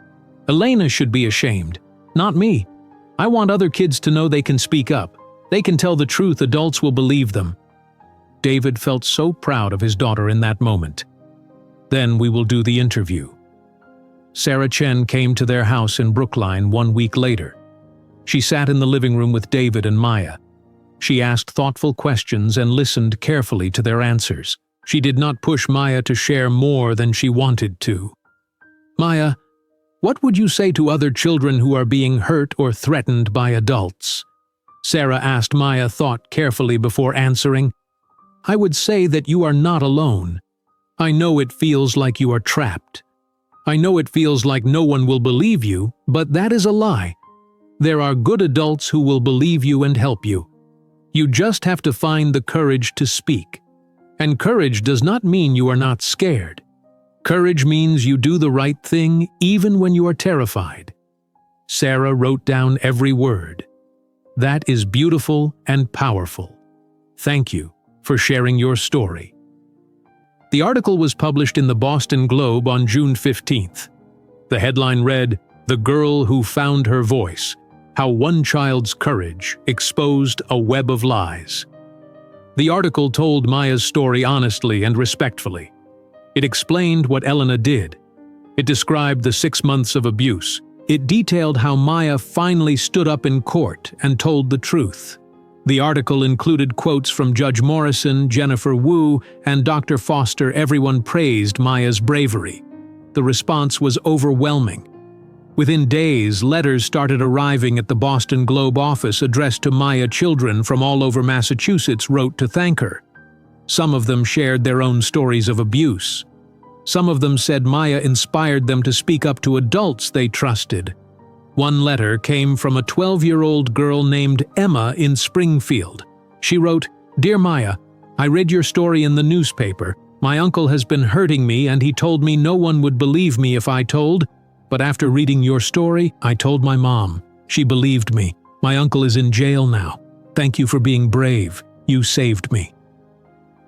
"Elena should be ashamed, not me. I want other kids to know they can speak up. They can tell the truth, adults will believe them." David felt so proud of his daughter in that moment. "Then we will do the interview." Sarah Chen came to their house in Brookline 1 week later. She sat in the living room with David and Maya. She asked thoughtful questions and listened carefully to their answers. She did not push Maya to share more than she wanted to. "Maya, what would you say to other children who are being hurt or threatened by adults?" Sarah asked. Maya thought carefully before answering. "I would say that you are not alone. I know it feels like you are trapped. I know it feels like no one will believe you, but that is a lie. There are good adults who will believe you and help you. You just have to find the courage to speak. And courage does not mean you are not scared. Courage means you do the right thing even when you are terrified." Sarah wrote down every word. "That is beautiful and powerful. Thank you for sharing your story." The article was published in the Boston Globe on June 15th. The headline read, "The Girl Who Found Her Voice: How One Child's Courage Exposed a Web of Lies." The article told Maya's story honestly and respectfully. It explained what Elena did. It described the 6 months of abuse. It detailed how Maya finally stood up in court and told the truth. The article included quotes from Judge Morrison, Jennifer Wu, and Dr. Foster. Everyone praised Maya's bravery. The response was overwhelming. Within days, letters started arriving at the Boston Globe office addressed to Maya. Children from all over Massachusetts wrote to thank her. Some of them shared their own stories of abuse. Some of them said Maya inspired them to speak up to adults they trusted. One letter came from a 12-year-old girl named Emma in Springfield. She wrote, "Dear Maya, I read your story in the newspaper. My uncle has been hurting me and he told me no one would believe me if I told. But after reading your story, I told my mom. She believed me. My uncle is in jail now. Thank you for being brave. You saved me."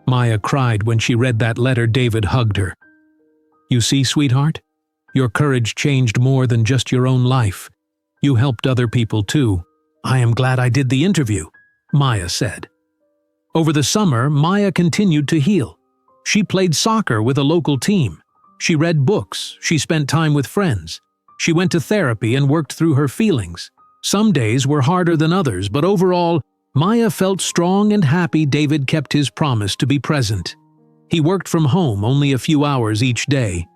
Maya cried when she read that letter. David hugged her. "You see, sweetheart? Your courage changed more than just your own life. You helped other people too. I am glad I did the interview," Maya said. Over the summer, Maya continued to heal. She played soccer with a local team. She read books. She spent time with friends. She went to therapy and worked through her feelings. Some days were harder than others, but overall, Maya felt strong and happy. David kept his promise to be present. He worked from home only a few hours each day.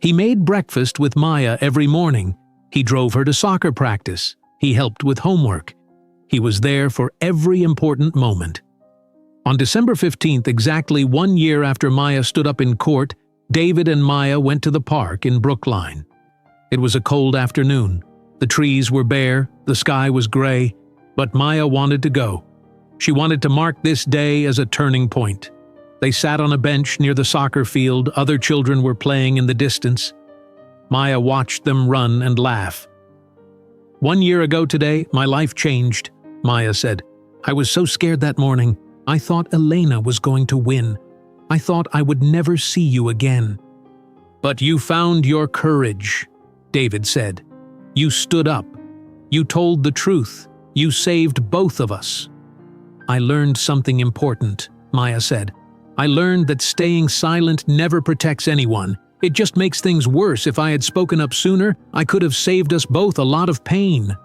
He made breakfast with Maya every morning. He drove her to soccer practice. He helped with homework. He was there for every important moment. On December 15th, exactly 1 year after Maya stood up in court, David and Maya went to the park in Brookline. It was a cold afternoon. The trees were bare, the sky was gray, but Maya wanted to go. She wanted to mark this day as a turning point. They sat on a bench near the soccer field. Other children were playing in the distance. Maya watched them run and laugh. 1 year ago today, my life changed, Maya said. I was so scared that morning. I thought Elena was going to win. I thought I would never see you again. But you found your courage, David said. You stood up. You told the truth. You saved both of us. I learned something important, Maya said. I learned that staying silent never protects anyone. It just makes things worse. If I had spoken up sooner, I could have saved us both a lot of pain.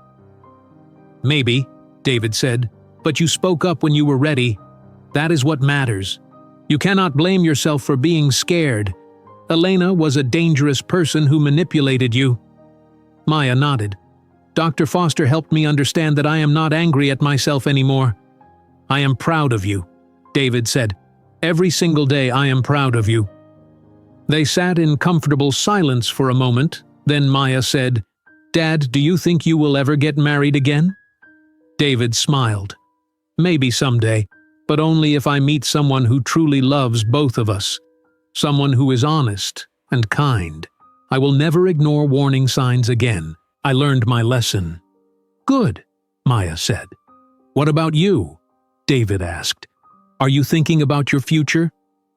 Maybe, David said, but you spoke up when you were ready. That is what matters. You cannot blame yourself for being scared. Elena was a dangerous person who manipulated you." Maya nodded. "Dr. Foster helped me understand that I am not angry at myself anymore." "I am proud of you," David said. "Every single day I am proud of you." They sat in comfortable silence for a moment, then Maya said, "Dad, do you think you will ever get married again?" David smiled. "Maybe someday, but only if I meet someone who truly loves both of us. Someone who is honest and kind. I will never ignore warning signs again. I learned my lesson." "Good," Maya said. "What about you?" David asked. "Are you thinking about your future?"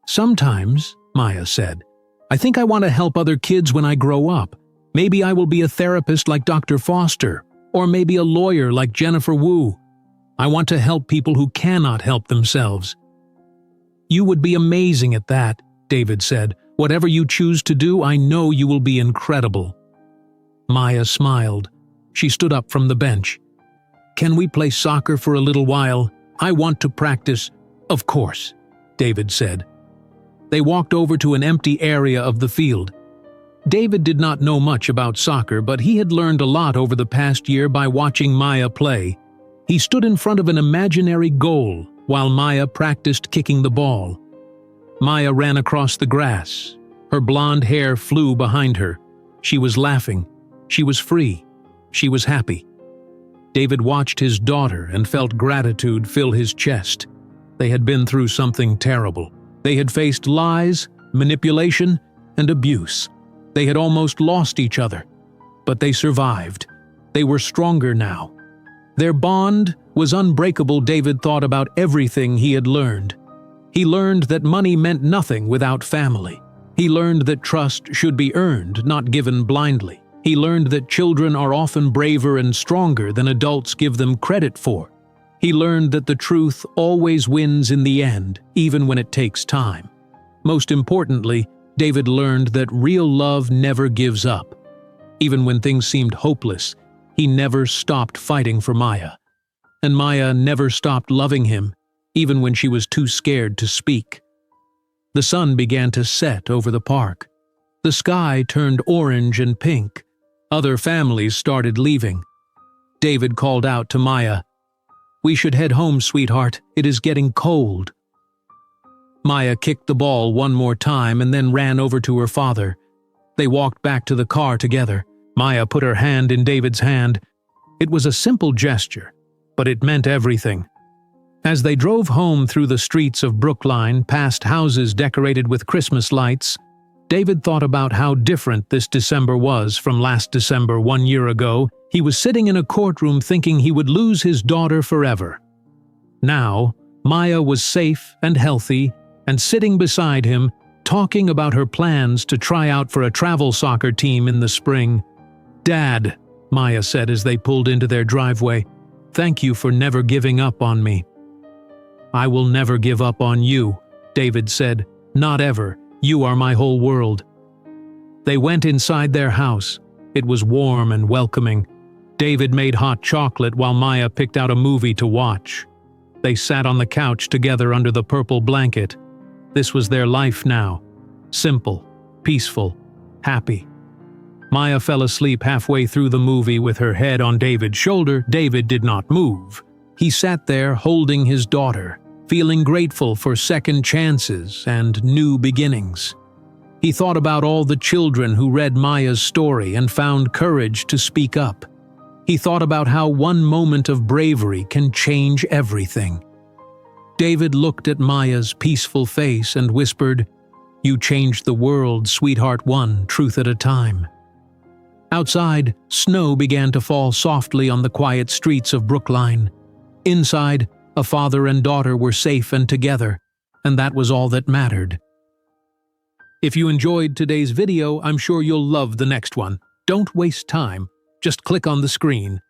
"Sometimes," Maya said. "I think I want to help other kids when I grow up. Maybe I will be a therapist like Dr. Foster, or maybe a lawyer like Jennifer Wu. I want to help people who cannot help themselves." "You would be amazing at that," David said. "Whatever you choose to do, I know you will be incredible." Maya smiled. She stood up from the bench. "Can we play soccer for a little while? I want to practice." "Of course," David said. They walked over to an empty area of the field. David did not know much about soccer, but he had learned a lot over the past year by watching Maya play. He stood in front of an imaginary goal while Maya practiced kicking the ball. Maya ran across the grass. Her blonde hair flew behind her. She was laughing. She was free. She was happy. David watched his daughter and felt gratitude fill his chest. They had been through something terrible. They had faced lies, manipulation, and abuse. They had almost lost each other. But they survived. They were stronger now. Their bond was unbreakable. David thought about everything he had learned. He learned that money meant nothing without family. He learned that trust should be earned, not given blindly. He learned that children are often braver and stronger than adults give them credit for. He learned that the truth always wins in the end, even when it takes time. Most importantly, David learned that real love never gives up. Even when things seemed hopeless, he never stopped fighting for Maya. And Maya never stopped loving him, even when she was too scared to speak. The sun began to set over the park. The sky turned orange and pink. Other families started leaving. David called out to Maya, "We should head home, sweetheart. It is getting cold." Maya kicked the ball one more time and then ran over to her father. They walked back to the car together. Maya put her hand in David's hand. It was a simple gesture, but it meant everything. As they drove home through the streets of Brookline, past houses decorated with Christmas lights, David thought about how different this December was from last December 1 year ago. He was sitting in a courtroom thinking he would lose his daughter forever. Now, Maya was safe and healthy, and sitting beside him, talking about her plans to try out for a travel soccer team in the spring. "Dad," Maya said as they pulled into their driveway, "thank you for never giving up on me." "I will never give up on you," David said. "Not ever. You are my whole world." They went inside their house. It was warm and welcoming. David made hot chocolate while Maya picked out a movie to watch. They sat on the couch together under the purple blanket. This was their life now. Simple, peaceful, happy. Maya fell asleep halfway through the movie with her head on David's shoulder. David did not move. He sat there holding his daughter, feeling grateful for second chances and new beginnings. He thought about all the children who read Maya's story and found courage to speak up. He thought about how one moment of bravery can change everything. David looked at Maya's peaceful face and whispered, "You changed the world, sweetheart, one truth at a time." Outside, snow began to fall softly on the quiet streets of Brookline. Inside, a father and daughter were safe and together, and that was all that mattered. If you enjoyed today's video, I'm sure you'll love the next one. Don't waste time. Just click on the screen.